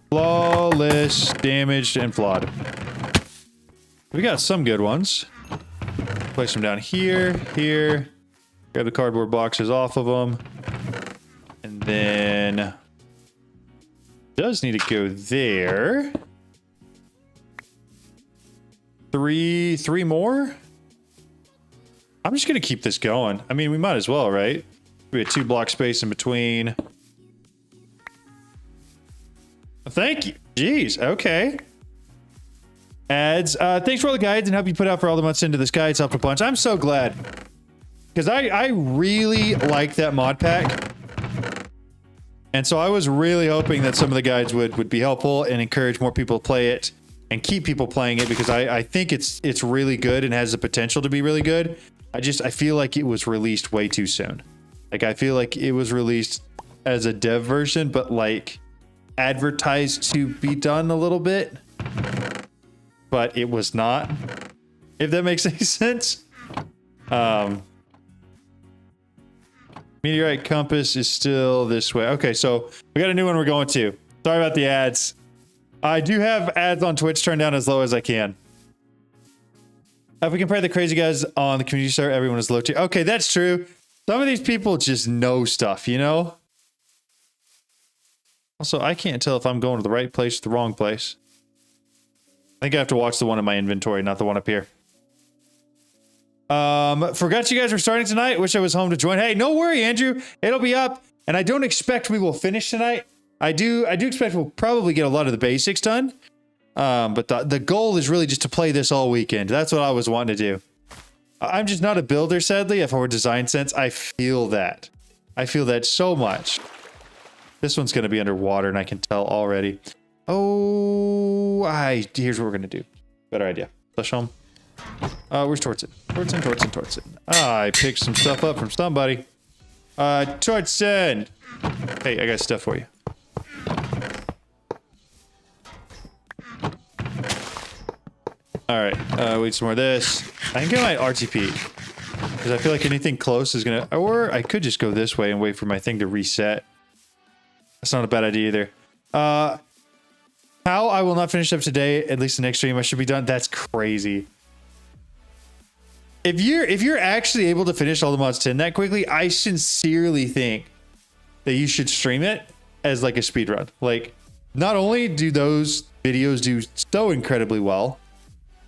Flawless, damaged, and flawed. We got some good ones. Place them down here, here. Grab the cardboard boxes off of them. And then... does need to go there. Three more? I'm just gonna keep this going. I mean, we might as well, right? We have 2 block space in between. Thank you. Jeez, okay. Ads. Thanks for all the guides and help you put out for all the months into this guide. It's helped a bunch. I'm so glad. Because I really like that mod pack. And so I was really hoping that some of the guides would be helpful and encourage more people to play it and keep people playing it, because I think it's really good and has the potential to be really good. I feel like it was released way too soon. Like, I feel like it was released as a dev version, but like advertised to be done a little bit, but it was not, if that makes any sense. Meteorite compass is still this way. Okay, so we got a new one we're going to. Sorry about the ads. I do have ads on Twitch turned down as low as I can. If we compare the crazy guys on the community server, everyone is low tier. Okay, that's true. Some of these people just know stuff, you know? Also, I can't tell if I'm going to the right place or the wrong place. I think I have to watch the one in my inventory, not the one up here. Forgot you guys were starting tonight. Wish I was home to join. Hey, no worry, Andrew. It'll be up, and I don't expect we will finish tonight. I do expect we'll probably get a lot of the basics done. But the goal is really just to play this all weekend. That's what I was wanting to do. I'm just not a builder, sadly. If I were design sense, I feel that. I feel that so much. This one's going to be underwater, and I can tell already. Oh, here's what we're going to do. Better idea. Flush home. Where's Tortzen? Tortzen. I picked some stuff up from somebody. Tortzen! Hey, I got stuff for you. Alright, we need some more of this. I can get my RTP. Because I feel like anything close is gonna... Or I could just go this way and wait for my thing to reset. That's not a bad idea either. How I will not finish up today, at least the next stream I should be done. That's crazy. If you're actually able to finish all the mods 10 that quickly, I sincerely think that you should stream it as like a speed run. Like, not only do those videos do so incredibly well,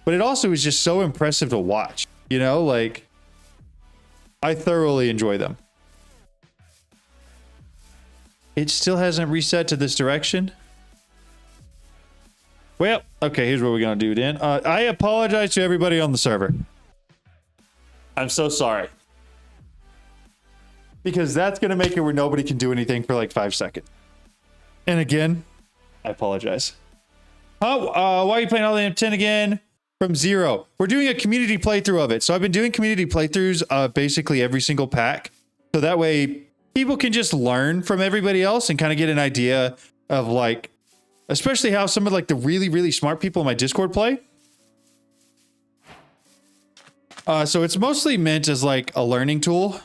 but it also is just so impressive to watch. You know, like, I thoroughly enjoy them. It still hasn't reset to this direction. Well, okay, here's what we're gonna do then. I apologize to everybody on the server. I'm so sorry. Because that's gonna make it where nobody can do anything for like 5 seconds. And again, I apologize. Why are you playing all the M10 again? From 0. We're doing a community playthrough of it. So I've been doing community playthroughs of basically every single pack. So that way people can just learn from everybody else and kind of get an idea of like, especially how some of like the really, really smart people in my Discord play. So it's mostly meant as like a learning tool.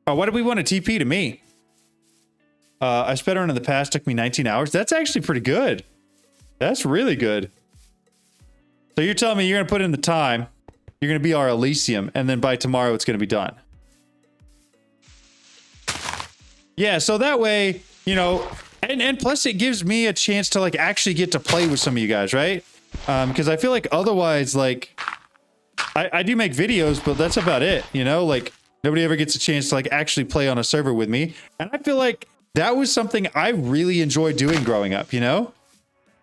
Why do we want a TP to me? I sped around in the past, took me 19 hours. That's actually pretty good. That's really good. So you're telling me you're going to put in the time, you're going to be our Elysium, and then by tomorrow it's going to be done. Yeah, so that way, you know, and plus it gives me a chance to like actually get to play with some of you guys, right? Because I feel like otherwise, like, I do make videos, but that's about it, you know? Like, nobody ever gets a chance to like actually play on a server with me. And I feel like that was something I really enjoyed doing growing up, you know?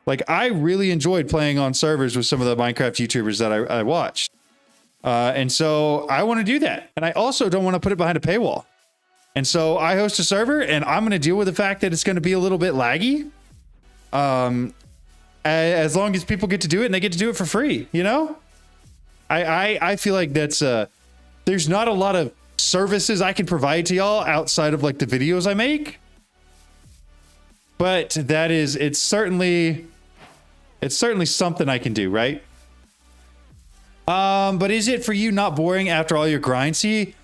Like, I really enjoyed playing on servers with some of the Minecraft YouTubers that I watched. And so I want to do that. And I also don't want to put it behind a paywall. And so I host a server, and I'm going to deal with the fact that it's going to be a little bit laggy. As long as people get to do it and they get to do it for free, you know? I feel like that's, there's not a lot of services I can provide to y'all outside of like the videos I make. But that is, it's certainly something I can do, right? But is it for you not boring after all your grind? See,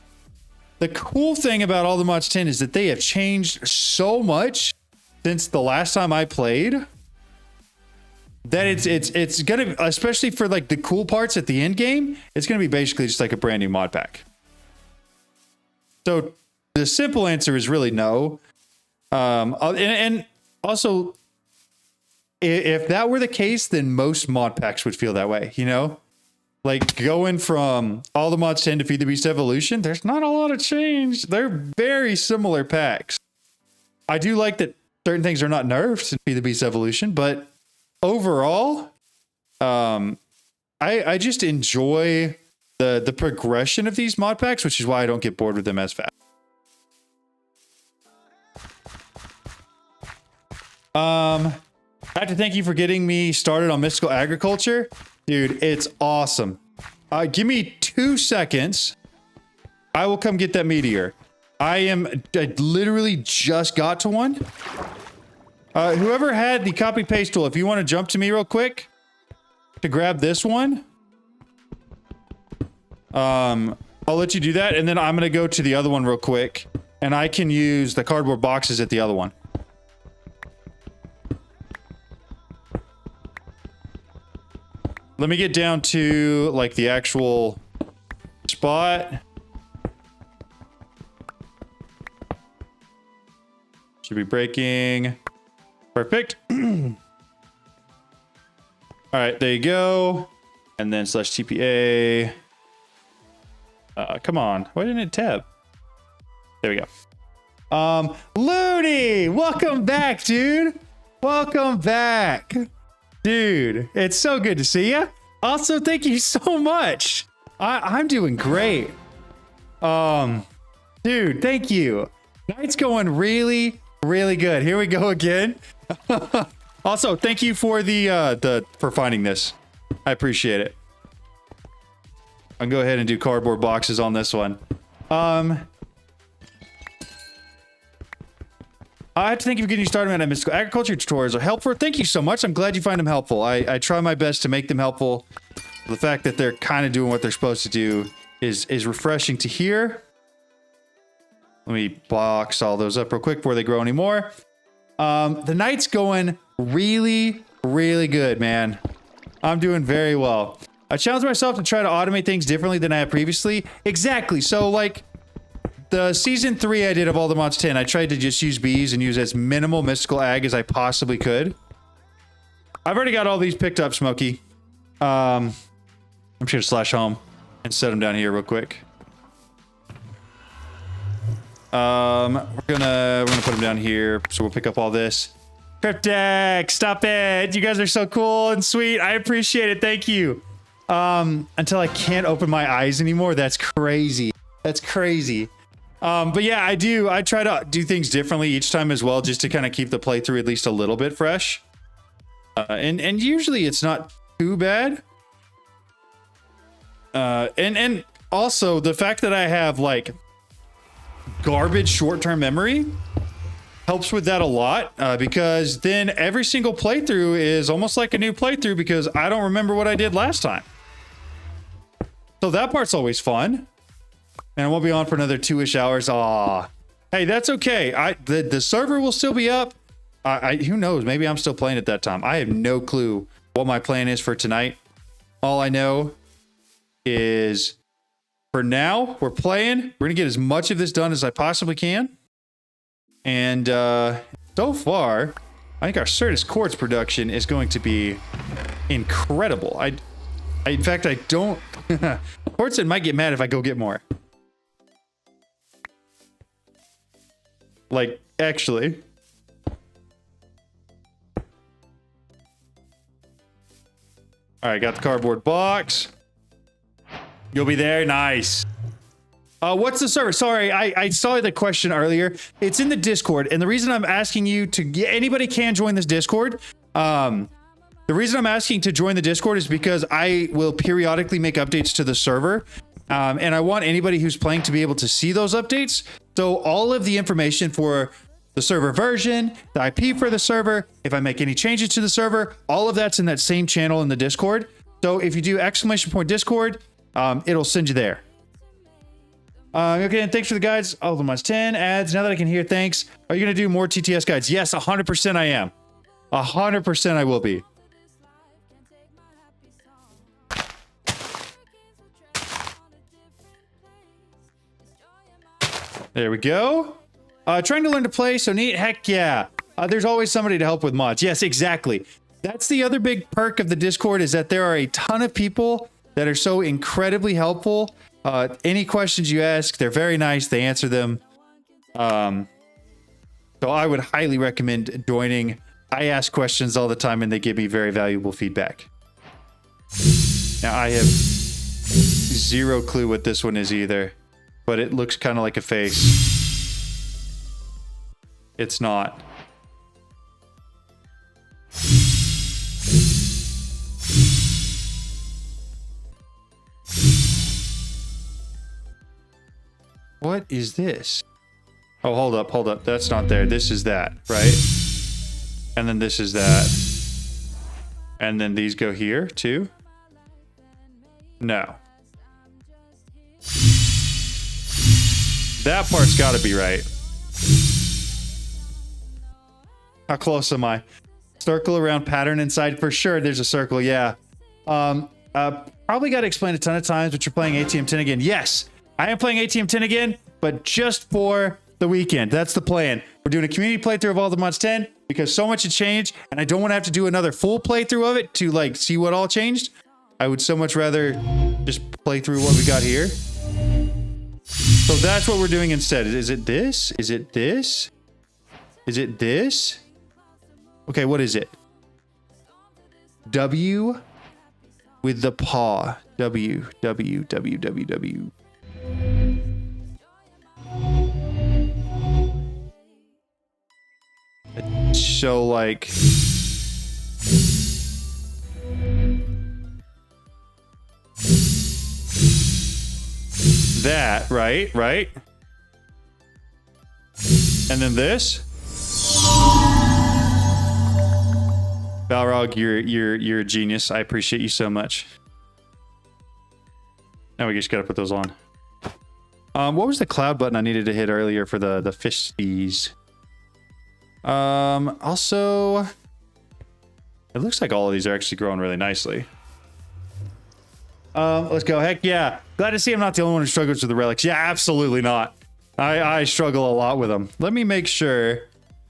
the cool thing about All the Mods 10 is that they have changed so much since the last time I played that it's gonna, especially for like the cool parts at the end game, it's gonna be basically just like a brand new mod pack. So the simple answer is really no. And also, if that were the case, then most mod packs would feel that way, you know? Like going from All the Mods 10 to Feed the Beast Evolution, there's not a lot of change. They're very similar packs. I do like that certain things are not nerfed in Feed the Beast Evolution, but overall, I just enjoy the progression of these mod packs, which is why I don't get bored with them as fast. I have to thank you for getting me started on mystical agriculture. Dude, it's awesome. Give me 2 seconds. I will come get that meteor. I literally just got to one. Whoever had the copy paste tool, if you want to jump to me real quick to grab this one, I'll let you do that. And then I'm going to go to the other one real quick, and I can use the cardboard boxes at the other one. Let me get down to like the actual spot. Should be breaking. Perfect. All right, there you go. And then slash TPA. Come on. Why didn't it tab? There we go. Looney, welcome back, dude. Welcome back. Dude, it's so good to see you. Also, thank you so much. I'm doing great. Dude, thank you. Night's going really, really good. Here we go again. Also, thank you for for finding this. I appreciate it. I'll go ahead and do cardboard boxes on this one. I have to thank you for getting started on mystical agriculture. Tutorials are helpful. Thank you so much. I'm glad you find them helpful. I try my best to make them helpful. The fact that they're kind of doing what they're supposed to do is refreshing to hear. Let me box all those up real quick before they grow anymore. The night's going really, really good, man. I'm doing very well. I challenged myself to try to automate things differently than I had previously. Exactly. So, like, the season 3 I did of All the Mods 10, I tried to just use bees and use as minimal mystical ag as I possibly could. I've already got all these picked up, Smokey. I'm just gonna slash home and set them down here real quick. We're gonna put him down here. So we'll pick up all this. Cryptex, stop it. You guys are so cool and sweet. I appreciate it. Thank you. Until I can't open my eyes anymore. That's crazy. That's crazy. But yeah, I try to do things differently each time as well, just to kind of keep the playthrough at least a little bit fresh. And usually it's not too bad. And also the fact that I have like garbage short-term memory helps with that a lot, because then every single playthrough is almost like a new playthrough because I don't remember what I did last time. So that part's always fun. And I won't be on for another 2-ish hours. Aw. Hey, that's okay. The server will still be up. Who knows? Maybe I'm still playing at that time. I have no clue what my plan is for tonight. All I know is for now, we're playing. We're going to get as much of this done as I possibly can. And so far, I think our Certus Quartz production is going to be incredible. In fact, I don't... Quartzin might get mad if I go get more. Like, actually. All right, got the cardboard box. You'll be there. Nice. What's the server? Sorry, I saw the question earlier. It's in the Discord, and the reason I'm asking you to get... Anybody can join this Discord. The reason I'm asking to join the Discord is because I will periodically make updates to the server. And I want anybody who's playing to be able to see those updates. So all of the information for the server version, the IP for the server, if I make any changes to the server, all of that's in that same channel in the Discord. So if you do !Discord, it'll send you there. Okay, and thanks for the guides. Oh, the month's 10 ads. Now that I can hear, thanks. Are you going to do more TTS guides? Yes, 100% I am. 100% I will be. There we go. Trying to learn to play, so neat. Heck yeah. There's always somebody to help with mods. Yes, exactly. That's the other big perk of the Discord, is that there are a ton of people that are so incredibly helpful. Any questions you ask, they're very nice. They answer them. So I would highly recommend joining. I ask questions all the time and they give me very valuable feedback. Now I have zero clue what this one is either, but it looks kind of like a face. It's not. What is this? Oh, hold up. That's not there. This is that, right? And then this is that. And then these go here too? No. That part's got to be right. How close am I? Circle around pattern inside. For sure, there's a circle, yeah. Probably got to explain a ton of times, but you're playing ATM 10 again. Yes, I am playing ATM 10 again, but just for the weekend. That's the plan. We're doing a community playthrough of all the mods 10 because so much had changed, and I don't want to have to do another full playthrough of it to like see what all changed. I would so much rather just play through what we got here. So that's what we're doing instead. Is it this? Is it this? Is it this? Okay, what is it? W with the paw. W. So like that, right? And then this. Balrog, you're a genius. I appreciate you so much. Now we just gotta put those on. What was the cloud button I needed to hit earlier for the fishies? Also, it looks like all of these are actually growing really nicely. Let's go. Heck yeah. Glad to see I'm not the only one who struggles with the relics. Yeah, absolutely not. I struggle a lot with them. Let me make sure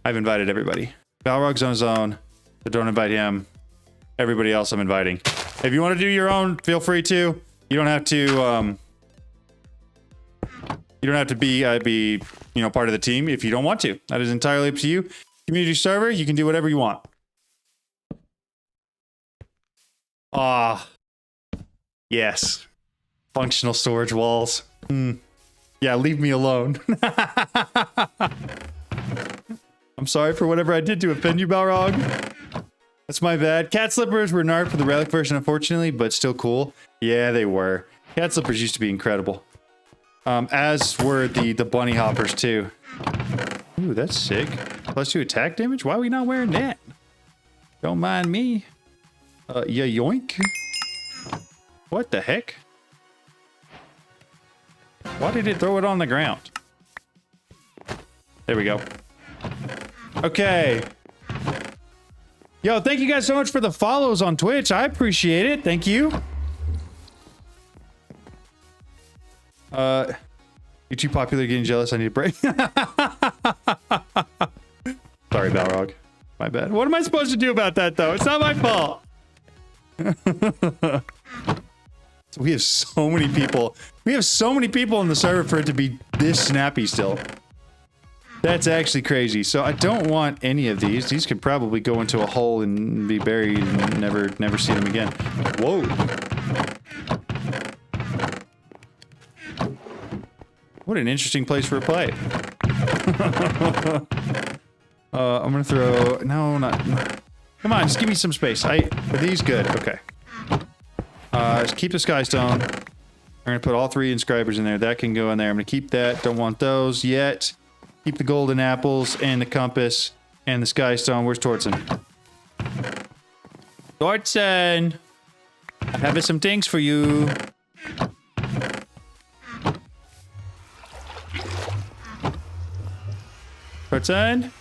I've invited everybody. Balrog's on his own. So don't invite him. Everybody else I'm inviting. If you want to do your own, feel free to. You don't have to, be you know, part of the team. If you don't want to, that is entirely up to you. Community server, you can do whatever you want. Yes. Functional storage walls. Yeah, leave me alone. I'm sorry for whatever I did to offend you, Balrog. That's my bad. Cat slippers were narked for the relic version, unfortunately, but still cool. Yeah, they were. Cat slippers used to be incredible. As were the bunny hoppers, too. Ooh, that's sick. +2 attack damage? Why are we not wearing that? Don't mind me. Yeah, yoink. What the heck? Why did it throw it on the ground? There we go. Okay. Yo, thank you guys so much for the follows on Twitch. I appreciate it. Thank you. You're too popular, getting jealous. I need a break. Sorry, Balrog. My bad. What am I supposed to do about that, though? It's not my fault. So we have so many people. We have so many people in the server for it to be this snappy still. That's actually crazy. So I don't want any of these. These could probably go into a hole and be buried and never see them again. Whoa. What an interesting place for a play. I'm gonna throw... No, not... Come on, just give me some space. Are these good? Okay. Just keep the sky stone. I'm gonna put all 3 inscribers in there. That can go in there. I'm gonna keep that. Don't want those yet. Keep the golden apples and the compass and the sky stone. Where's Tortzen? Tortzen! I have some things for you. Tortzen?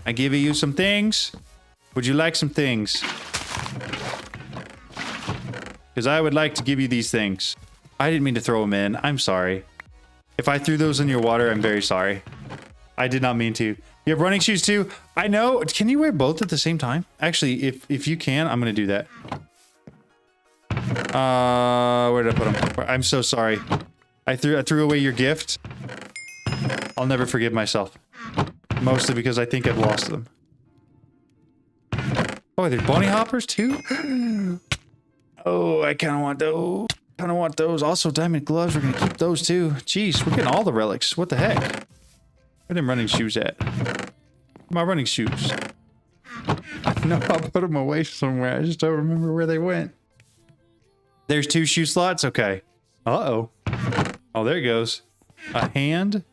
I give you some things. Would you like some things? Because I would like to give you these things. I didn't mean to throw them in. I'm sorry. If I threw those in your water, I'm very sorry. I did not mean to. You have running shoes too? I know. Can you wear both at the same time? Actually, if you can, I'm going to do that. Where did I put them? I'm so sorry. I threw away your gift. I'll never forgive myself. Mostly because I think I've lost them. Oh, they're bunny hoppers too? Oh, I kind of want those. Also, diamond gloves. We're going to keep those too. Jeez, we're getting all the relics. What the heck? Where are them running shoes at? My running shoes. I know I'll put them away somewhere. I just don't remember where they went. There's 2 shoe slots? Okay. Uh-oh. Oh, there it goes. A hand.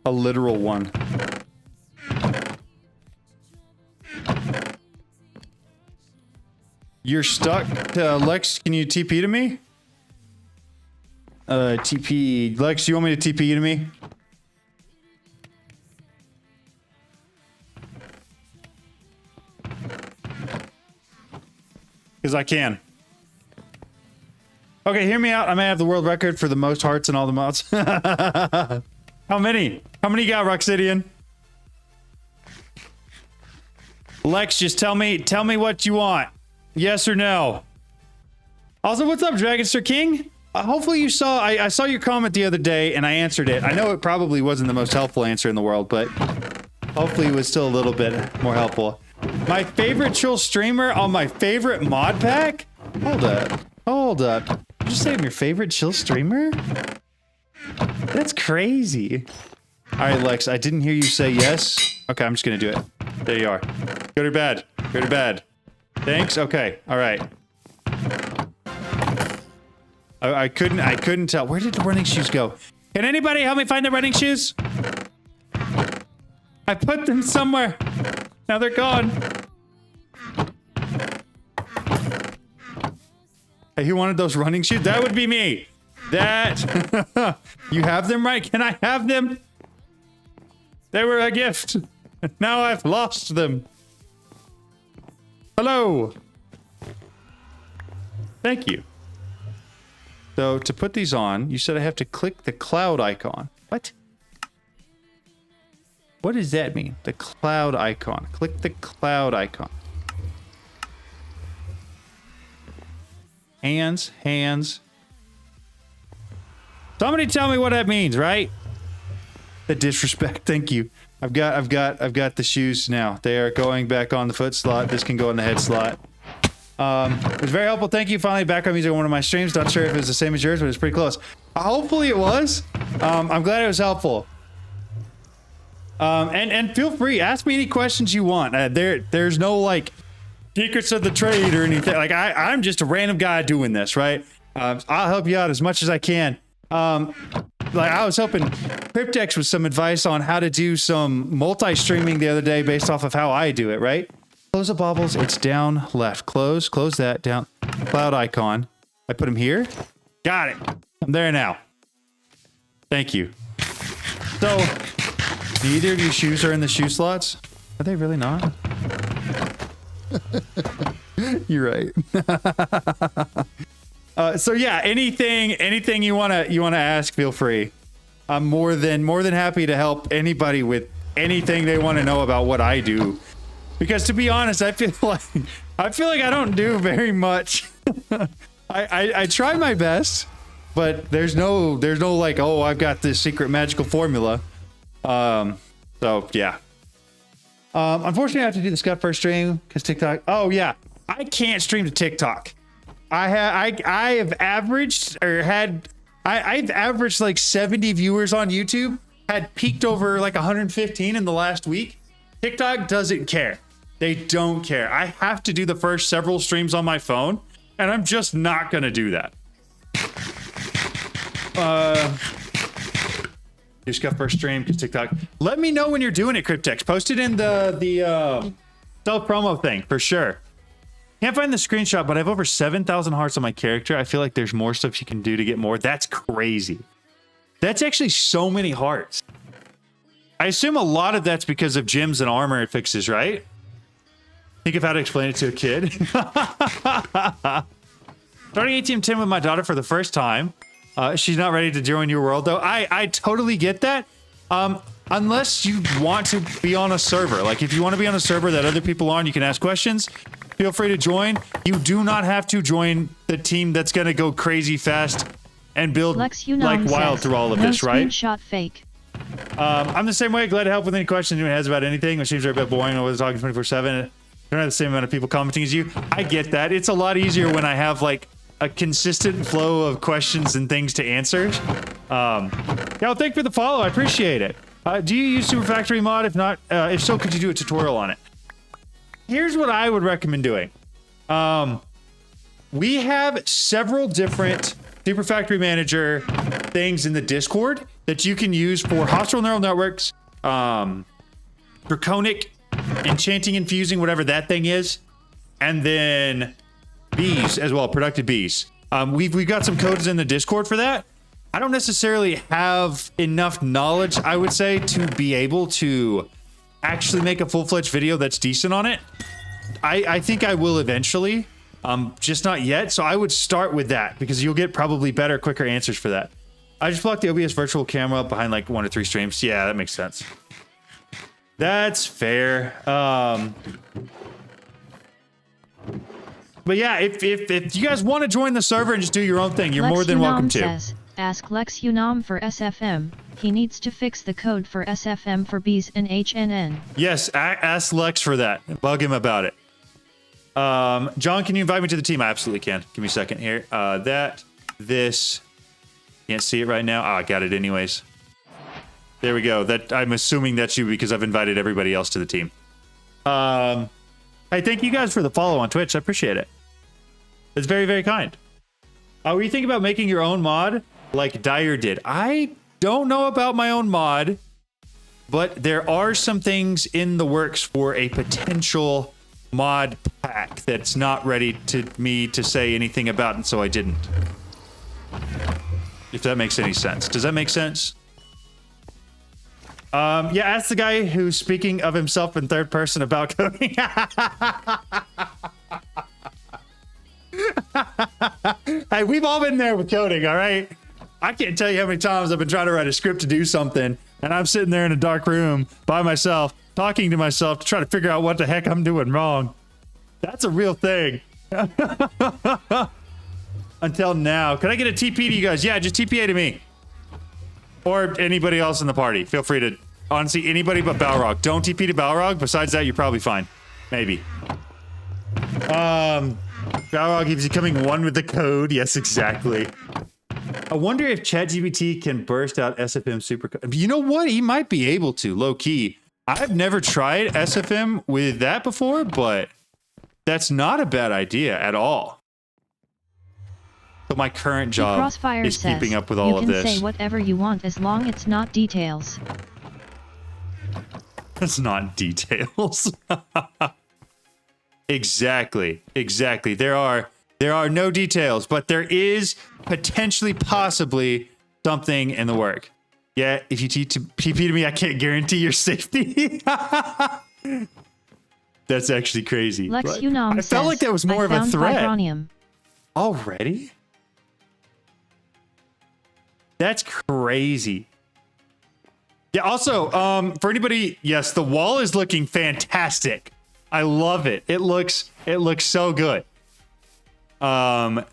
A literal one. You're stuck. Lex, can you TP to me? TP. Lex, do you want me to TP you to me? Because I can. Okay, hear me out. I may have the world record for the most hearts in all the mods. How many? How many you got, Roxidian? Lex, just tell me what you want. Yes or no? Also, what's up, Dragonster King? Hopefully you saw, I saw your comment the other day and I answered it. I know it probably wasn't the most helpful answer in the world, but hopefully it was still a little bit more helpful. My favorite chill streamer on my favorite mod pack? Hold up. Hold up. Did you say I'm your favorite chill streamer? That's crazy. All right, Lex, I didn't hear you say yes. Okay, I'm just gonna do it. There you are. Good or bad? Good or bad? Thanks? Okay, all right. I couldn't tell. Where did the running shoes go? Can anybody help me find the running shoes? I put them somewhere. Now they're gone. Hey, who wanted those running shoes? That would be me. That. You have them, right? Can I have them? They were a gift. Now I've lost them. Hello. Thank you. So to put these on, you said I have to click the cloud icon. What? What does that mean? The cloud icon. Click the cloud icon. Hands, hands. Somebody tell me what that means, right? The disrespect. Thank you. I've got the shoes now. They are going back on the foot slot. This can go in the head slot. It was very helpful. Thank you. Finally back on music on one of my streams. Not sure if it was the same as yours, but it's pretty close. Hopefully it was. I'm glad it was helpful. And feel free, ask me any questions you want. There's no like secrets of the trade or anything. Like I'm just a random guy doing this, right? I'll help you out as much as I can. Like I was helping Cryptex with some advice on how to do some multi-streaming the other day based off of how I do it, right? Close the bubbles. It's down left. Close that down. Cloud icon. I put him here. Got it. I'm there now. Thank you. So, neither of your shoes are in the shoe slots? Are they really not? You're right. So yeah, anything you wanna ask, feel free. I'm more than happy to help anybody with anything they want to know about what I do. Because to be honest, I feel like I don't do very much. I try my best, but there's no like, oh, I've got this secret magical formula. So yeah. Unfortunately, I have to do the Scott first stream because TikTok. Oh yeah, I can't stream to TikTok. I've averaged like 70 viewers on YouTube. Had peaked over like 115 in the last week. TikTok doesn't care. They don't care. I have to do the first several streams on my phone, and I'm just not gonna do that. You Scott first stream because TikTok. Let me know when you're doing it, Cryptex. Post it in the self promo thing for sure. Can't find the screenshot, but I have over 7,000 hearts on my character. I feel like there's more stuff you can do to get more. That's crazy. That's actually so many hearts. I assume a lot of that's because of gems and armor it fixes, right? Think of how to explain it to a kid. Starting ATM10 with my daughter for the first time. She's not ready to join your world, though. I totally get that. Unless you want to be on a server. Like, if you want to be on a server that other people are on, you can ask questions. Feel free to join. You do not have to join the team that's going to go crazy fast and build like wild through all of this, right? Screenshot fake. I'm the same way. Glad to help with any questions anyone has about anything. My streams are a bit boring. I was talking 24/7. I don't have the same amount of people commenting as you. I get that. It's a lot easier when I have like a consistent flow of questions and things to answer. Yeah, well, thank you for the follow. I appreciate it. Do you use Super Factory mod? If not, if so, could you do a tutorial on it? Here's what I would recommend doing. We have several different Super Factory Manager things in the Discord that you can use for hostile neural networks, draconic, enchanting, infusing, whatever that thing is, and then bees as well, productive bees. We've got some codes in the Discord for that. I don't necessarily have enough knowledge, I would say, to be able to actually make a full-fledged video that's decent on it. I think I will eventually, just not yet. So I would start with that because you'll get probably better, quicker answers for that. I just blocked the OBS virtual camera behind like 1 or 3 streams. Yeah, that makes sense. That's fair. But yeah, if you guys want to join the server and just do your own thing, you're more than welcome to. Says, ask Lex Unam for SFM. He needs to fix the code for SFM for bees and HNN. Yes, ask Lex for that. Bug him about it. John, can you invite me to the team? I absolutely can. Give me a second here. This. Can't see it right now. Oh, I got it anyways. There we go. That I'm assuming that's you because I've invited everybody else to the team. Hey, thank you guys for the follow on Twitch. I appreciate it. It's very, very kind. Were you thinking about making your own mod like Dyer did? I don't know about my own mod, but there are some things in the works for a potential mod pack that's not ready to me to say anything about, and so I didn't. If that makes any sense. Does that make sense? Yeah, ask the guy who's speaking of himself in third person about coding. Hey, we've all been there with coding, all right? I can't tell you how many times I've been trying to write a script to do something, and I'm sitting there in a dark room by myself, talking to myself to try to figure out what the heck I'm doing wrong. That's a real thing. Until now. Can I get a TP to you guys? Yeah, just TPA to me. Or anybody else in the party. Feel free to, honestly, anybody but Balrog. Don't TP to Balrog. Besides that, you're probably fine. Maybe. Balrog is becoming one with the code. Yes, exactly. I wonder if ChatGPT can burst out SFM supercode. You know what? He might be able to, low key. I've never tried SFM with that before, but that's not a bad idea at all. But my current job is keeping up with all of this. You can say whatever you want as long it's not details. It's not details. Exactly. There are no details, but there is potentially, possibly something in the work. Yeah, if you TP to me, I can't guarantee your safety. That's actually crazy. Lex Unam I felt like that was more of a threat. Vibranium. Already? That's crazy. Yeah, also, for anybody, yes, the wall is looking fantastic. I love it. It looks so good. The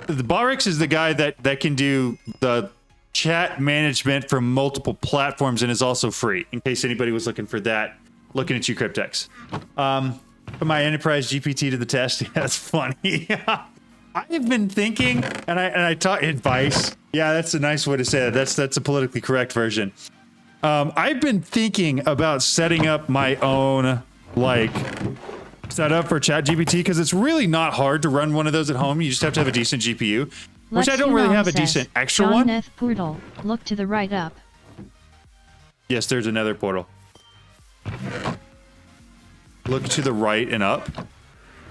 Barix is the guy that can do the chat management for multiple platforms and is also free, in case anybody was looking for that. Looking at you, Cryptex. Put my enterprise GPT to the test. Yeah, that's funny. I have been thinking, and I taught advice. Yeah, that's a nice way to say that. That's a politically correct version. I've been thinking about setting up my own setup for ChatGPT because it's really not hard to run one of those at home. You just have to have a decent GPU, which I don't really have a decent extra one. Portal, look to the right up. Yes, there's another portal. Look to the right and up.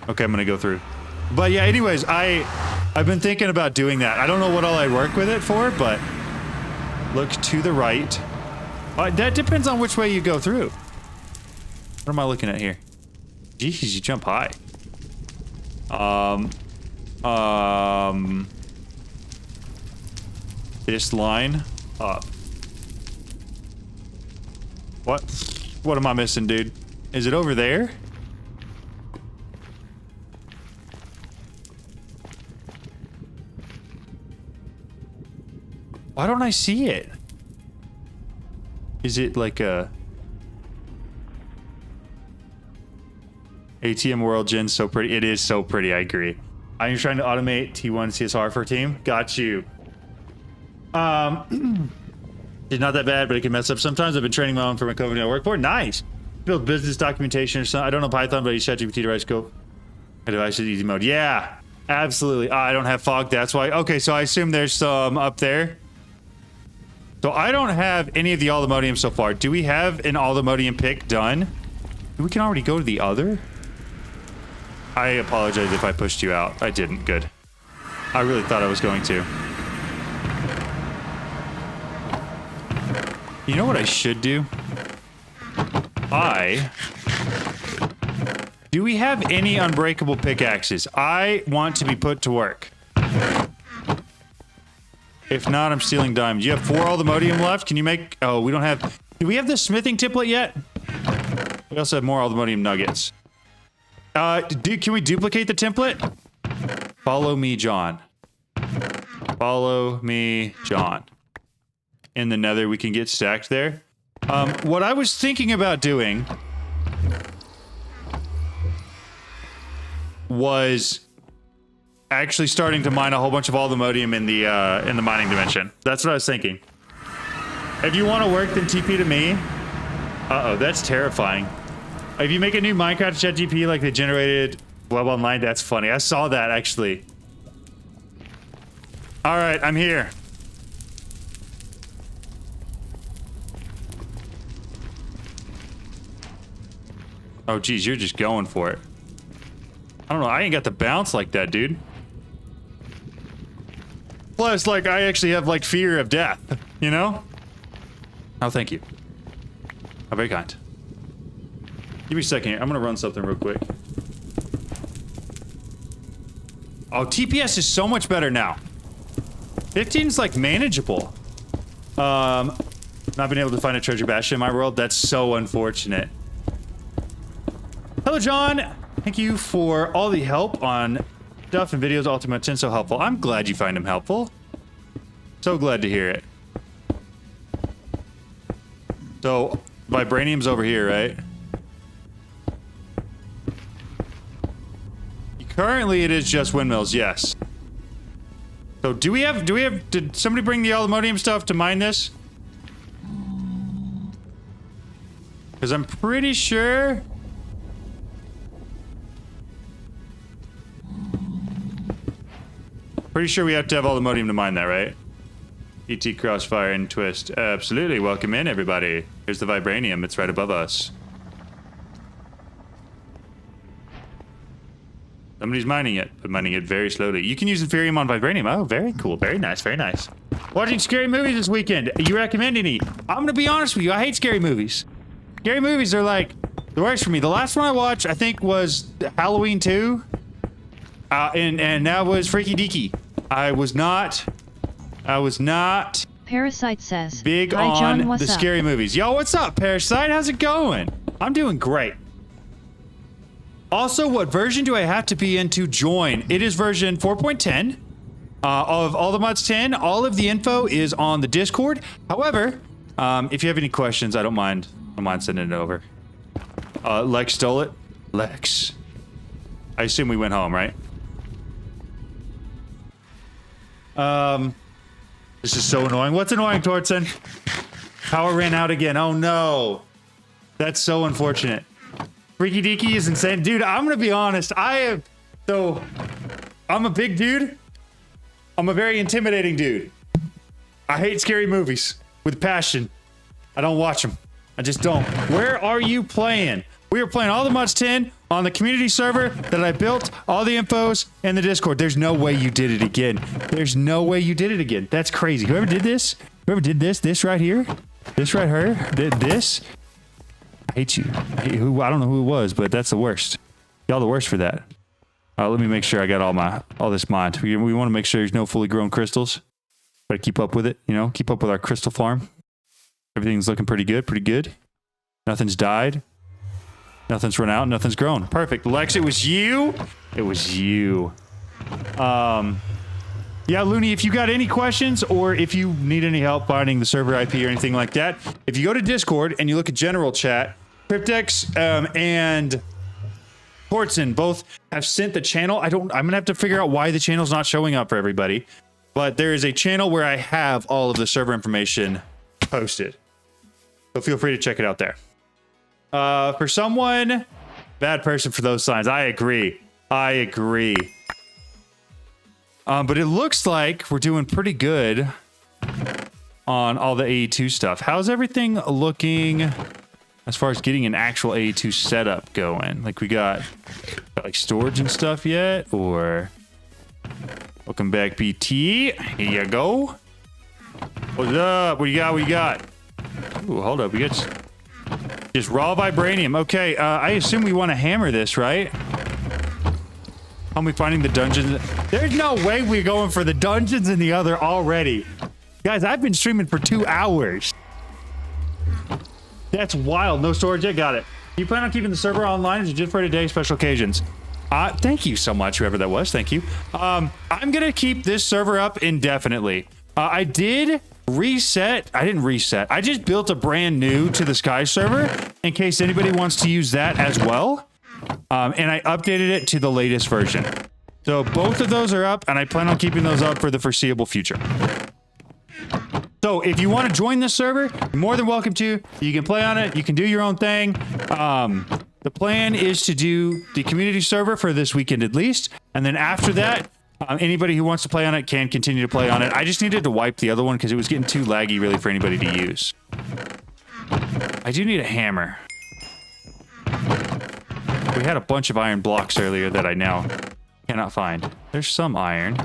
Okay, I'm gonna go through. But yeah, anyways, I've been thinking about doing that. I don't know what all I'd work with it for, but look to the right. That depends on which way you go through. What am I looking at here? Jeez, you jump high. This line up. What am I missing, dude? Is it over there? Why don't I see it? Is it like a ATM World Gen? So pretty. It is so pretty. I agree. I'm trying to automate T1 CSR for a team. Got you. It's not that bad, but it can mess up sometimes. I've been training my own for my company I work for. Nice. Build business documentation or something. I don't know Python, but I use ChatGPT to write scope. My device is easy mode. Yeah, absolutely. I don't have fog. That's why. Okay, so I assume there's some up there. So I don't have any of the Allthemodium so far. Do we have an Allthemodium pick done? We can already go to the other? I apologize if I pushed you out. I didn't. Good. I really thought I was going to. You know what I should do? Do we have any unbreakable pickaxes? I want to be put to work. If not, I'm stealing diamonds. You have 4 Allthemodium left? Can you make... Oh, we don't have... Do we have the smithing template yet? We also have more Allthemodium nuggets. Can we duplicate the template? Follow me, John. Follow me, John. In the nether, we can get stacked there. What I was thinking about doing was actually starting to mine a whole bunch of Allthemodium in the mining dimension. That's what I was thinking. If you want to work, then TP to me. Uh-oh, that's terrifying. If you make a new Minecraft ChatGPT like they generated Web Online, that's funny. I saw that, actually. All right, I'm here. Oh, geez, you're just going for it. I don't know. I ain't got the bounce like that, dude. Plus, like, I actually have, like, fear of death, you know? Oh, thank you. Oh, very kind. Give me a second here. I'm gonna run something real quick. Oh, TPS is so much better now. 15 is, like, manageable. Not being able to find a treasure bastion in my world, that's so unfortunate. Hello, John. Thank you for all the help on stuff and videos. Ultimate 10 so helpful. I'm glad you find them helpful. So glad to hear it. So, Vibranium's over here, right? Currently, it is just windmills, yes. So, did somebody bring the aluminum stuff to mine this? Because I'm pretty sure... Pretty sure we have to have aluminum to mine that, right? ET Crossfire and Twist. Absolutely. Welcome in, everybody. Here's the Vibranium. It's right above us. Somebody's mining it, but mining it very slowly. You can use Ethereum on Vibranium. Oh, very cool. Very nice. Very nice. Watching scary movies this weekend. You recommend any? I'm going to be honest with you. I hate scary movies. Scary movies are like the worst for me. The last one I watched, I think, was Halloween 2. And that was Freaky Deaky. I was not Parasite says, big Hi, on John, what's the up? scary movies. Yo, what's up, Parasite? How's it going? I'm doing great. Also, what version do I have to be in to join? It is version 4.10 of all the mods 10. All of the info is on the Discord. However, if you have any questions, I don't mind sending it over. Lex stole it. Lex. I assume we went home, right? This is so annoying. What's annoying, Tortson? Power ran out again. Oh no. That's so unfortunate. Freaky Deaky is insane. Dude, I'm gonna be honest. I'm a big dude. I'm a very intimidating dude. I hate scary movies with passion. I don't watch them. I just don't. Where are you playing? We are playing all the mods 10 on the community server that I built, all the infos in the Discord. There's no way you did it again. There's no way you did it again. That's crazy. Whoever did this, this right here, this right here, this, I hate you. I don't know who it was, but that's the worst. Y'all the worst for that. Let me make sure I got all this mined. We want to make sure there's no fully grown crystals. Gotta keep up with it, you know, keep up with our crystal farm. Everything's looking pretty good. Nothing's died. Nothing's run out. Nothing's grown. Perfect. Lex, it was you. It was you. Yeah, Looney, if you got any questions or if you need any help finding the server IP or anything like that, if you go to Discord and you look at general chat, Cryptex and Portson both have sent the channel. I'm going to have to figure out why the channel's not showing up for everybody. But there is a channel where I have all of the server information posted. So feel free to check it out there. For someone, bad person for those signs. I agree. But it looks like we're doing pretty good on all the AE2 stuff. How's everything looking as far as getting an actual AE2 setup going? Like we got like storage and stuff yet? Or welcome back, BT. Here you go. What's up? What you got? Ooh, hold up. We got just raw vibranium. Okay, I assume we want to hammer this, right? How are we finding the dungeons? There's no way we're going for the dungeons in the other already. Guys, I've been streaming for 2 hours. That's wild. No storage yet? Got it. You plan on keeping the server online or is it just for today special occasions? Thank you so much, whoever that was. Thank you. I'm going to keep this server up indefinitely. I did reset. I didn't reset. I just built a brand new to the Sky server in case anybody wants to use that as well. And I updated it to the latest version. So both of those are up and I plan on keeping those up for the foreseeable future. So if you want to join this server, you're more than welcome to. You can play on it. You can do your own thing. The plan is to do the community server for this weekend at least. And then after that, anybody who wants to play on it can continue to play on it. I just needed to wipe the other one because it was getting too laggy really for anybody to use. I do need a hammer. We had a bunch of iron blocks earlier that I now cannot find. There's some iron.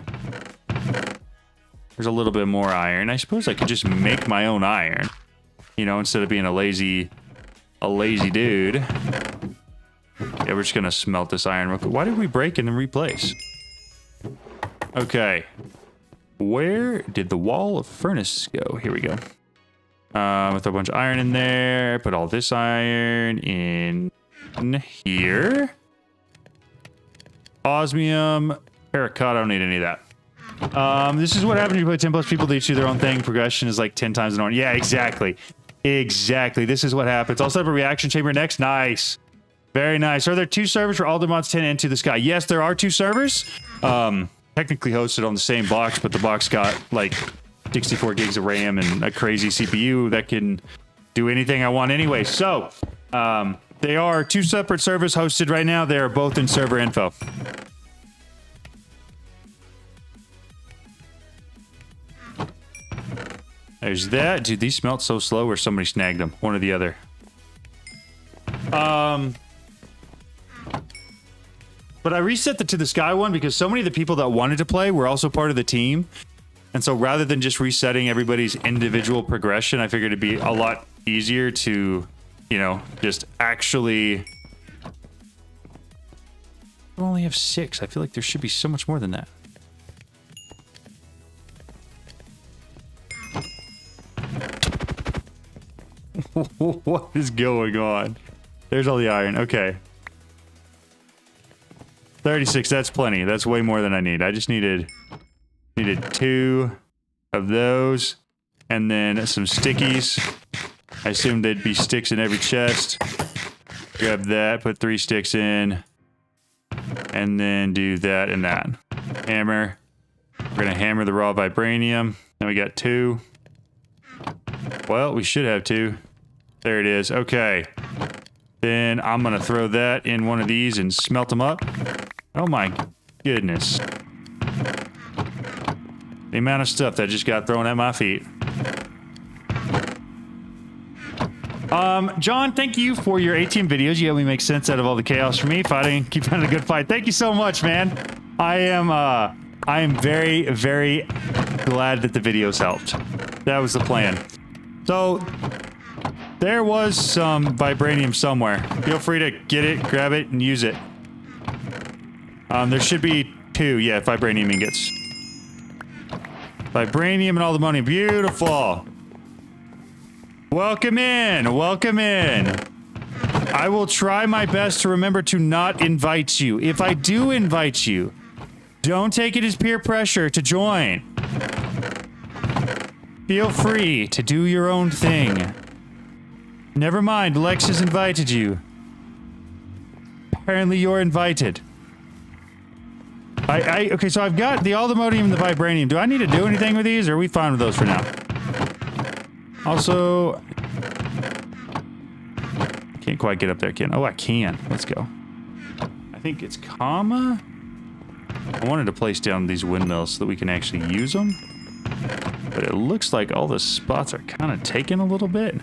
There's a little bit more iron. I suppose I could just make my own iron. You know, instead of being a lazy dude. Yeah, we're just gonna smelt this iron real quick. Why did we break and then replace? Okay. Where did the wall of furnace go? Here we go. With a bunch of iron in there. Put all this iron in here. Osmium. Paracut, I don't need any of that. This is what happens when you play 10 plus people. They each do their own thing. Progression is like 10 times the norm. Yeah, exactly. Exactly. This is what happens. Also have a reaction chamber next. Nice. Very nice. Are there 2 servers for Aldermont's 10 Into the Sky? Yes, there are 2 servers. Technically hosted on the same box, but the box got like 64 gigs of RAM and a crazy CPU that can do anything I want anyway. So, they are 2 separate servers hosted right now. They are both in server info. There's that. Dude, these smelt so slow or somebody snagged them. One or the other. But I reset the To the Sky one because so many of the people that wanted to play were also part of the team. And so rather than just resetting everybody's individual progression, I figured it'd be a lot easier to, you know, just actually... I only have 6. I feel like there should be so much more than that. What is going on? There's all the iron. Okay. 36, that's plenty. That's way more than I need. I just needed 2 of those and then some stickies. I assumed there'd be sticks in every chest. Grab that, put 3 sticks in, and then do that and that. Hammer. We're gonna hammer the raw vibranium. Then we got 2. Well, we should have 2. There it is. Okay. Then I'm gonna throw that in one of these and smelt them up. Oh my goodness. The amount of stuff that just got thrown at my feet. John, thank you for your 18 videos. You helped me make sense out of all the chaos for me. Fighting, keep having a good fight. Thank you so much, man. I am very, very glad that the videos helped. That was the plan. So, there was some vibranium somewhere. Feel free to get it, grab it, and use it. There should be 2, yeah, vibranium ingots. Vibranium and all the money. Beautiful. Welcome in. Welcome in. I will try my best to remember to not invite you. If I do invite you, don't take it as peer pressure to join. Feel free to do your own thing. Never mind, Lex has invited you. Apparently you're invited. Okay, so I've got the aldermodium and the vibranium. Do I need to do anything with these, or are we fine with those for now? Also... Can't quite get up there, Ken. Oh, I can. Let's go. I think it's comma. I wanted to place down these windmills so that we can actually use them. But it looks like all the spots are kind of taken a little bit.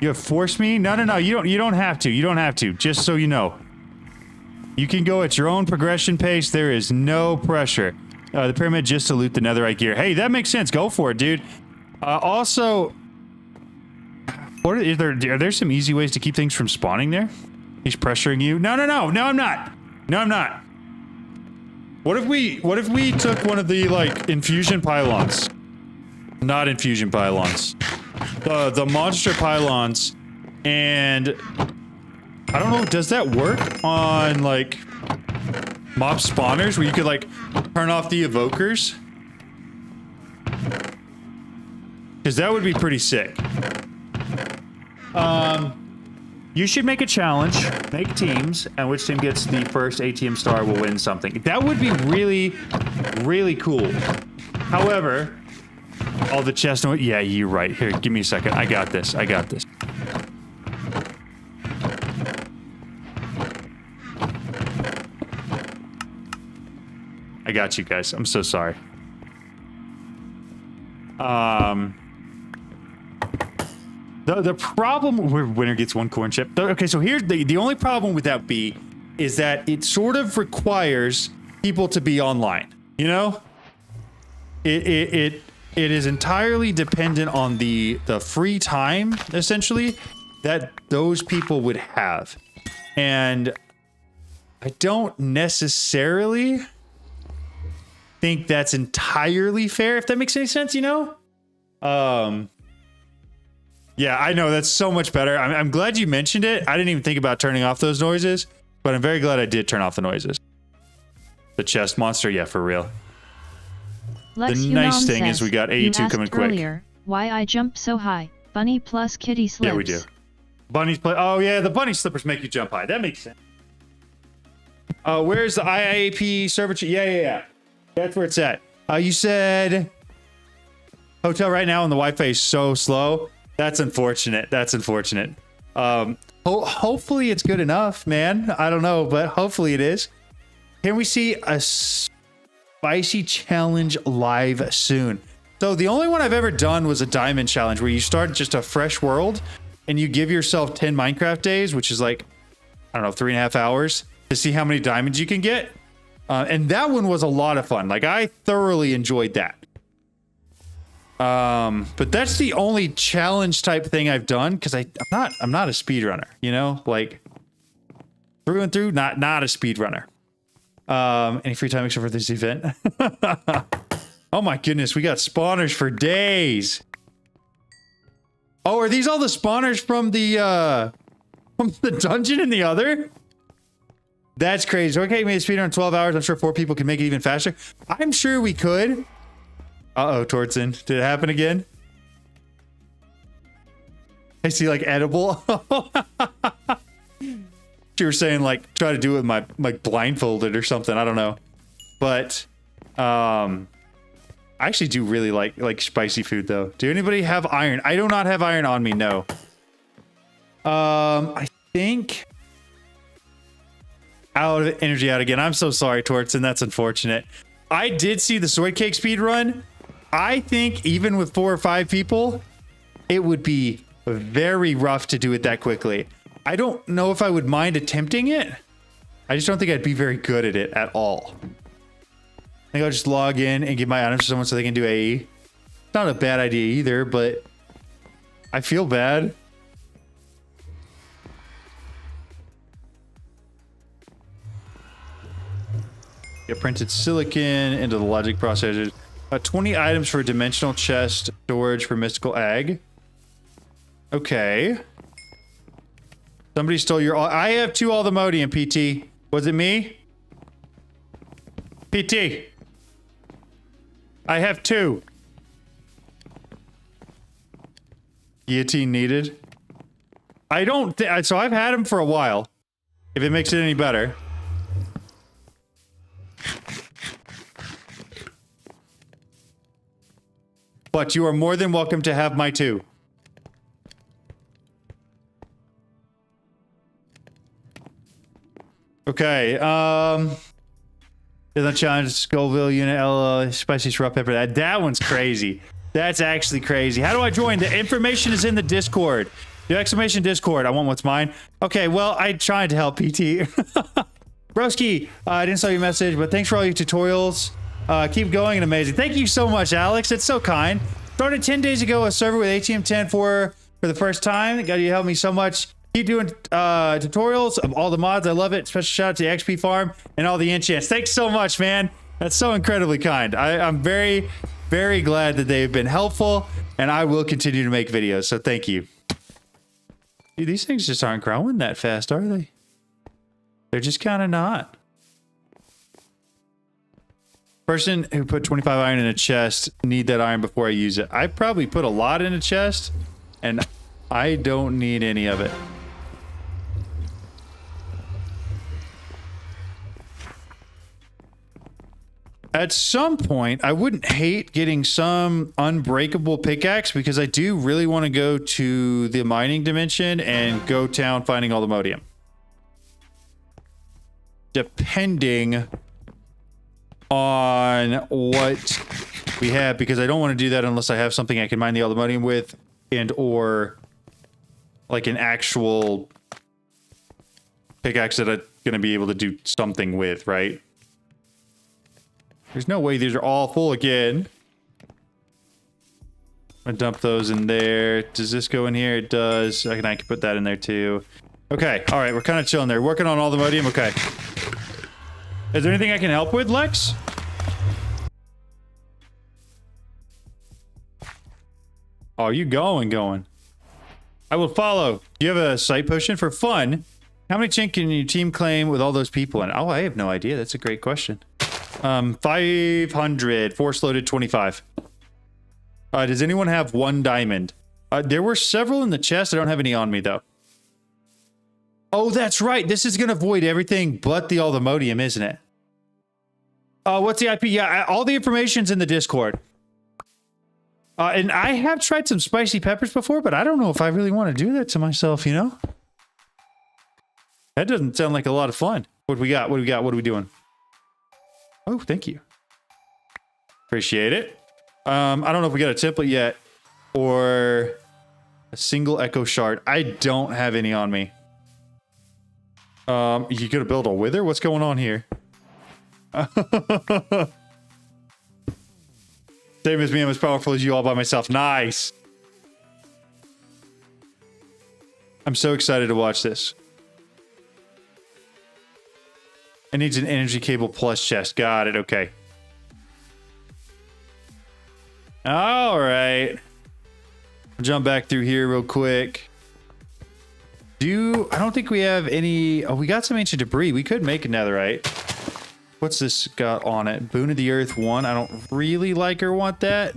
You have forced me? No, no, no. You don't have to. You don't have to. Just so you know. You can go at your own progression pace. There is no pressure. The pyramid just to loot the netherite gear. Hey, that makes sense. Go for it, dude. Also, are there some easy ways to keep things from spawning there? He's pressuring you. No, no, no. No, I'm not. No, I'm not. What if we took one of the, like, infusion pylons? Not infusion pylons. The monster pylons, and I don't know, does that work on, like, mob spawners where you could, like, turn off the evokers? Because that would be pretty sick. You should make a challenge, make teams, and which team gets the first ATM star will win something. That would be really, really cool. However, all the chest... Yeah, you're right. Here, give me a second. I got this. I got this. I got you guys. I'm so sorry. The problem where winner gets 1 corn chip. Okay, so here's the only problem with that B is that it sort of requires people to be online. You know, it is entirely dependent on the free time essentially that those people would have, and I don't necessarily think that's entirely fair. If that makes any sense, you know. Yeah, I know, that's so much better. I'm glad you mentioned it. I didn't even think about turning off those noises, but I'm very glad I did turn off the noises. The chest monster, yeah, for real. Lex The Unam nice thing says, is we got you 82 coming asked quick. earlier, why I jump so high. Bunny plus kitty slips. Yeah, we do. Bunnies play. Oh yeah, the bunny slippers make you jump high. That makes sense. Where's the IIP server? Yeah. That's where it's at. You said hotel right now, and the Wi-Fi is so slow. That's unfortunate. Hopefully it's good enough, man. I don't know, but hopefully it is. Can we see a spicy challenge live soon? So the only one I've ever done was a diamond challenge where you start just a fresh world and you give yourself 10 Minecraft days, which is like, I don't know, 3.5 hours to see how many diamonds you can get. And that one was a lot of fun. Like, I thoroughly enjoyed that. But that's the only challenge type thing I've done because I'm not a speedrunner, you know, like through and through, not a speedrunner. Any free time except for this event? Oh my goodness, we got spawners for days. Oh, are these all the spawners from the dungeon in the other? That's crazy. Okay, made a speedrun in 12 hours. I'm sure 4 people can make it even faster. I'm sure we could. Uh-oh, Tortzen. Did it happen again? I see, like, edible. You were saying, like, try to do it with my, like, blindfolded or something. I don't know. But, I actually do really like spicy food, though. Do anybody have iron? I do not have iron on me, no. I think... out of energy out again. I'm so sorry, Tortzen. That's unfortunate. I did see the Sword Cake speed run. I think even with 4 or 5 people, it would be very rough to do it that quickly. I don't know if I would mind attempting it. I just don't think I'd be very good at it at all. I think I'll just log in and give my items to someone so they can do AE. It's not a bad idea either, but I feel bad. Get printed silicon into the logic processors. 20 items for a dimensional chest storage for mystical ag. Okay. Somebody stole your... I have 2 Aldermodium, PT. Was it me? PT. I have 2. Guillotine needed. I don't think... So I've had them for a while. If it makes it any better. But you are more than welcome to have my 2. Okay, the challenge Scoville unit spicy raw pepper. That one's crazy. That's actually crazy. How do I join? The information is in the Discord. The exclamation Discord. I want what's mine. Okay, well, I tried to help PT. Broski, I didn't saw your message, but thanks for all your tutorials. Keep going and amazing. Thank you so much, Alex. It's so kind. Started 10 days ago, a server with ATM10 for the first time. God, you helped me so much. Keep doing tutorials of all the mods. I love it. Special shout out to the XP farm and all the enchants. Thanks so much, man. That's so incredibly kind. I'm very, very glad that they've been helpful, and I will continue to make videos. So thank you. Dude, these things just aren't growing that fast, are they? They're just kind of not. Person who put 25 iron in a chest, need that iron before I use it. I probably put a lot in a chest, and I don't need any of it. At some point, I wouldn't hate getting some unbreakable pickaxe because I do really want to go to the mining dimension and go town finding all the modium. Depending on what we have, because I don't want to do that unless I have something I can mine the aluminium with and or like an actual pickaxe that I'm going to be able to do something with, right? There's no way these are all full again. I'm gonna dump those in there. Does this go in here? It does. I can put that in there too. Okay, all right, we're kind of chilling there. Working on all the modium. Okay. Is there anything I can help with, Lex? Oh, you going. I will follow. Do you have a sight potion for fun? How many chink can your team claim with all those people in it? Oh, I have no idea. That's a great question. 500. Force loaded 25. Does anyone have 1 diamond? There were several in the chest. I don't have any on me, though. Oh, that's right. This is going to void everything but the aldomodium, isn't it? What's the IP? Yeah, all the information's in the Discord. And I have tried some spicy peppers before, but I don't know if I really want to do that to myself, you know? That doesn't sound like a lot of fun. What do we got? What do we got? What are we doing? Oh, thank you. Appreciate it. I don't know if we got a template yet or a single echo shard. I don't have any on me. You gonna build a wither? What's going on here? Same as me, I'm as powerful as you all by myself. Nice. I'm so excited to watch this. It needs an energy cable plus chest. Got it. Okay. All right. I'll jump back through here real quick. I don't think we have any. Oh, we got some ancient debris. We could make a netherite. What's this got on it? Boon of the Earth 1. I don't really like or want that.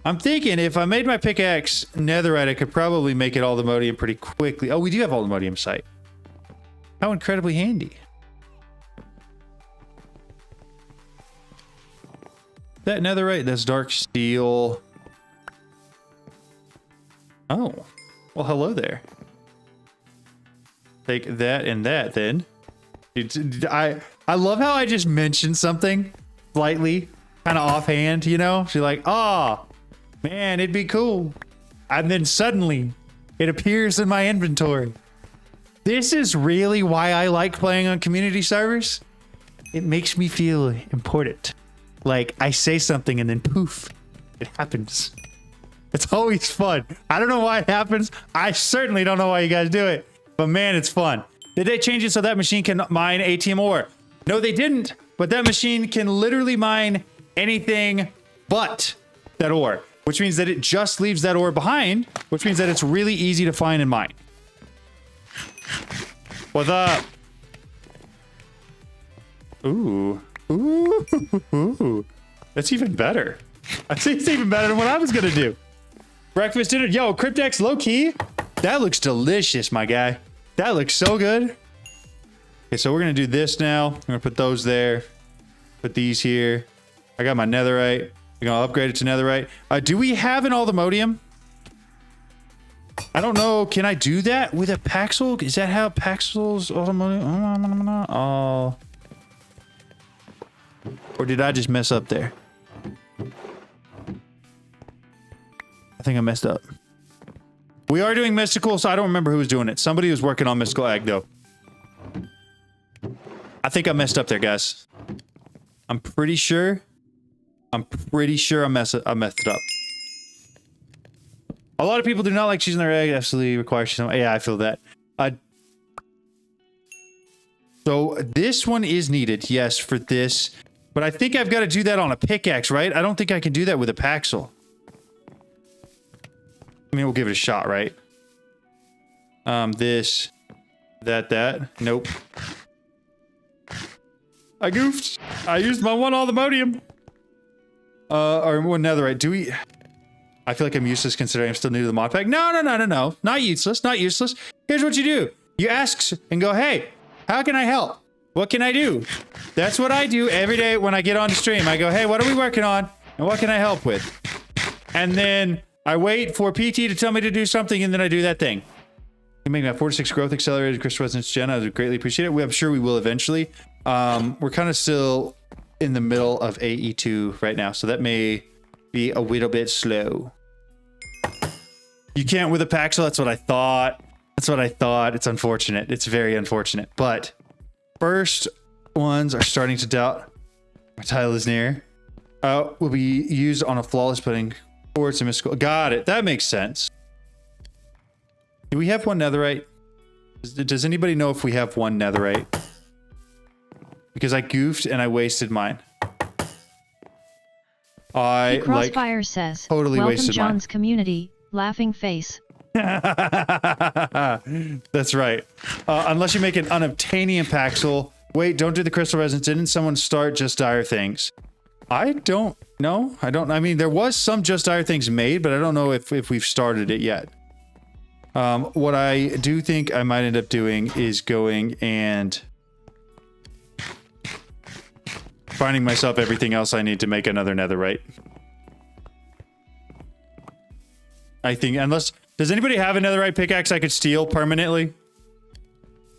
I'm thinking if I made my pickaxe netherite, I could probably make it aldomodium pretty quickly. Oh, we do have aldomodium site. How incredibly handy. That netherite, that's dark steel. Oh, well, hello there. Take that and that then. I love how I just mentioned something slightly, kind of offhand, you know? She's like, oh, man, it'd be cool. And then suddenly it appears in my inventory. This is really why I like playing on community servers. It makes me feel important. Like I say something and then poof, it happens. It's always fun. I don't know why it happens. I certainly don't know why you guys do it, but man, it's fun. Did they change it so that machine can mine ATM ore? No, they didn't, but that machine can literally mine anything but that ore, which means that it just leaves that ore behind, which means that it's really easy to find and mine. What's up? Ooh. Ooh. Ooh. That's even better. I think it's even better than what I was gonna do. Breakfast, dinner. Yo, Cryptex, low key. That looks delicious, my guy. That looks so good. Okay, so we're gonna do this now. I'm gonna put those there. Put these here. I got my netherite. We're gonna upgrade it to netherite. Do we have an aldomodium? I don't know. Can I do that with a Paxel? Is that how Paxel's aldomodium? Oh. Or did I just mess up there? I think I messed up. We are doing mystical, so I don't remember who was doing it. Somebody was working on mystical egg, though. I think I messed up there, guys. I'm pretty sure I messed it up. A lot of people do not like cheese in their egg. Absolutely requires cheese. Yeah, I feel that. So this one is needed, yes, for this. But I think I've got to do that on a pickaxe, right? I don't think I can do that with a Paxel. I mean, we'll give it a shot, right? This, that. Nope. I goofed. I used my one aldomodium. Or one netherite. Do we... I feel like I'm useless considering I'm still new to the mod pack. No. Not useless, not useless. Here's what you do. You ask and go, hey, how can I help? What can I do? That's what I do every day when I get on the stream. I go, hey, what are we working on? And what can I help with? And then I wait for PT to tell me to do something, and then I do that thing. You make that 4-6 growth accelerated crystal resonance gen. I would greatly appreciate it. I'm sure we will eventually. We're kind of still in the middle of AE2 right now, so that may be a little bit slow. You can't with a Paxel. That's what I thought. It's unfortunate. It's very unfortunate. But first ones are starting to doubt. My tile is near. Will be used on a flawless pudding. Quartz and mystical. Got it. That makes sense. Do we have one netherite? Does anybody know if we have one netherite? Because I goofed and I wasted mine. Crossfire says, totally welcome wasted John's community, laughing face. That's right. Unless you make an unobtainium Paxel, Wait, don't do the crystal resins. Didn't someone start Just Dire things? I don't know. I mean, there was some Just Dire things made, but I don't know if we've started it yet. What I do think I might end up doing is going and finding myself everything else I need to make another netherite. I think, unless... Does anybody have a netherite pickaxe I could steal permanently?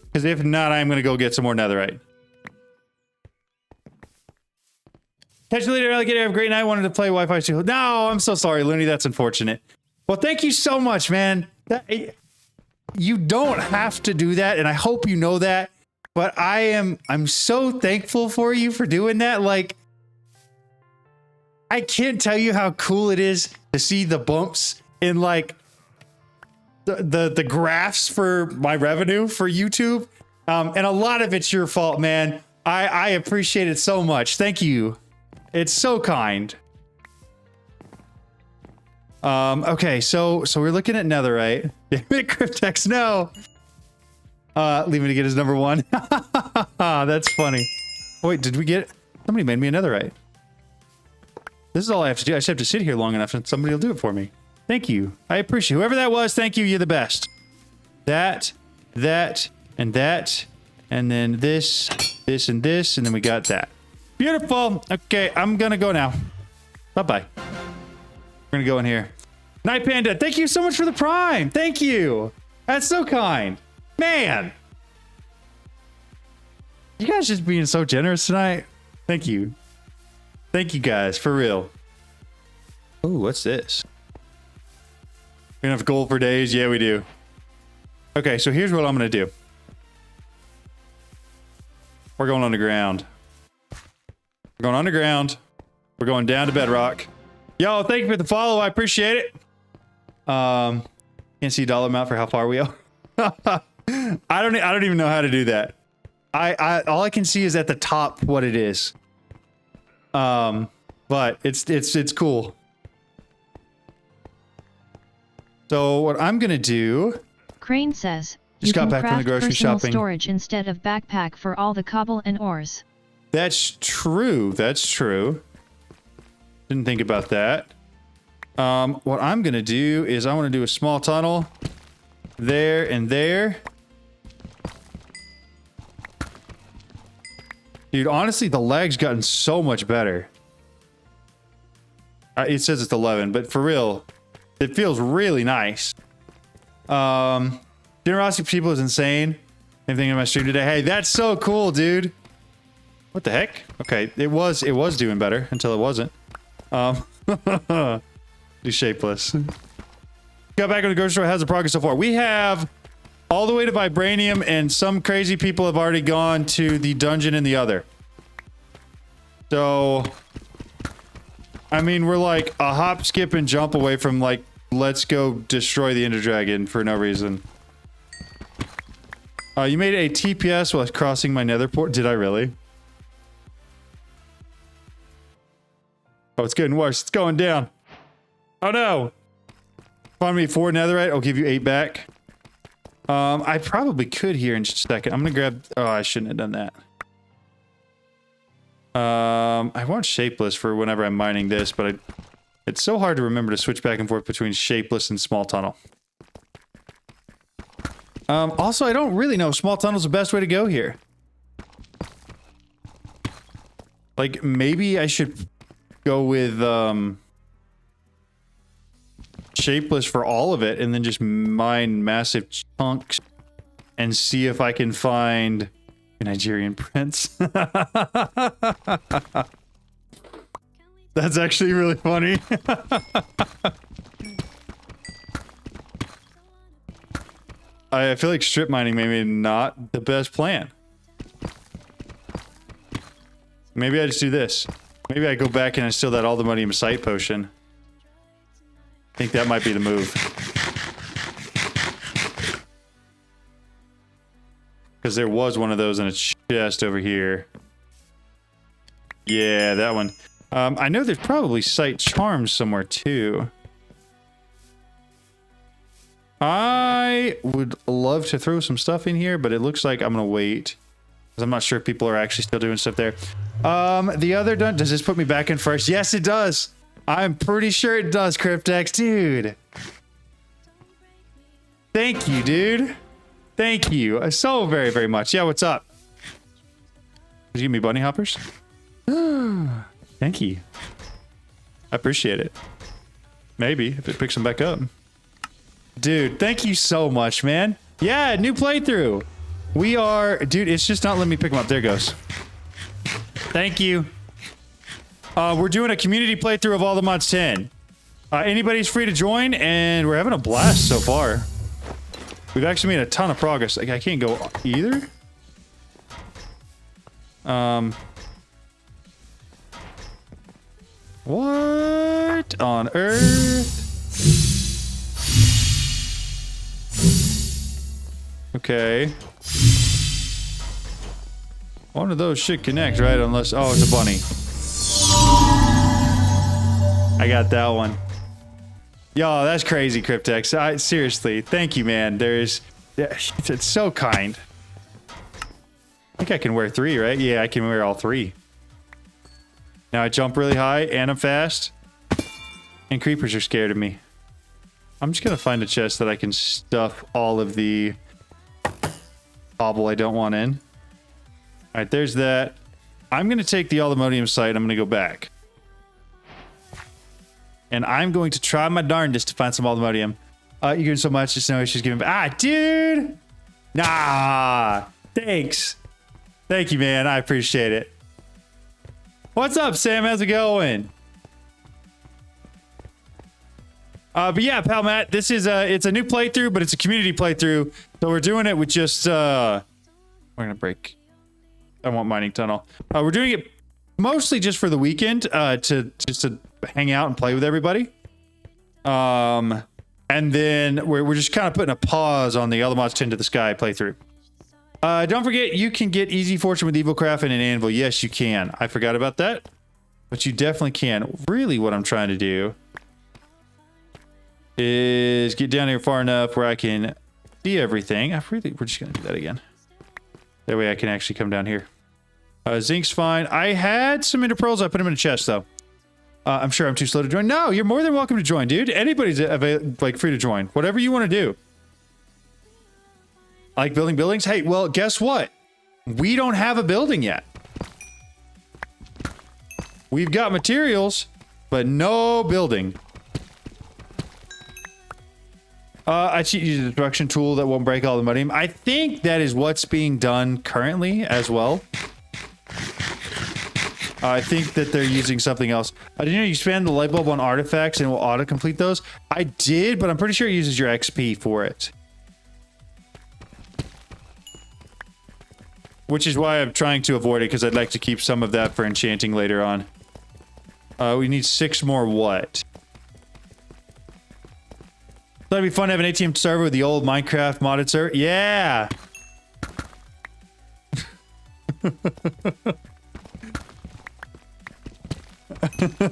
Because if not, I'm going to go get some more netherite. Catch you later, alligator. Have a great night. Wanted to play Wi-Fi too. No, I'm so sorry, Looney. That's unfortunate. Well, thank you so much, man. You don't have to do that, and I hope you know that. But I'm so thankful for you for doing that. Like, I can't tell you how cool it is to see the bumps in like the graphs for my revenue for YouTube. And a lot of it's your fault, man. I appreciate it so much. Thank you. It's so kind. Okay, so we're looking at netherite. Cryptex, no. Leave me to get his number 1. That's funny. Wait, did we get... Somebody made me a netherite. This is all I have to do. I just have to sit here long enough and somebody will do it for me. Thank you. I appreciate whoever that was. Thank you. You're the best. That, and that, and then this, and this, and then we got that. Beautiful. Okay, I'm gonna go now. Bye-bye. We're gonna go in here. Night Panda, thank you so much for the Prime. Thank you. That's so kind. Man. You guys just being so generous tonight. Thank you. Thank you guys, for real. Ooh, what's this? We have gold for days? Yeah, we do. Okay, so here's what I'm gonna do. We're going underground. We're going underground. We're going down to bedrock. Yo, thank you for the follow. I appreciate it. Can't see dollar amount for how far we are. I don't even know how to do that. All I can see is at the top what it is. But it's cool. So what I'm gonna do... Crane says, just got back from the grocery shopping. Storage instead of backpack for all the cobble and ores. That's true. That's true. Didn't think about that. What I'm gonna do is I want to do a small tunnel there and there. Dude, honestly, the lag's gotten so much better. It says it's 11, but for real, it feels really nice. Generosity for people is insane. Anything in my stream today? Hey, that's so cool, dude. What the heck? Okay, it was doing better until it wasn't. Do shapeless. Got back on the grocery store. How's the progress so far? We have all the way to Vibranium, and some crazy people have already gone to the dungeon in the other. So, I mean, we're like a hop, skip, and jump away from like, let's go destroy the Ender Dragon for no reason. You made a TPS while crossing my nether port. Did I really? Oh, it's getting worse. It's going down. Oh no. Find me 4 netherite. I'll give you 8 back. I probably could here in just a second. I'm gonna grab... Oh, I shouldn't have done that. I want shapeless for whenever I'm mining this, but it's so hard to remember to switch back and forth between shapeless and small tunnel. Also, I don't really know if small tunnel's the best way to go here. Like, maybe I should go with, shapeless for all of it and then just mine massive chunks and see if I can find a Nigerian prince. That's actually really funny. I feel like strip mining maybe not the best plan. Maybe I just do this. Maybe I go back and I steal that all-the-money sight potion. I think that might be the move. Because there was one of those in a chest over here. Yeah, that one. I know there's probably sight charms somewhere too. I would love to throw some stuff in here, but it looks like I'm gonna wait. because I'm not sure if people are actually still doing stuff there. The other does this put me back in first? Yes, it does. I'm pretty sure it does, Cryptex, dude. Thank you, dude. Thank you so very, very much. Yeah, what's up? Did you give me bunny hoppers? Thank you. I appreciate it. Maybe if it picks them back up. Dude, thank you so much, man. Yeah, new playthrough. We are, dude, it's just not letting me pick them up. There it goes. Thank you. We're doing a community playthrough of all the mods 10. Anybody's free to join, and we're having a blast so far. We've actually made a ton of progress. Like, I can't go either. What on earth? Okay. One of those should connect, right? Unless... Oh, it's a bunny. I got that one. Yo, that's crazy, Cryptex. Seriously, thank you, man. There's... It's so kind. I think I can wear 3, right? Yeah, I can wear all 3. Now I jump really high, and I'm fast. And creepers are scared of me. I'm just gonna find a chest that I can stuff all of the... Bobble I don't want in. Alright, there's that. I'm gonna take the aluminium site, I'm gonna go back. And I'm going to try my darndest to find some aluminium. You're doing so much, just no issues giving... Ah, dude! Nah! Thanks. Thank you, man. I appreciate it. What's up, Sam? How's it going? But yeah, pal Matt, this is it's a new playthrough, but it's a community playthrough. So we're doing it with just we're gonna break. I want mining tunnel. We're doing it mostly just for the weekend, to hang out and play with everybody. And then we're just kind of putting a pause on the Eldermoss 10 to the Sky playthrough. Don't forget, you can get easy fortune with Evil Craft and an anvil. Yes, you can. I forgot about that, but you definitely can. Really, what I'm trying to do is get down here far enough where I can see everything. We're just gonna do that again. That way I can actually come down here. Zinc's fine. I had some interpearls. I put them in a chest though. I'm sure I'm too slow to join. No, you're more than welcome to join, dude. Anybody's like free to join. Whatever you want to do. Like building buildings? Hey, well, guess what? We don't have a building yet. We've got materials, but no building. I use a destruction tool that won't break all the muddium. I think that is what's being done currently as well. I think that they're using something else. Did you know you spend the light bulb on artifacts and it will auto-complete those? I did, but I'm pretty sure it uses your XP for it. Which is why I'm trying to avoid it, because I'd like to keep some of that for enchanting later on. We need 6 more what? That'd be fun to have an ATM server with the old Minecraft modded server. Yeah!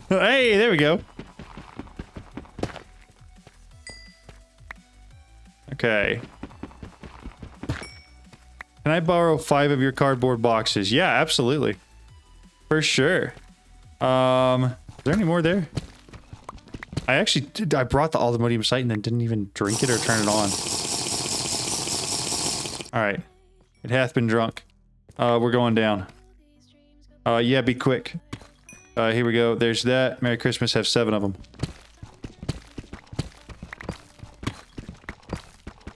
Hey, there we go. Okay. Can I borrow 5 of your cardboard boxes? Yeah, absolutely. For sure. Is there any more there? I brought the aluminium site and then didn't even drink it or turn it on. Alright. It hath been drunk. We're going down. Yeah, be quick. Here we go. There's that. Merry Christmas. Have 7 of them.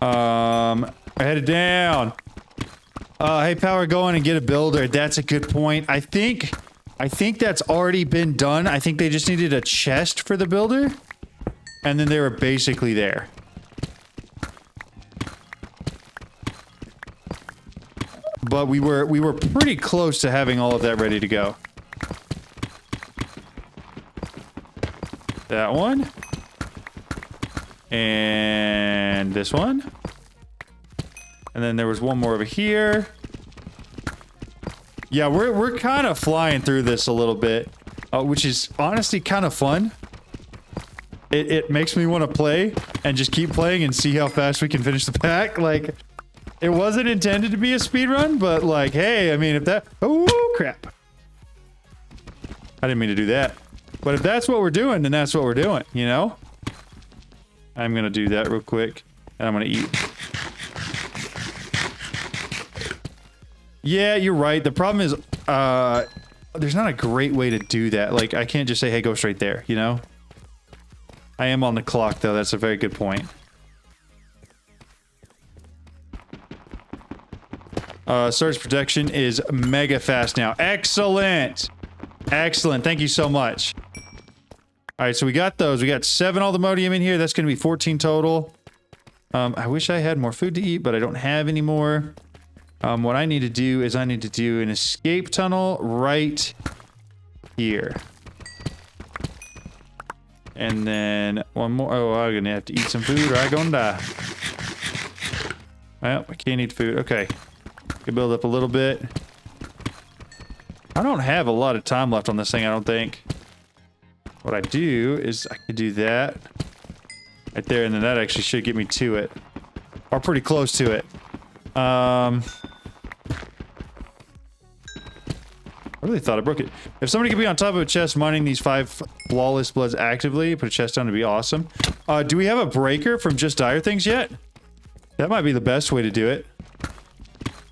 I headed down. Hey, Power, go on and get a builder. That's a good point. I think that's already been done. I think they just needed a chest for the builder. And then they were basically there. But we were pretty close to having all of that ready to go. That one. And this one. And then there was one more over here. Yeah, we're kind of flying through this a little bit, which is honestly kind of fun. It makes me want to play and just keep playing and see how fast we can finish the pack. Like, It wasn't intended to be a speed run, but like, hey, I mean, if that... Oh, crap. I didn't mean to do that. But if that's what we're doing, then that's what we're doing, you know? I'm going to do that real quick, and I'm going to eat. Yeah, you're right. The problem is, there's not a great way to do that. Like, I can't just say, hey, go straight there, you know? I am on the clock, though. That's a very good point. Surge protection is mega fast now. Excellent! Excellent. Thank you so much. Alright, so we got those. We got 7 aldomodium in here. That's going to be 14 total. I wish I had more food to eat, but I don't have any more. What I need to do is I need to do an escape tunnel right here. And then one more. Oh, I'm going to have to eat some food or I'm going to die. Well, I can't eat food. Okay. Can build up a little bit. I don't have a lot of time left on this thing, I don't think. What I do is I could do that right there, and then that actually should get me to it. Or pretty close to it. I really thought I broke it. If somebody could be on top of a chest mining these 5 flawless bloods actively, put a chest down to be awesome. Do we have a breaker from just dire things yet? That might be the best way to do it.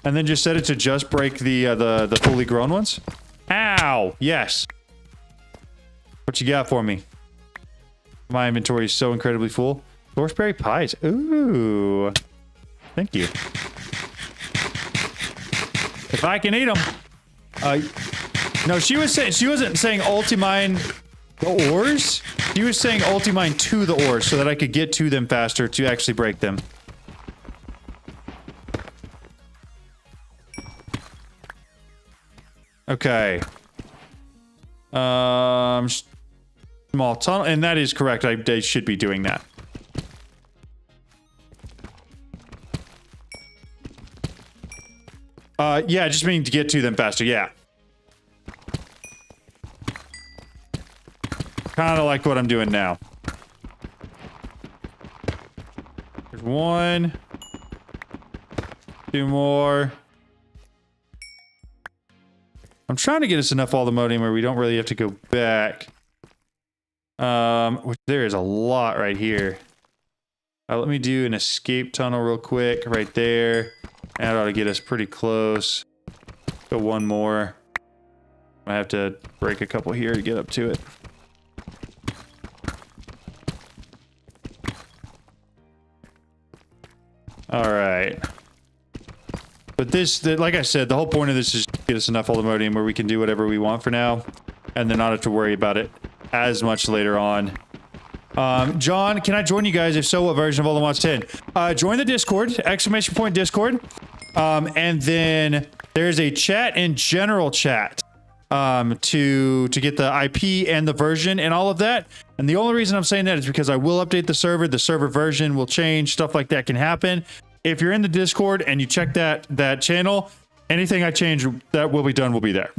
And then just set it to just break the fully grown ones. Ow! Yes. What you got for me? My inventory is so incredibly full. Horseberry pies. Ooh. Thank you. If I can eat them. No, she wasn't saying ulti-mine the ores. She was saying ulti-mine to the ores so that I could get to them faster to actually break them. Okay. Small tunnel, and that is correct. I should be doing that. Yeah, just meaning to get to them faster. Yeah. Kind of like what I'm doing now. There's 1. 2 more. I'm trying to get us enough aldomodium where we don't really have to go back. Which there is a lot right here. Let me do an escape tunnel real quick right there. That ought to get us pretty close. Go 1 more. I have to break a couple here to get up to it. All right. But this, like I said, the whole point of this is to get us enough aldomodium where we can do whatever we want for now, and then not have to worry about it as much later on. John, can I join you guys? If so, what version of Aldomod's 10? Join the Discord, ! Discord. And then there's a chat and general chat to get the IP and the version and all of that. And the only reason I'm saying that is because I will update the server version will change, stuff like that can happen. If you're in the Discord and you check that channel, anything I change that will be done will be there.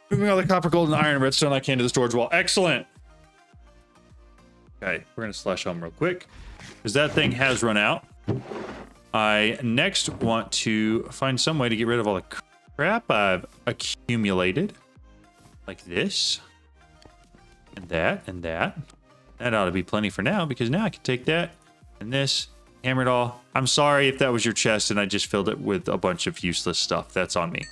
Moving all the copper, gold, and iron and redstone I can to the storage wall. Excellent. Okay, we're going to slash home real quick because that thing has run out. I next want to find some way to get rid of all the crap I've accumulated. Like this. And that, and that. That ought to be plenty for now because now I can take that and this. Hammer it all. I'm sorry if that was your chest and I just filled it with a bunch of useless stuff. That's on me.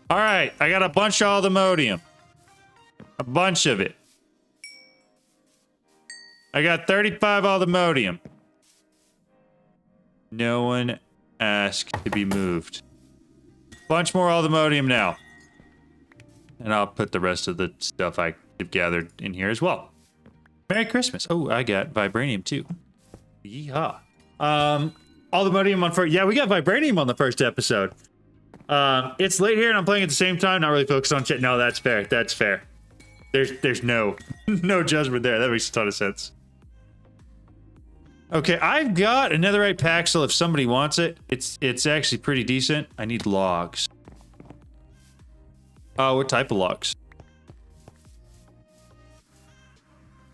All right, I got a bunch of aldomodium. A bunch of it. I got 35 aldomodium. No one asked to be moved. Bunch more aldomodium now. And I'll put the rest of the stuff I gathered in here as well. Merry Christmas. Oh, I got Vibranium too. Yeehaw. Aldomodium on first. Yeah, we got Vibranium on the first episode. It's late here and I'm playing at the same time. Not really focused on shit. No, that's fair. That's fair. There's no judgment there. That makes a ton of sense. Okay, I've got a netherite paxel if somebody wants it. It's actually pretty decent. I need logs. What type of logs?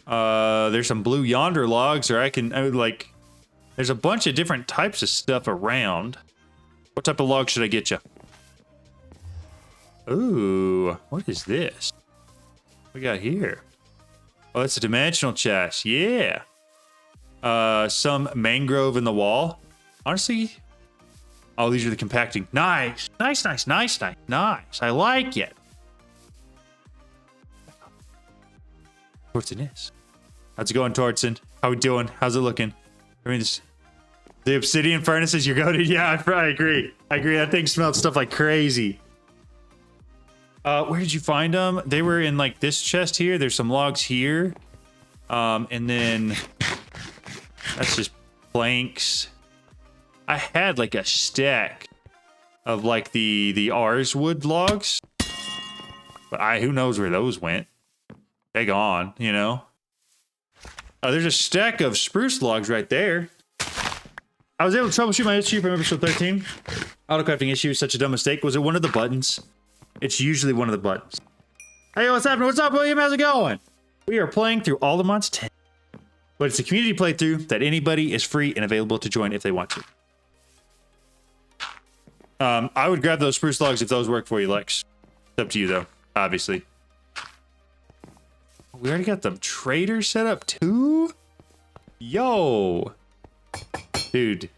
There's some blue yonder logs, or I would like, there's a bunch of different types of stuff around. What type of log should I get you? Ooh, what is this? What we got here? Oh, it's a dimensional chest. Yeah. Some mangrove in the wall. Honestly, oh, these are the compacting. Nice. Nice. I like it. Torsten is. How's it going, Torsten? How we doing? How's it looking? I mean, the obsidian furnaces you're going to? Yeah, I agree. That thing smelled stuff like crazy. Where did you find them? They were in like this chest here. There's some logs here. And then that's just planks. I had like a stack of like the Ars wood logs, but who knows where those went? They gone, you know. There's a stack of spruce logs right there. I was able to troubleshoot my issue from episode 13. Autocrafting issue is such a dumb mistake. Was it one of the buttons? It's usually one of the buttons. Hey, what's happening? What's up, William? How's it going? We are playing through all the mods 10. But it's a community playthrough that anybody is free and available to join if they want to. I would grab those spruce logs if those work for you, Lex. It's up to you, though, obviously. We already got the trader set up, too? Yo. Dude, it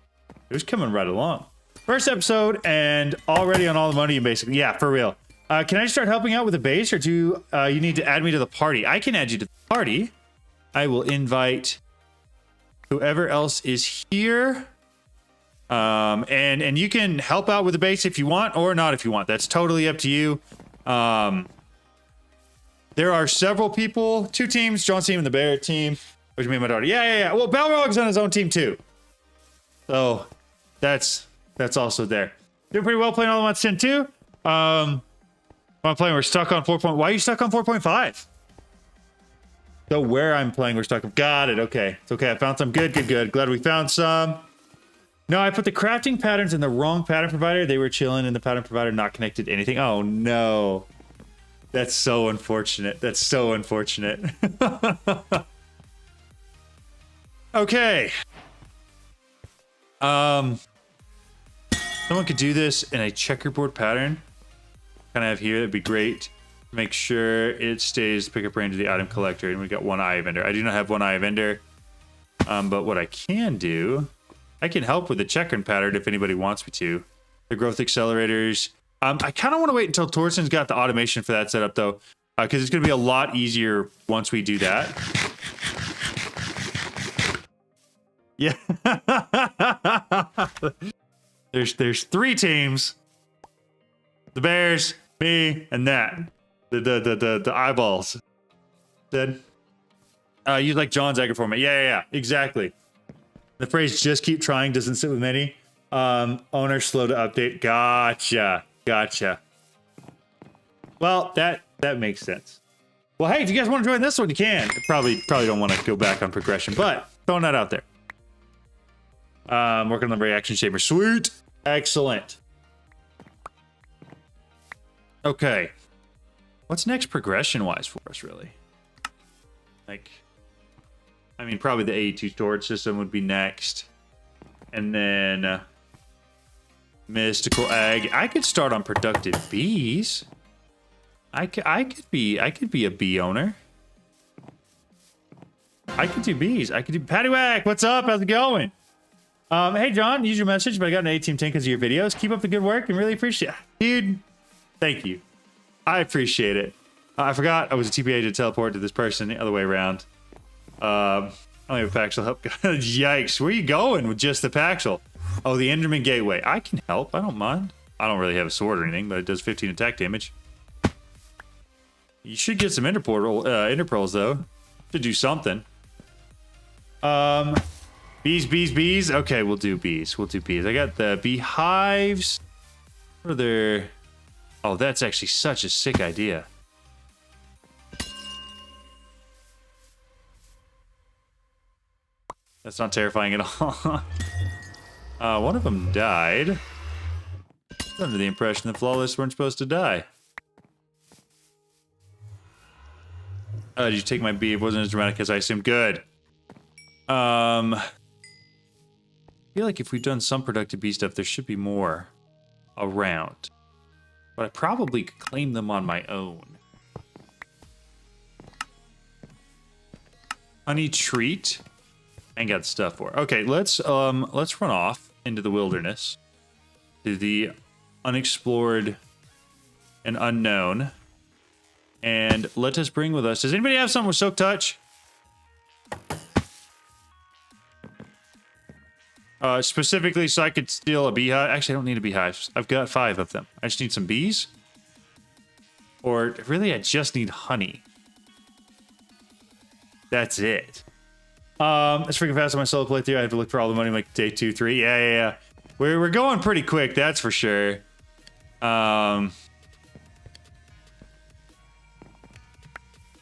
was coming right along. First episode, and already on all the money, basically. Yeah, for real. Can I start helping out with the base, or do you need to add me to the party? I can add you to the party. I will invite whoever else is here. And you can help out with the base if you want, or not if you want. That's totally up to you. There are several people, 2 teams, John's team and the Bear team, which me and my daughter. Yeah. Well, Balrog's on his own team too. So that's also there. Doing pretty well playing all the mods 10 too. I'm playing, we're stuck on 4. Why are you stuck on 4.5? So where I'm playing, we're stuck. Got it. Okay. It's okay. I found some. Good. Glad we found some. No, I put the crafting patterns in the wrong pattern provider. They were chilling in the pattern provider, not connected to anything. Oh no. That's so unfortunate. Okay. Someone could do this in a checkerboard pattern. Kind of have here. That'd be great. Make sure it stays pickup range of the item collector. And we got 1 eye vendor. I do not have 1 eye vendor. But what I can do, I can help with the checkering pattern if anybody wants me to. The growth accelerators. I kind of want to wait until Torsten's got the automation for that set up, though, because it's going to be a lot easier once we do that. Yeah. There's 3 teams. The Bears, me, and that. The eyeballs. Dead. Use like John's agri format. Yeah, exactly. The phrase "just keep trying" doesn't sit with many. Owner slow to update. Gotcha. Well, that makes sense. Well, hey, if you guys want to join this one, you can. Probably don't want to go back on progression, but throwing that out there. Working on the reaction chamber. Sweet. Excellent. Okay. What's next progression-wise for us, really? Like, I mean, probably the AE2 storage system would be next. And then mystical egg. I could start on productive bees. I could be a bee owner. I could do bees. I could do Paddywhack. What's up? How's it going? Hey John, use your message, but I got an 18 10 because of your videos. Keep up the good work and really appreciate it. Dude, thank you. I appreciate it. I forgot I was a TPA to teleport to this person the other way around. I don't have a Paxel help. Yikes, where are you going with just the Paxel? Oh, the Enderman Gateway. I can help. I don't mind. I don't really have a sword or anything, but it does 15 attack damage. You should get some Ender Pearls, though. To do something. Bees. Okay, we'll do bees. I got the beehives. What are there? Oh, that's actually such a sick idea. That's not terrifying at all. One of them died. I was under the impression the flawless weren't supposed to die. Did you take my bee? It wasn't as dramatic as I assumed. Good. I feel like if we've done some productive bee stuff, there should be more around. But I probably could claim them on my own. Honey treat. Ain't got stuff for it. Okay, let's run off into the wilderness. To the unexplored and unknown. And let us bring with us. Does anybody have something with Soak Touch? Specifically so I could steal a beehive. Actually, I don't need a beehive. I've got 5 of them. I just need some bees. Or really, I just need honey. That's it. It's freaking fast on my solo playthrough. I have to look for all the money like day 2, 3. Yeah. We're going pretty quick, that's for sure.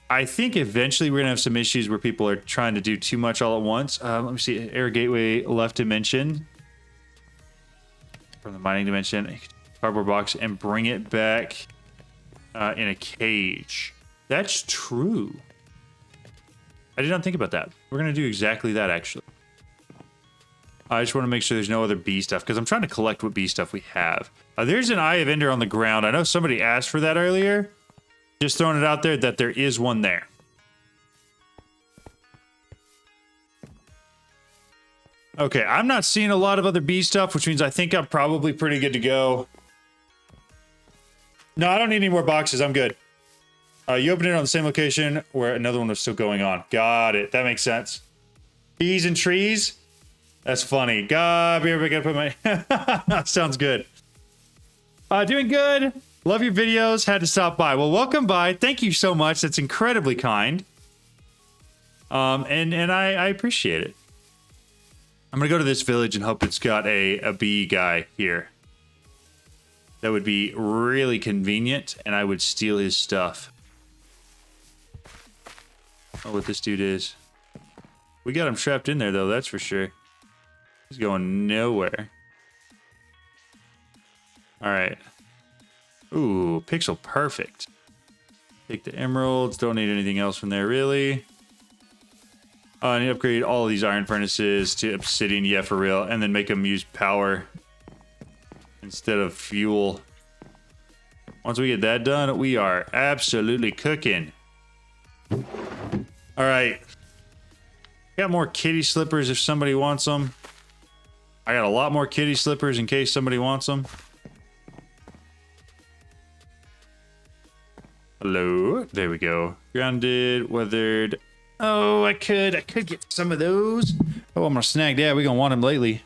I think eventually we're gonna have some issues where people are trying to do too much all at once. Let me see. Air Gateway left dimension from the mining dimension, cardboard box, and bring it back in a cage. That's true. I did not think about that. We're gonna do exactly that actually. I just want to make sure there's no other bee stuff because I'm trying to collect what bee stuff we have. There's an Eye of Ender on the ground. I know somebody asked for that earlier. Just throwing it out there that there is one there. Okay, I'm not seeing a lot of other bee stuff, which means I think I'm probably pretty good to go. No, I don't need any more boxes. I'm good. You opened it on the same location where another one was still going on. Got it. That makes sense. Bees and trees? That's funny. God, I gotta put my... Sounds good. Doing good. Love your videos. Had to stop by. Well, welcome by. Thank you so much. That's incredibly kind. And I appreciate it. I'm gonna go to this village and hope it's got a bee guy here. That would be really convenient, and I would steal his stuff. Oh, what this dude is. We got him trapped in there, though, that's for sure. He's going nowhere. Alright. Ooh, pixel perfect. Take the emeralds. Don't need anything else from there, really. I need to upgrade all of these iron furnaces to obsidian, yeah, for real. And then make them use power instead of fuel. Once we get that done, we are absolutely cooking. Alright. Got more kitty slippers if somebody wants them. I got a lot more kitty slippers in case somebody wants them. Hello. There we go. Grounded, weathered. Oh, I could get some of those. Oh, I'm gonna snag that. We're gonna want them lately.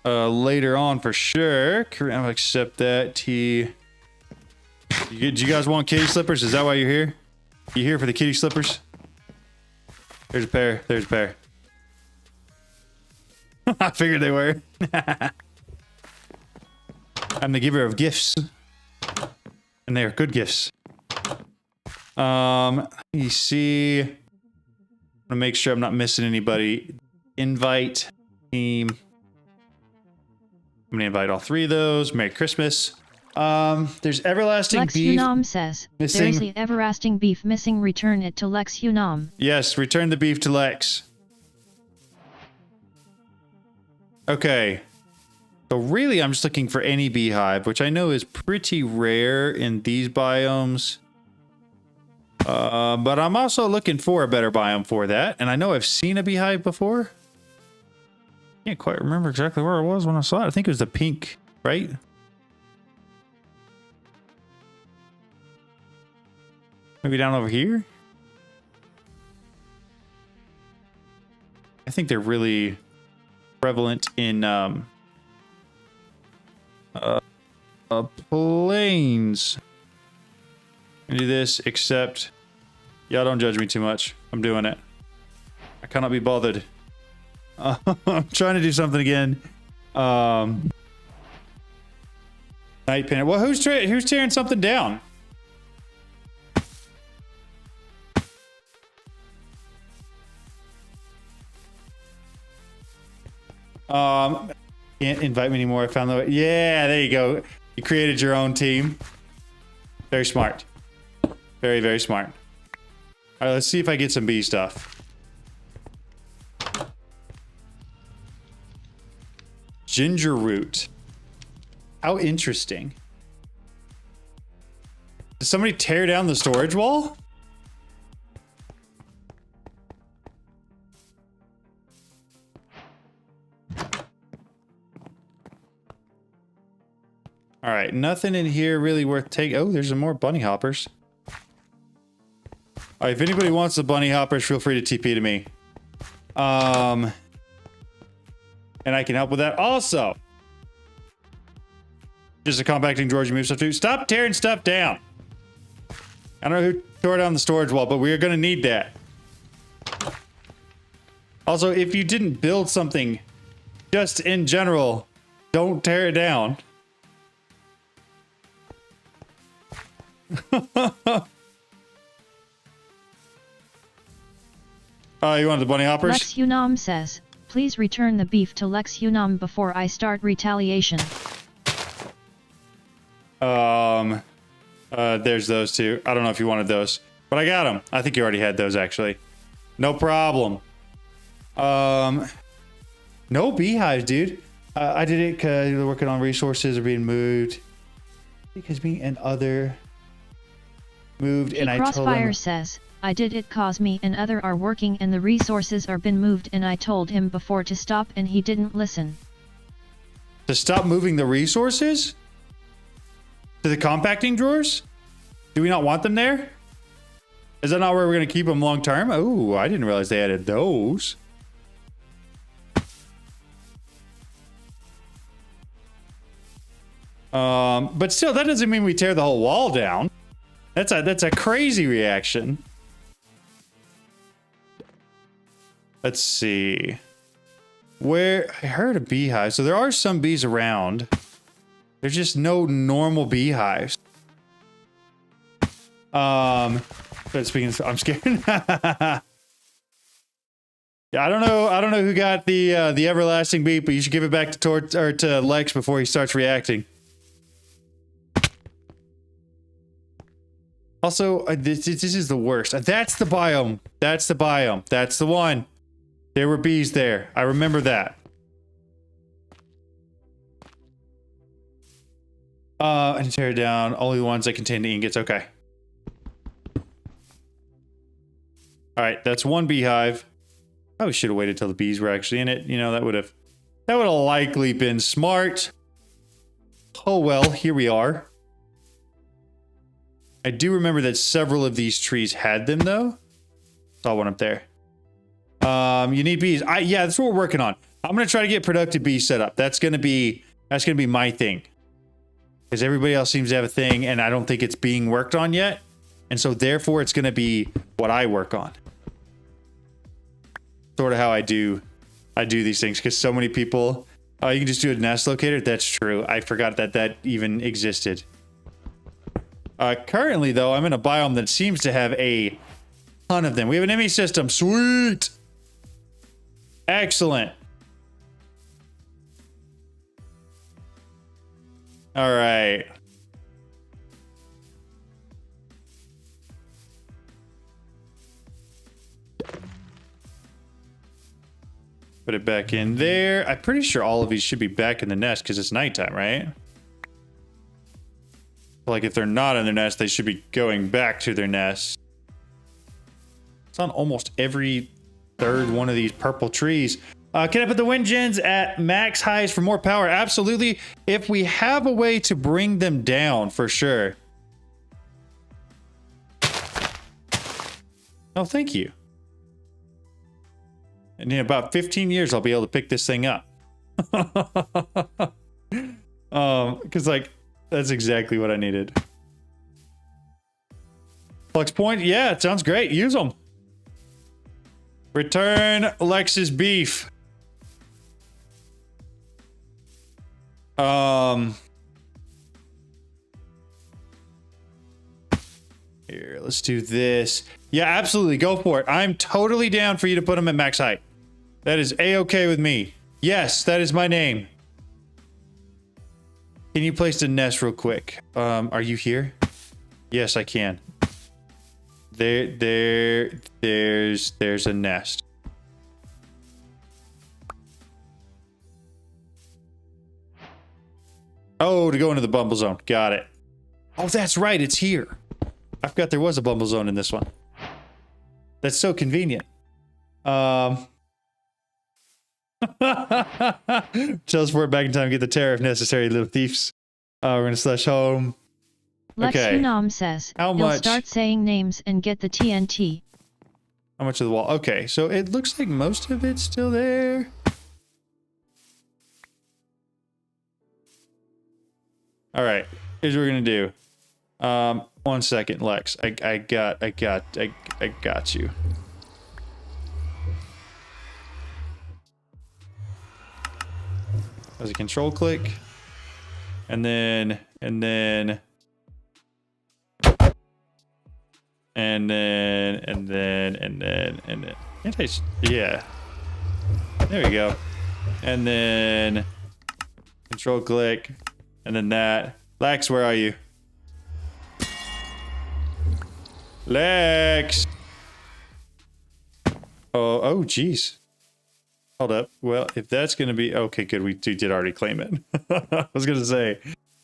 Later on for sure. I'll accept that. T. Do you guys want kitty slippers? Is that why you're here? You here for the kitty slippers? There's a pair. There's a pair. I figured they were. I'm the giver of gifts. And they are good gifts. You see. I'm gonna make sure I'm not missing anybody. Invite team. I'm gonna invite all 3 of those. Merry Christmas. There's everlasting Lex beef. Unam says, missing. there's the everlasting beef missing. Return it to Lex Unam. Yes, return the beef to Lex. Okay. So really, I'm just looking for any beehive, which I know is pretty rare in these biomes. But I'm also looking for a better biome for that. And I know I've seen a beehive before. Can't quite remember exactly where it was when I saw it. I think it was the pink, right? Maybe down over here? I think they're really prevalent in plains. I do this, except y'all don't judge me too much. I'm doing it. I cannot be bothered. I'm trying to do something again. Night Pin. Well, who's tearing something down? Can't invite me anymore. I found the way. Yeah, there you go. You created your own team. Very smart. Very, very smart. All right, let's see if I get some bee stuff. Ginger root. How interesting. Did somebody tear down the storage wall? All right, nothing in here really worth taking. Oh, there's some more bunny hoppers. All right, if anybody wants the bunny hoppers, feel free to TP to me. And I can help with that also. Just a compacting drawer you move stuff to. Stop tearing stuff down. I don't know who tore down the storage wall, but we are going to need that. Also, if you didn't build something, just in general, don't tear it down. You want the bunny hoppers? Lex Unam says, please return the beef to Lex Unam before I start retaliation. There's those two. I don't know if you wanted those, but I got them. I think you already had those actually. No problem. No beehives, dude. I did it because we're working on resources are being moved. Because me and other moved and I told them. Crossfire says, I did it cause me and other are working and the resources are been moved and I told him before to stop and he didn't listen. To stop moving the resources? To the compacting drawers? Do we not want them there? Is that not where we're going to keep them long term? Oh, I didn't realize they added those. But still, that doesn't mean we tear the whole wall down. That's a crazy reaction. Let's see. Where I heard a beehive. So there are some bees around. There's just no normal beehives. But speaking, I'm scared. Yeah, I don't know who got the everlasting beep, but you should give it back to Lex before he starts reacting. Also, this is the worst. That's the biome. That's the biome. That's the one. There were bees there. I remember that. And tear down only the ones that contain the ingots. Okay. All right, that's one beehive. I should have waited till the bees were actually in it. You know, that would have likely been smart. Oh well, here we are. I do remember that several of these trees had them though. Saw one up there. You need bees. Yeah, that's what we're working on. I'm gonna try to get productive bees set up. That's gonna be my thing. Because everybody else seems to have a thing, and I don't think it's being worked on yet. And so therefore it's gonna be what I work on. Sort of how I do these things, because so many people, you can just do a nest locator. That's true. I forgot that even existed. Currently though, I'm in a biome that seems to have a ton of them. We have an ME system. Sweet. Excellent. All right. Put it back in there. I'm pretty sure all of these should be back in the nest because it's nighttime, right? Like if they're not in their nest, they should be going back to their nest. It's on almost every third one of these purple trees. Can I put the wind gens at max highs for more power? Absolutely. If we have a way to bring them down, for sure. Oh, thank you. And in about 15 years, I'll be able to pick this thing up. Because like, that's exactly what I needed. Flux point, yeah, it sounds great. Use them. Return Lex's beef. Here, let's do this. Yeah, absolutely. Go for it. I'm totally down for you to put them at max height. That is A-okay with me. Yes, that is my name. Can you place the nest real quick? Are you here? Yes, I can. There's a nest. Oh, to go into the Bumblezone. Got it. Oh, that's right. It's here. I forgot there was a Bumblezone in this one. That's so convenient. Teleport back in time, get the terror if necessary, little thieves. We're gonna slash home. Lex Okay. Unam says, How he'll much? start saying names and get the TNT. How much of the wall? Okay, so it looks like most of it's still there. All right, here's what we're gonna do. 1 second, Lex. I got you. As a control click, and then yeah, there we go. And then control click, and then that. Lex, where are you? Lex. Oh geez. Hold up. Well, if that's gonna be okay, good. We did already claim it. I was gonna say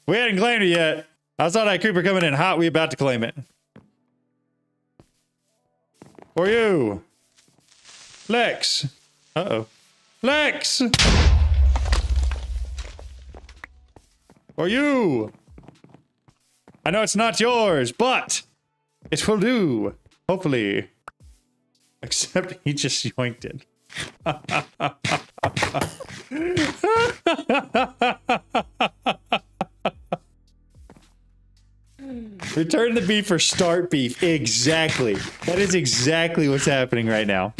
we hadn't claimed it yet. I saw that creeper coming in hot. We about to claim it. For you, Lex. Uh-oh. Lex. For you. I know it's not yours, but it will do. Hopefully. Except he just yoinked it. Return the beef or start beef. Exactly. That is exactly what's happening right now.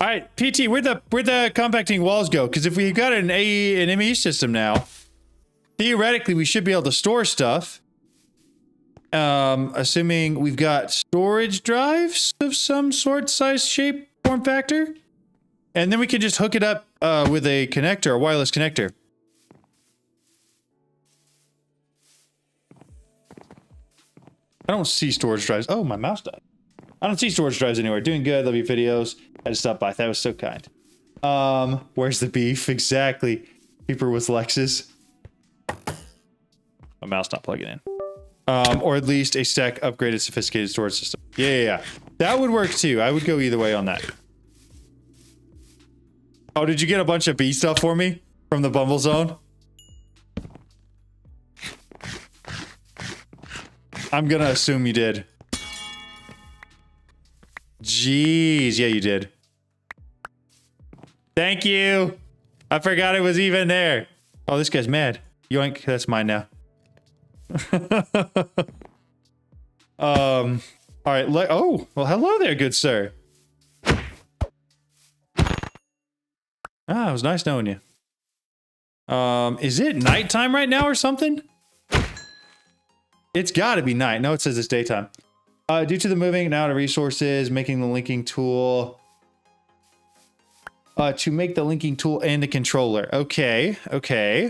All right, PT, where'd the compacting walls go? Because if we've got an ME system now, theoretically we should be able to store stuff. Assuming we've got storage drives of some sort, size, shape, form factor. And then we can just hook it up with a connector, a wireless connector. I don't see storage drives. Oh, my mouse died. I don't see storage drives anywhere. Doing good. Love your videos. I just stopped by. That was so kind. Where's the beef? Exactly. Peeper with Lexus. My mouse not plugging in. Or at least a stack upgraded sophisticated storage system. Yeah. That would work too. I would go either way on that. Oh, did you get a bunch of bee stuff for me from the Bumblezone? I'm gonna assume you did. Jeez, yeah, you did. Thank you. I forgot it was even there. Oh, this guy's mad. Yoink, that's mine now. All right. Oh, well, hello there, good sir. Ah, it was nice knowing you. Is it nighttime right now or something? It's got to be night. No, it says it's daytime. Due to the moving now to resources, making the linking tool. To make the linking tool and the controller. Okay.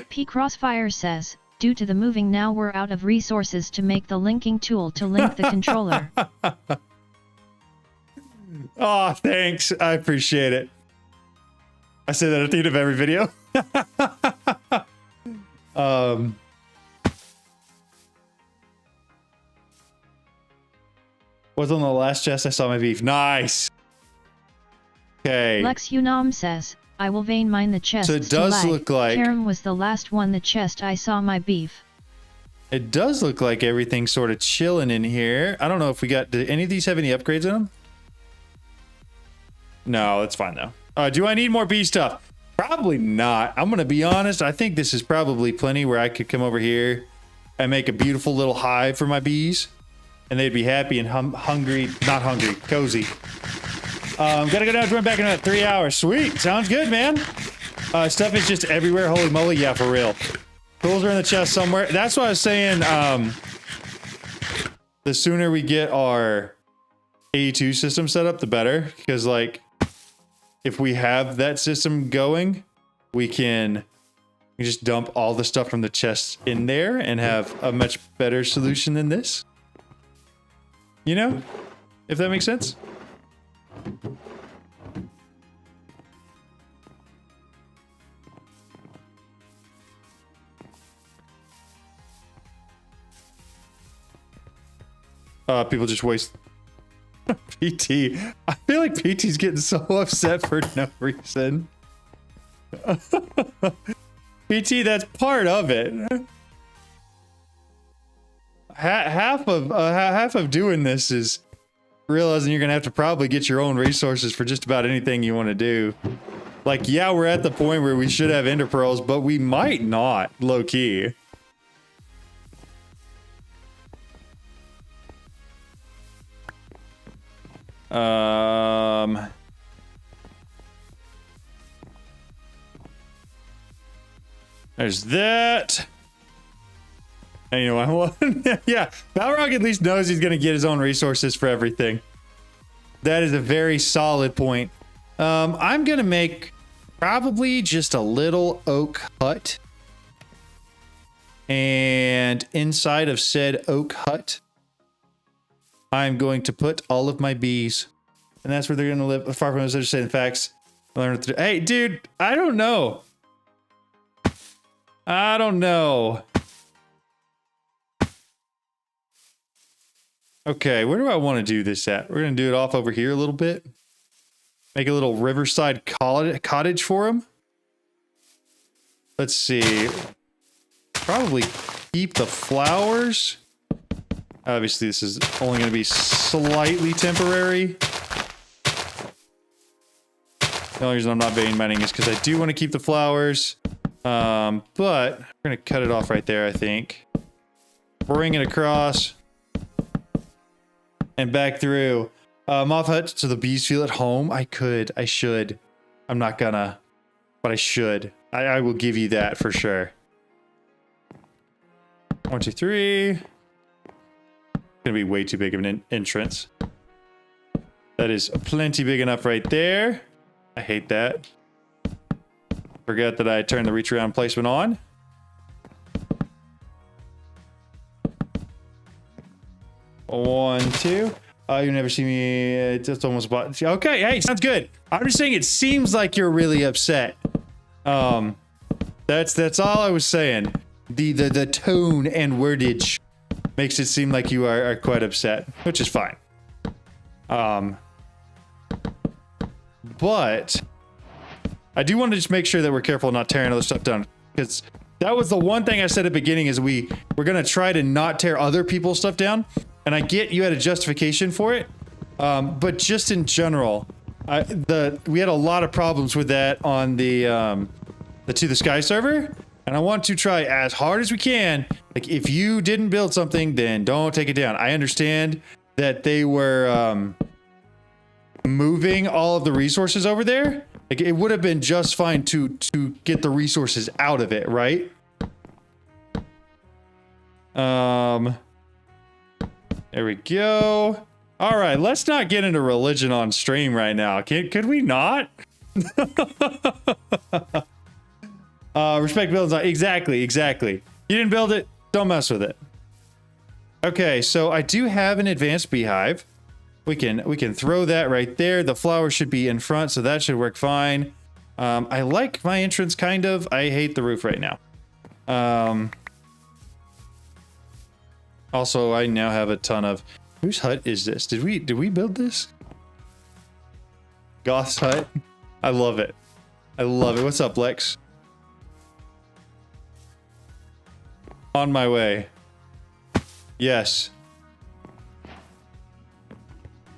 P Crossfire says, due to the moving now we're out of resources to make the linking tool to link the controller. Oh, thanks. I appreciate it. I say that at the end of every video. What's on the last chest? I saw my beef. Nice. Okay. Lex Unam says, I will vein mine the chest. So it does look like Karam was the last one the chest I saw my beef. It does look like everything's sort of chilling in here. I don't know if we got, did any of these have any upgrades in them? No, that's fine though. Do I need more bee stuff? Probably not. I'm gonna be honest. I think this is probably plenty where I could come over here and make a beautiful little hive for my bees. And they'd be happy and hungry, not hungry, cozy. Gotta go down, join back in about 3 hours. Sweet, sounds good, man. Stuff is just everywhere, holy moly, yeah, for real. Tools are in the chest somewhere. That's what I was saying, the sooner we get our A2 system set up, the better. Because, like, if we have that system going, we can just dump all the stuff from the chest in there and have a much better solution than this. You know? If that makes sense? People just waste PT. I feel like PT's getting so upset for no reason. PT, that's part of it. Half of doing this is realizing you're gonna have to probably get your own resources for just about anything you want to do. Like, yeah, we're at the point where we should have ender pearls, but we might not, low key. There's that. And you know what? Yeah, Balrog at least knows he's gonna get his own resources for everything. That is a very solid point. I'm gonna make probably just a little oak hut. And inside of said oak hut, I'm going to put all of my bees. And that's where they're gonna live, far from those understanding facts. Learn what to do. Hey, dude, I don't know. I don't know. Okay, where do I want to do this at? We're going to do it off over here a little bit. Make a little riverside cottage for him. Let's see. Probably keep the flowers. Obviously, this is only going to be slightly temporary. The only reason I'm not vein mining is because I do want to keep the flowers. But we're going to cut it off right there, I think. Bring it across. And back through. Moth hut so the bees feel at home. I should. I'm not gonna. But I should. I will give you that for sure. 1, 2, 3. Gonna be way too big of an entrance. That is plenty big enough right there. I hate that. Forgot that I turned the reach around placement on. One, two. You never see me. It's almost bought. Okay, hey, sounds good. I'm just saying it seems like you're really upset. That's all I was saying. The tone and wordage makes it seem like you are quite upset, which is fine. But I do want to just make sure that we're careful not tearing other stuff down, because that was the one thing I said at the beginning is we're gonna try to not tear other people's stuff down. And I get you had a justification for it, but just in general, we had a lot of problems with that on the To the Sky server, and I want to try as hard as we can. Like, if you didn't build something, then don't take it down. I understand that they were moving all of the resources over there. Like, it would have been just fine to get the resources out of it, right? There we go. All right, let's not get into religion on stream right now. Could we not? Respect builds. Exactly. You didn't build it. Don't mess with it. Okay, so I do have an advanced beehive. We can throw that right there. The flower should be in front, so that should work fine. I like my entrance kind of. I hate the roof right now. Also, I now have a ton of... Whose hut is this? Did we build this? Goth's hut. I love it. I love it. What's up, Lex? On my way. Yes.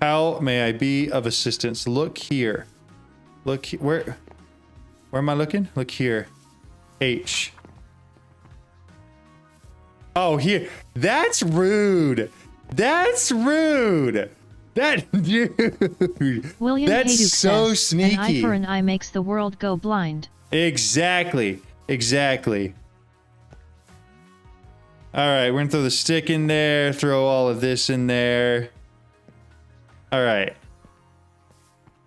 How may I be of assistance? Look here. Look where am I looking? Look here. H. Oh, here. That's rude. That's rude. That dude. William That's Hayduke so says, sneaky. An eye for an eye makes the world go blind. Exactly. All right, we're gonna throw the stick in there, throw all of this in there. All right.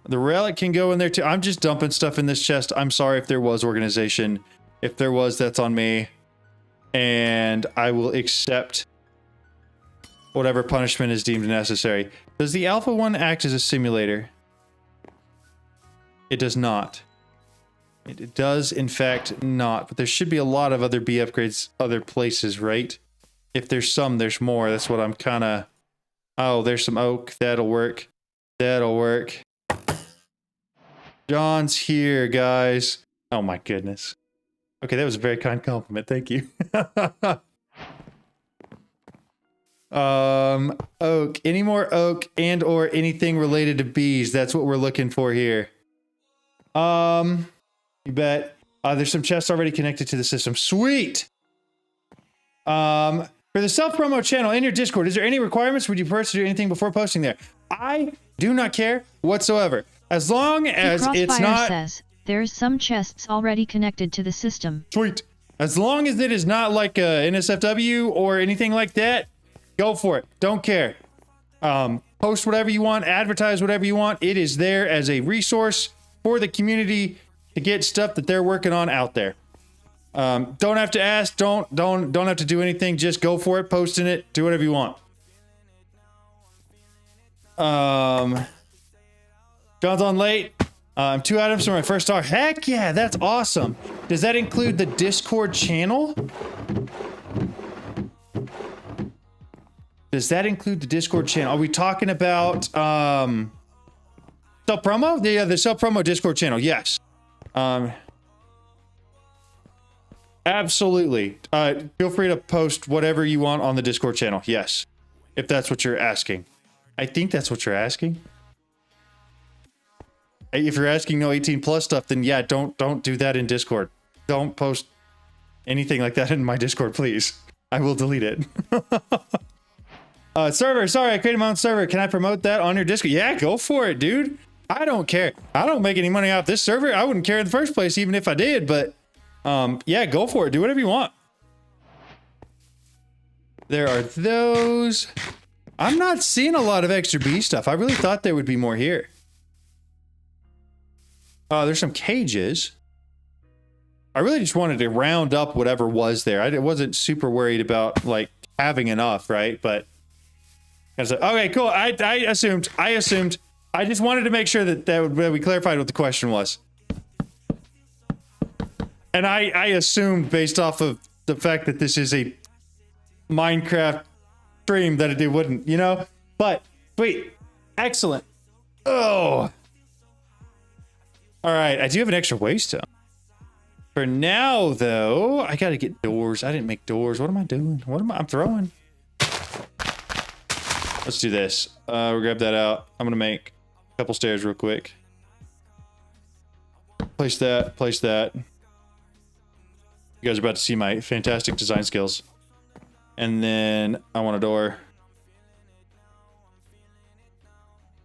The relic can go in there too. I'm just dumping stuff in this chest. I'm sorry if there was organization. If there was, that's on me. And I will accept whatever punishment is deemed necessary. Does the alpha one act as a simulator? It does not. It does, in fact, not. But there should be a lot of other B upgrades other places, right? If there's some, there's more. That's what I'm kind of... Oh, there's some oak. That'll work. That'll work. John's here, guys. Oh, my goodness. Okay, that was a very kind compliment. Thank you. Oak. Any more oak and or anything related to bees? That's what we're looking for here. You bet. There's some chests already connected to the system. Sweet. For the self-promo channel in your Discord, is there any requirements? Would you prefer to do anything before posting there? I do not care whatsoever. As long as it's not... says, there's some chests already connected to the system. Sweet. As long as it is not like a NSFW or anything like that, go for it. Don't care. Post whatever you want, advertise whatever you want. It is there as a resource for the community to get stuff that they're working on out there. Don't have to ask, don't have to do anything, just go for it, post in it, do whatever you want. John's on late. 2 items for my first star. Heck yeah, that's awesome. Does that include the Discord channel? Does that include the Discord channel? Are we talking about self promo? Yeah, the self promo Discord channel. Yes. Absolutely. Feel free to post whatever you want on the Discord channel. Yes. If that's what you're asking. I think that's what you're asking. If you're asking no 18 plus stuff, then yeah, don't do that in Discord. Don't post anything like that in my Discord, please. I will delete it. Server, sorry, I created my own server. Can I promote that on your Discord? Yeah, go for it, dude. I don't care. I don't make any money off this server. I wouldn't care in the first place, even if I did, but yeah, go for it. Do whatever you want. There are those. I'm not seeing a lot of extra bee stuff. I really thought there would be more here. There's some cages. I really just wanted to round up whatever was there. I wasn't super worried about like having enough, right? But I was like, okay, cool. I assumed. I just wanted to make sure that we clarified what the question was. And I assumed based off of the fact that this is a Minecraft stream that it wouldn't, you know? But wait, excellent. Oh. All right, I do have an extra waystone. For now, though, I gotta get doors. I didn't make doors. What am I doing? I'm throwing. Let's do this. We'll grab that out. I'm gonna make a couple stairs real quick. Place that, place that. You guys are about to see my fantastic design skills. And then I want a door.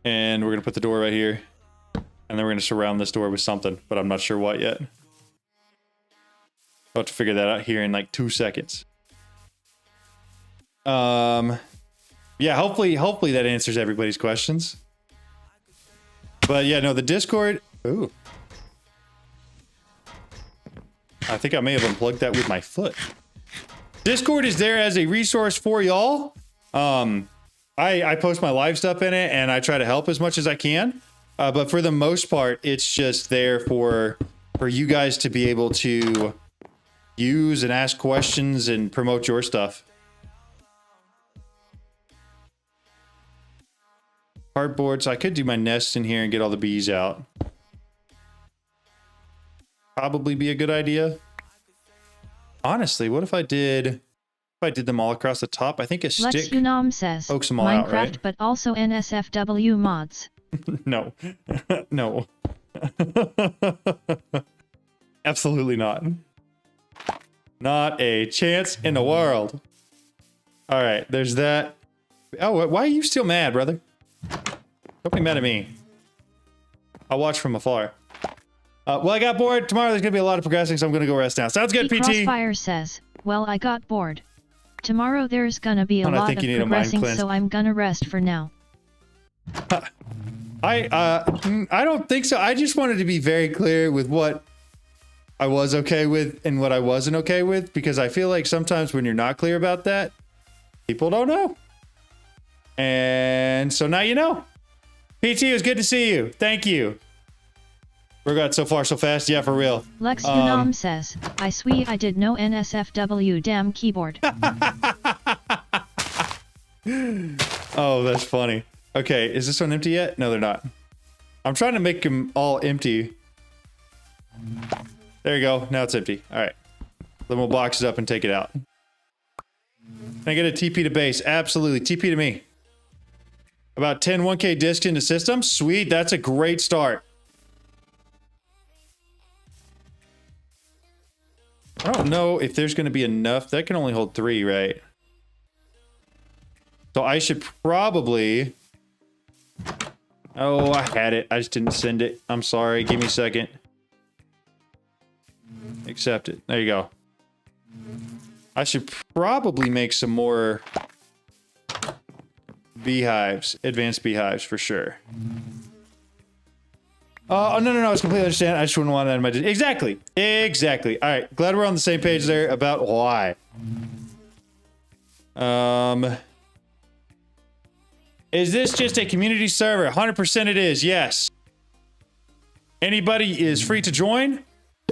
And we're gonna put the door right here. And then we're gonna surround this door with something, but I'm not sure what yet. I'll have to figure that out here in like 2 seconds. Yeah, hopefully that answers everybody's questions. But yeah, no, the Discord. Ooh. I think I may have unplugged that with my foot. Discord is there as a resource for y'all. I post my live stuff in it and I try to help as much as I can. But for the most part, it's just there for you guys to be able to use and ask questions and promote your stuff. Cardboard, so I could do my nest in here and get all the bees out. Probably be a good idea. Honestly, what if I did them all across the top? I think a stick Lex Unam says, pokes them all Minecraft, out, right? but also NSFW mods. No. No. Absolutely not. Not a chance in the world. All right, there's that. Oh, why are you still mad, brother? Don't be mad at me. I'll watch from afar. Well, I got bored. Tomorrow there's going to be a lot of progressing, so I'm going to go rest now. Sounds good, PT. Crossfire says, well, I got bored. Tomorrow there's going to be a lot of progressing, so I'm going to rest for now. I don't think so. I just wanted to be very clear with what I was okay with and what I wasn't okay with, because I feel like sometimes when you're not clear about that, people don't know. And so now you know. PT, it was good to see you. Thank you. We got so far so fast. Yeah, for real. Lex Unam says, I swear I did no NSFW damn keyboard. Oh, that's funny. Okay, is this one empty yet? No, they're not. I'm trying to make them all empty. There you go. Now it's empty. All right. Then we'll box it up and take it out. Can I get a TP to base? Absolutely. TP to me. About 10 1K discs into system. Sweet. That's a great start. I don't know if there's going to be enough. That can only hold 3, right? So I should probably... Oh, I had it. I just didn't send it. I'm sorry. Give me a second. Accept it. There you go. I should probably make some more beehives. Advanced beehives for sure. Oh, no. I completely understand. I just wouldn't want that in my... Exactly. Exactly. All right. Glad we're on the same page there about why. Is this just a community server? 100% it is. Yes. Anybody is free to join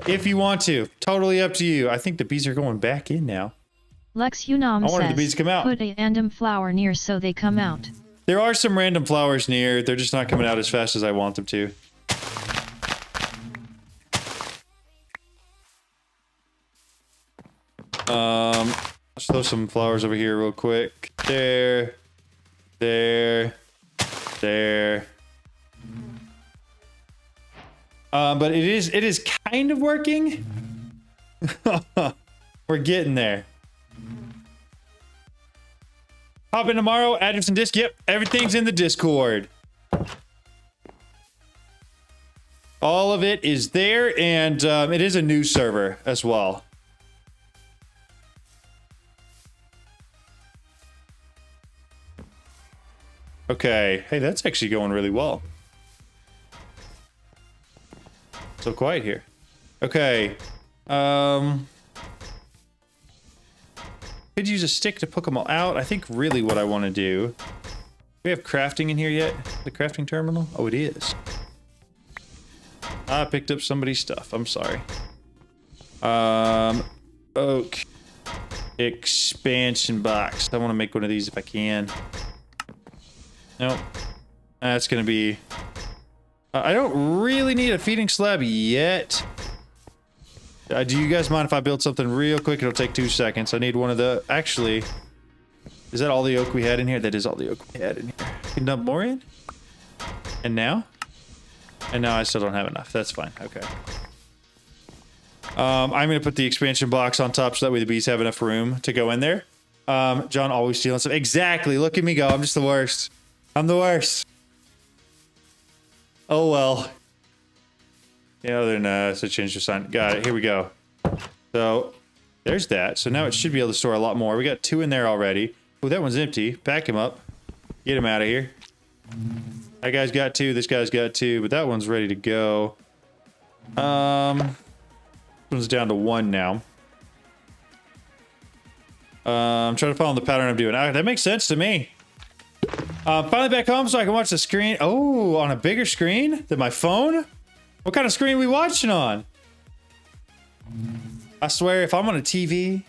if you want to. Totally up to you. I think the bees are going back in now. Lex Unam I wanted says, the bees to come out. Put a random flower near so they come out. There are some random flowers near. They're just not coming out as fast as I want them to. Let's throw some flowers over here real quick. There. But it is kind of working. We're getting there. Hop in tomorrow, address and disc. Yep, everything's in the Discord. All of it is there, and it is a new server as well. Okay, hey, that's actually going really well. So quiet here. Okay, could use a stick to poke them all out. I think really what I want to do... We have crafting in here yet? The crafting terminal? Oh, it is. I picked up somebody's stuff. I'm sorry. Oak. Expansion box. I want to make one of these if I can. Nope. That's going to be... I don't really need a feeding slab yet. Do you guys mind if I build something real quick? It'll take 2 seconds. I need one of the... Actually, is that all the oak we had in here? That is all the oak we had in here. Can dump more in? And now? And now I still don't have enough. That's fine. Okay. I'm going to put the expansion box on top so that way the bees have enough room to go in there. John always stealing stuff. Exactly. Look at me go. I'm just the worst. I'm the worst. Oh, well. Yeah, then so change the sign. Got it. Here we go. So there's that. So now it should be able to store a lot more. We got 2 in there already. Oh, that one's empty. Pack him up. Get him out of here. That guy's got 2. This guy's got 2. But that one's ready to go. This one's down to 1 now. I'm trying to follow the pattern I'm doing. That makes sense to me. Finally back home so I can watch the screen. Oh, on a bigger screen than my phone? What kind of screen are we watching on? I swear, if I'm on a TV,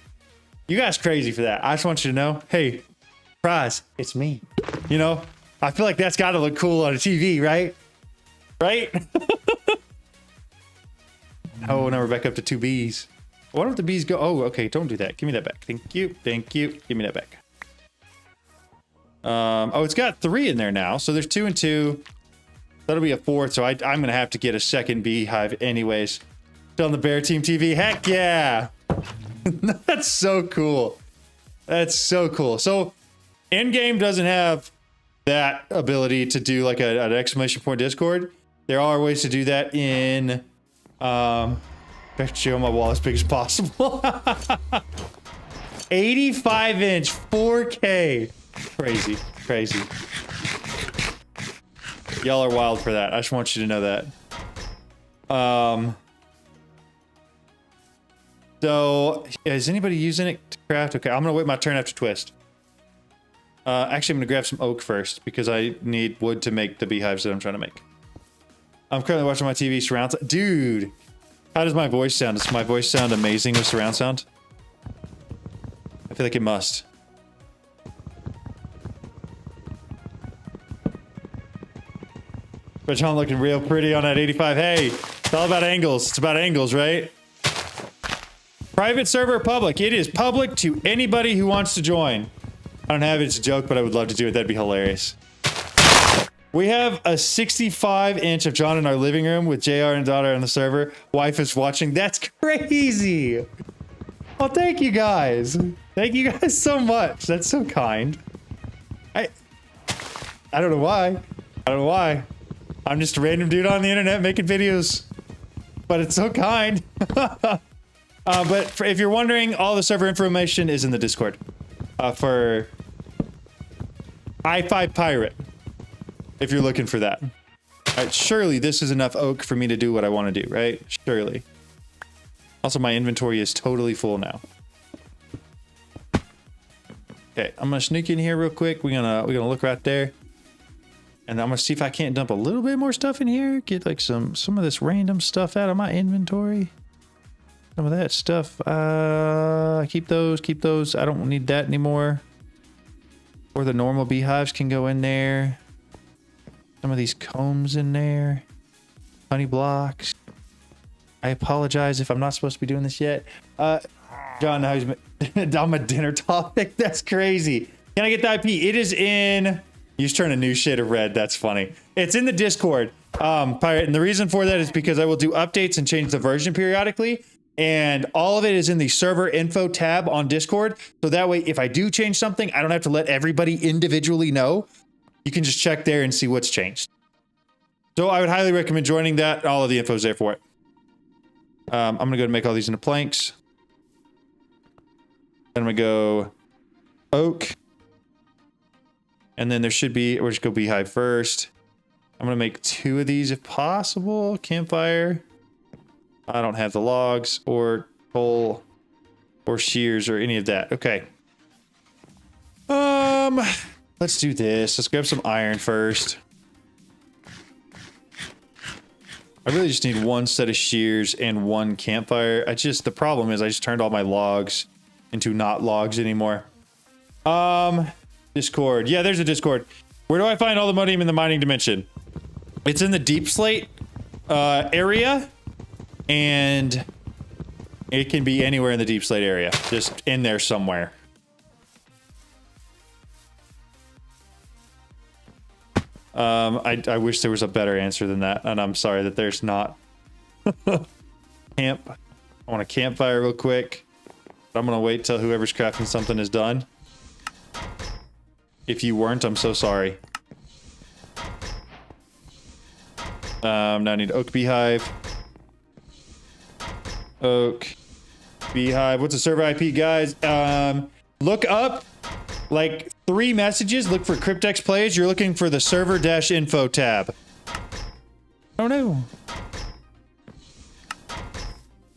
you guys crazy for that. I just want you to know, hey, surprise, it's me. You know, I feel like that's got to look cool on a TV, right? Right? Oh, now we're back up to 2 bees. I wonder if the bees go... Oh, okay, don't do that. Give me that back. Thank you. Thank you. Give me that back. Oh, it's got 3 in there now. So there's 2 and 2. That'll be a 4th. So I'm going to have to get a second beehive anyways. Still on the Bear Team TV. Heck yeah. That's so cool. That's so cool. So in-game doesn't have that ability to do like an exclamation point Discord. There are ways to do that in... I have to show my wall as big as possible. 85-inch 4K. Crazy, crazy. Y'all are wild for that. I just want you to know that. So, is anybody using it to craft? Okay, I'm gonna wait my turn after twist. Actually, I'm gonna grab some oak first because I need wood to make the beehives that I'm trying to make. I'm currently watching my TV surround sound. Dude, how does my voice sound? Does my voice sound amazing with surround sound? I feel like it must. But John looking real pretty on that 85. Hey, it's all about angles. It's about angles, right? Private server or public? It is public to anybody who wants to join. I don't have it. It's a joke, but I would love to do it. That'd be hilarious. We have a 65-inch of John in our living room with JR and daughter on the server. Wife is watching. That's crazy. Well, thank you guys. Thank you guys so much. That's so kind. I don't know why. I don't know why. I'm just a random dude on the internet making videos. But it's so kind. But if you're wondering, all the server information is in the Discord. For i5 Pirate. If you're looking for that. Alright, surely this is enough oak for me to do what I want to do, right? Surely. Also, my inventory is totally full now. Okay, I'm gonna sneak in here real quick. We're gonna look right there. And I'm gonna see if I can't dump a little bit more stuff in here. Get like some of this random stuff out of my inventory. Some of that stuff. Keep those. I don't need that anymore. Or the normal beehives can go in there. Some of these combs in there. Honey blocks. I apologize if I'm not supposed to be doing this yet. John, now he's on my dinner topic. That's crazy. Can I get the IP? It is in... You just turn a new shade of red. That's funny. It's in the Discord, Pirate. And the reason for that is because I will do updates and change the version periodically. And all of it is in the server info tab on Discord. So that way, if I do change something, I don't have to let everybody individually know. You can just check there and see what's changed. So I would highly recommend joining that. All of the info is there for it. I'm going to go and make all these into planks. Then I'm going to go oak. And then there should be, we'll just go beehive first. I'm going to make 2 of these if possible. Campfire. I don't have the logs or coal or shears or any of that. Okay. Let's do this. Let's grab some iron first. I really just need 1 set of shears and 1 campfire. The problem is I just turned all my logs into not logs anymore. Discord. Yeah, there's a Discord. Where do I find all the modium in the mining dimension? It's in the deep slate area. And it can be anywhere in the deep slate area. Just in there somewhere. I wish there was a better answer than that. And I'm sorry that there's not. Camp. I want a campfire real quick. I'm going to wait till whoever's crafting something is done. If you weren't, I'm so sorry. Now I need oak beehive. Oak beehive. What's the server IP, guys? Look up like 3 messages. Look for Cryptex Plays. You're looking for the server-info tab. Oh no.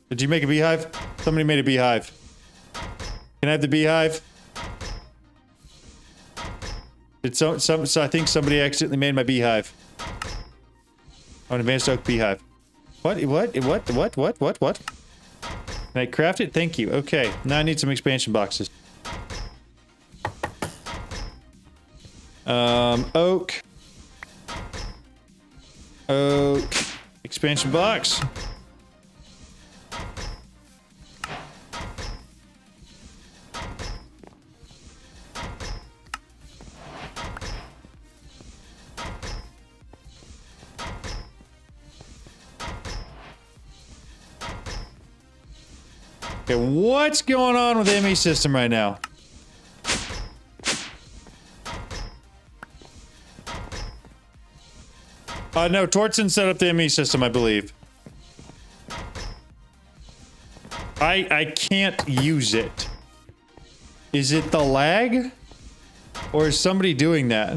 Did you make a beehive? Somebody made a beehive. Can I have the beehive? So I think somebody accidentally made my beehive. Oh, an advanced oak beehive. What? Can I craft it? Thank you. Okay, now I need some expansion boxes. Oak. Expansion box. Okay, what's going on with the ME system right now? No, Tortson set up the ME system, I believe. I can't use it. Is it the lag? Or is somebody doing that?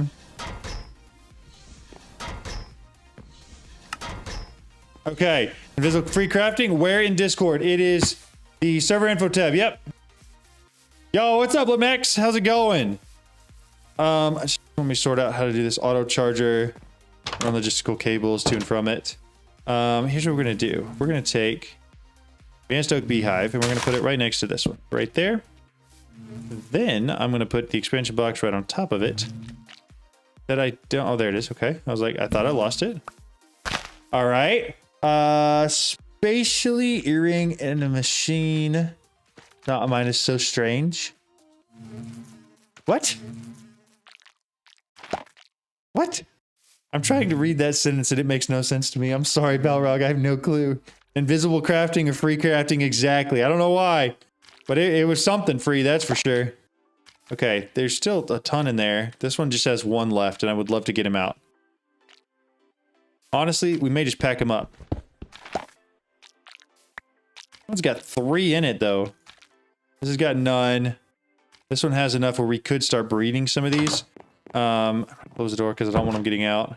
Okay, invisible free crafting, where in Discord? It is the server info tab, yep. Yo, what's up, Lamex? How's it going? Let me sort out how to do this auto charger. Run logistical cables to and from it. Here's what we're gonna do. We're gonna take advanced oak beehive and we're gonna put it right next to this one, right there. Then I'm gonna put the expansion box right on top of it. That I don't. Oh, there it is. Okay. I was like, I thought I lost it. All right. Spatially earring in a machine. Not mine is so strange. What? What? I'm trying to read that sentence and it makes no sense to me. I'm sorry, Balrog. I have no clue. Invisible crafting or free crafting exactly. I don't know why. But it was something free, that's for sure. Okay, there's still a ton in there. This one just has one left and I would love to get him out. Honestly, we may just pack him up. One's got 3 in it though. This has got none. This one has enough where we could start breeding some of these. Close the door because I don't want them getting out.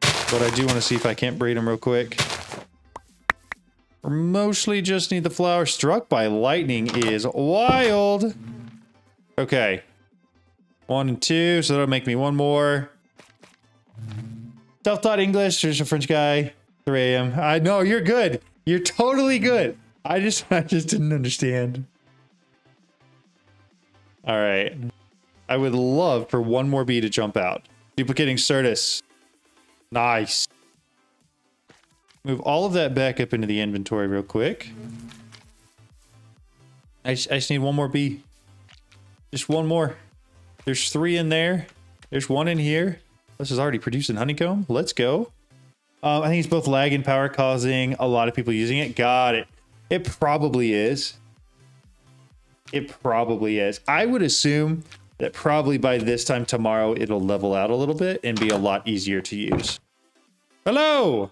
But I do want to see if I can't breed them real quick. We mostly just need the flower. Struck by lightning is wild. Okay. 1 and 2, so that'll make me 1 more. Self-taught English, there's a French guy. 3 a.m. I know, you're good. You're totally good. I just didn't understand. All right. I would love for 1 more bee to jump out. Duplicating Certus. Nice. Move all of that back up into the inventory real quick. I just need 1 more bee. Just 1 more. There's 3 in there. There's 1 in here. This is already producing honeycomb. Let's go. I think it's both lag and power causing a lot of people using it. Got it. It probably is. It probably is. I would assume that probably by this time tomorrow, it'll level out a little bit and be a lot easier to use. Hello.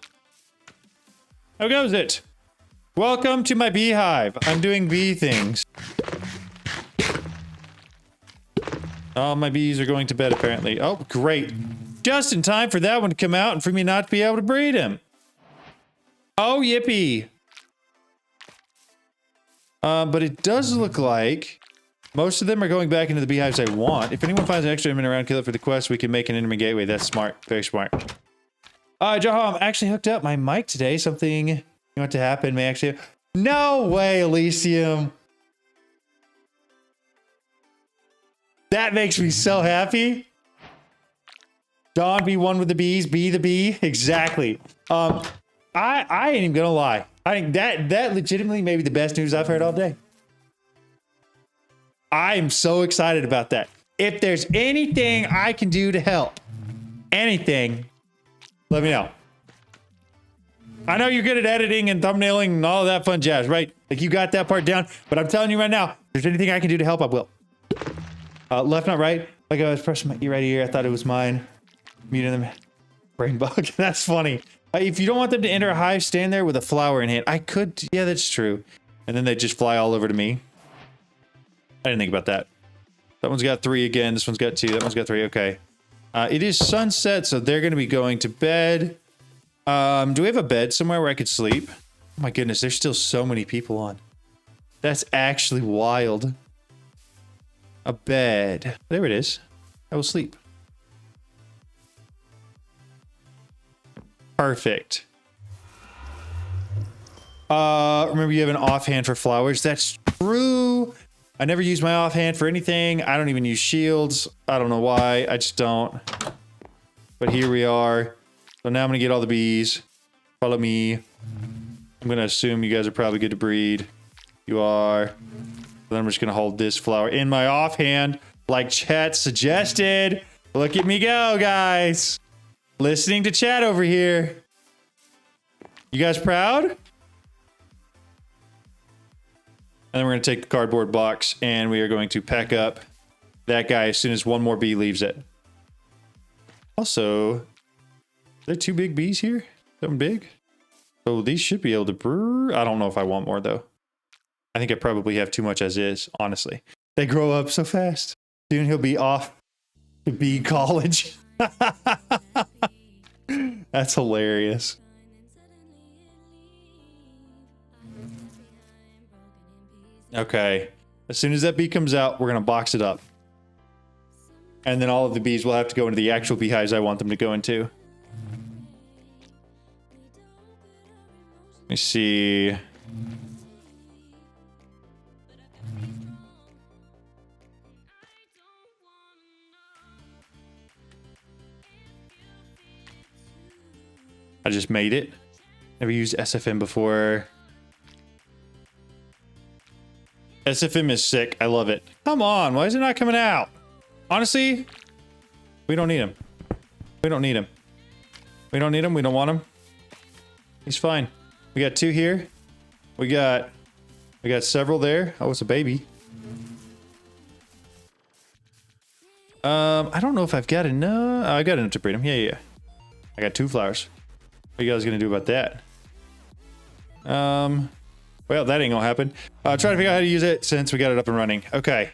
How goes it? Welcome to my beehive. I'm doing bee things. Oh, my bees are going to bed apparently. Oh, great. Just in time for that one to come out and for me not to be able to breed him. Oh, yippee. But it does look like most of them are going back into the beehives I want. If anyone finds an extra enemy around, kill it for the quest. We can make an enemy gateway. That's smart. Very smart. Jaha, I'm actually hooked up my mic today. Something you want to happen may actually... No way, Elysium. That makes me so happy. Dawn, be one with the bees. Be the bee. Exactly. I ain't even gonna lie. I think that legitimately may be the best news I've heard all day. I am so excited about that. If there's anything I can do to help, anything, let me know. I know you're good at editing and thumbnailing and all of that fun jazz, right? Like you got that part down, but I'm telling you right now, if there's anything I can do to help, I will. Left, not right. Like I was pressing my right ear. I thought it was mine. Muting them. Brain bug. That's funny. If you don't want them to enter a hive, stand there with a flower in hand. I could. Yeah, that's true. And then they just fly all over to me. I didn't think about that. That one's got 3 again. This one's got 2. That one's got 3. Okay. It is sunset, so they're going to be going to bed. Do we have a bed somewhere where I could sleep? Oh my goodness, there's still so many people on. That's actually wild. A bed. There it is. I will sleep. Perfect. Remember you have an offhand for flowers. That's true. I never use my offhand for anything. I don't even use shields. I don't know why. I just don't. But here we are. So now I'm going to get all the bees. Follow me. I'm going to assume you guys are probably good to breed. You are. Then I'm just going to hold this flower in my offhand like chat suggested. Look at me go, guys. Listening to chat over here. You guys proud? And then we're going to take the cardboard box and we are going to pack up that guy as soon as 1 more bee leaves it. Also, are there 2 big bees here? Something big? So these should be able to brew. I don't know if I want more though. I think I probably have too much as is, honestly. They grow up so fast. Soon he'll be off to bee college. That's hilarious. Okay. As soon as that bee comes out, we're going to box it up. And then all of the bees will have to go into the actual beehives I want them to go into. Let me see. I just made it. Never used SFM before. SFM is sick. I love it. Come on. Why is it not coming out? Honestly, we don't need him. We don't need him. We don't need him. We don't want him. He's fine. We got 2 here. We got several there. Oh, it's a baby. I don't know if I've got enough. I got enough to breed him. Yeah. I got 2 flowers. What are you guys gonna do about that? Well, that ain't gonna happen. Trying to figure out how to use it since we got it up and running. Okay.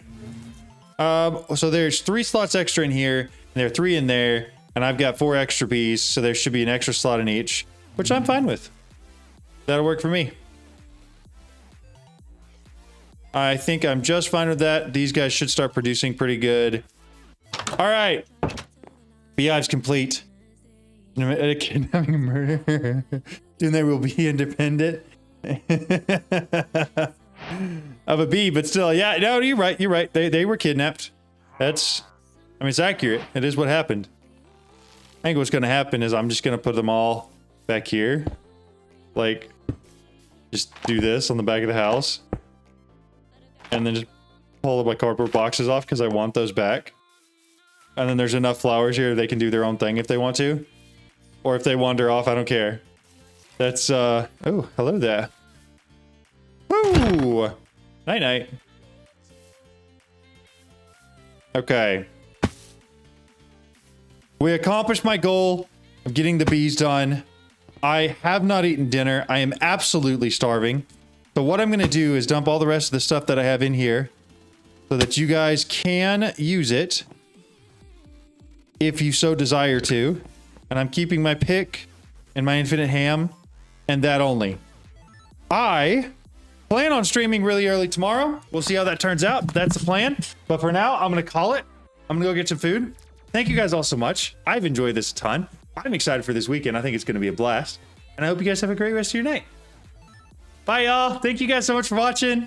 So there's 3 slots extra in here, and there are 3 in there, and I've got 4 extra bees, so there should be an extra slot in each, which I'm fine with. That'll work for me. I think I'm just fine with that. These guys should start producing pretty good. All right. Beehive's complete. Kidnapping and murder. Soon they will be independent of a bee, but still, yeah, no, you're right. You're right. They were kidnapped. That's, I mean, it's accurate. It is what happened. I think what's going to happen is I'm just going to put them all back here. Like, just do this on the back of the house. And then just pull my cardboard boxes off because I want those back. And then there's enough flowers here they can do their own thing if they want to. Or if they wander off, I don't care. That's, oh, hello there. Woo! Night-night. Okay. We accomplished my goal of getting the bees done. I have not eaten dinner. I am absolutely starving. So what I'm going to do is dump all the rest of the stuff that I have in here so that you guys can use it if you so desire to. And I'm keeping my pick and my infinite ham and that only. I plan on streaming really early tomorrow. We'll see how that turns out. That's the plan. But for now, I'm going to call it. I'm going to go get some food. Thank you guys all so much. I've enjoyed this a ton. I'm excited for this weekend. I think it's going to be a blast. And I hope you guys have a great rest of your night. Bye, y'all. Thank you guys so much for watching.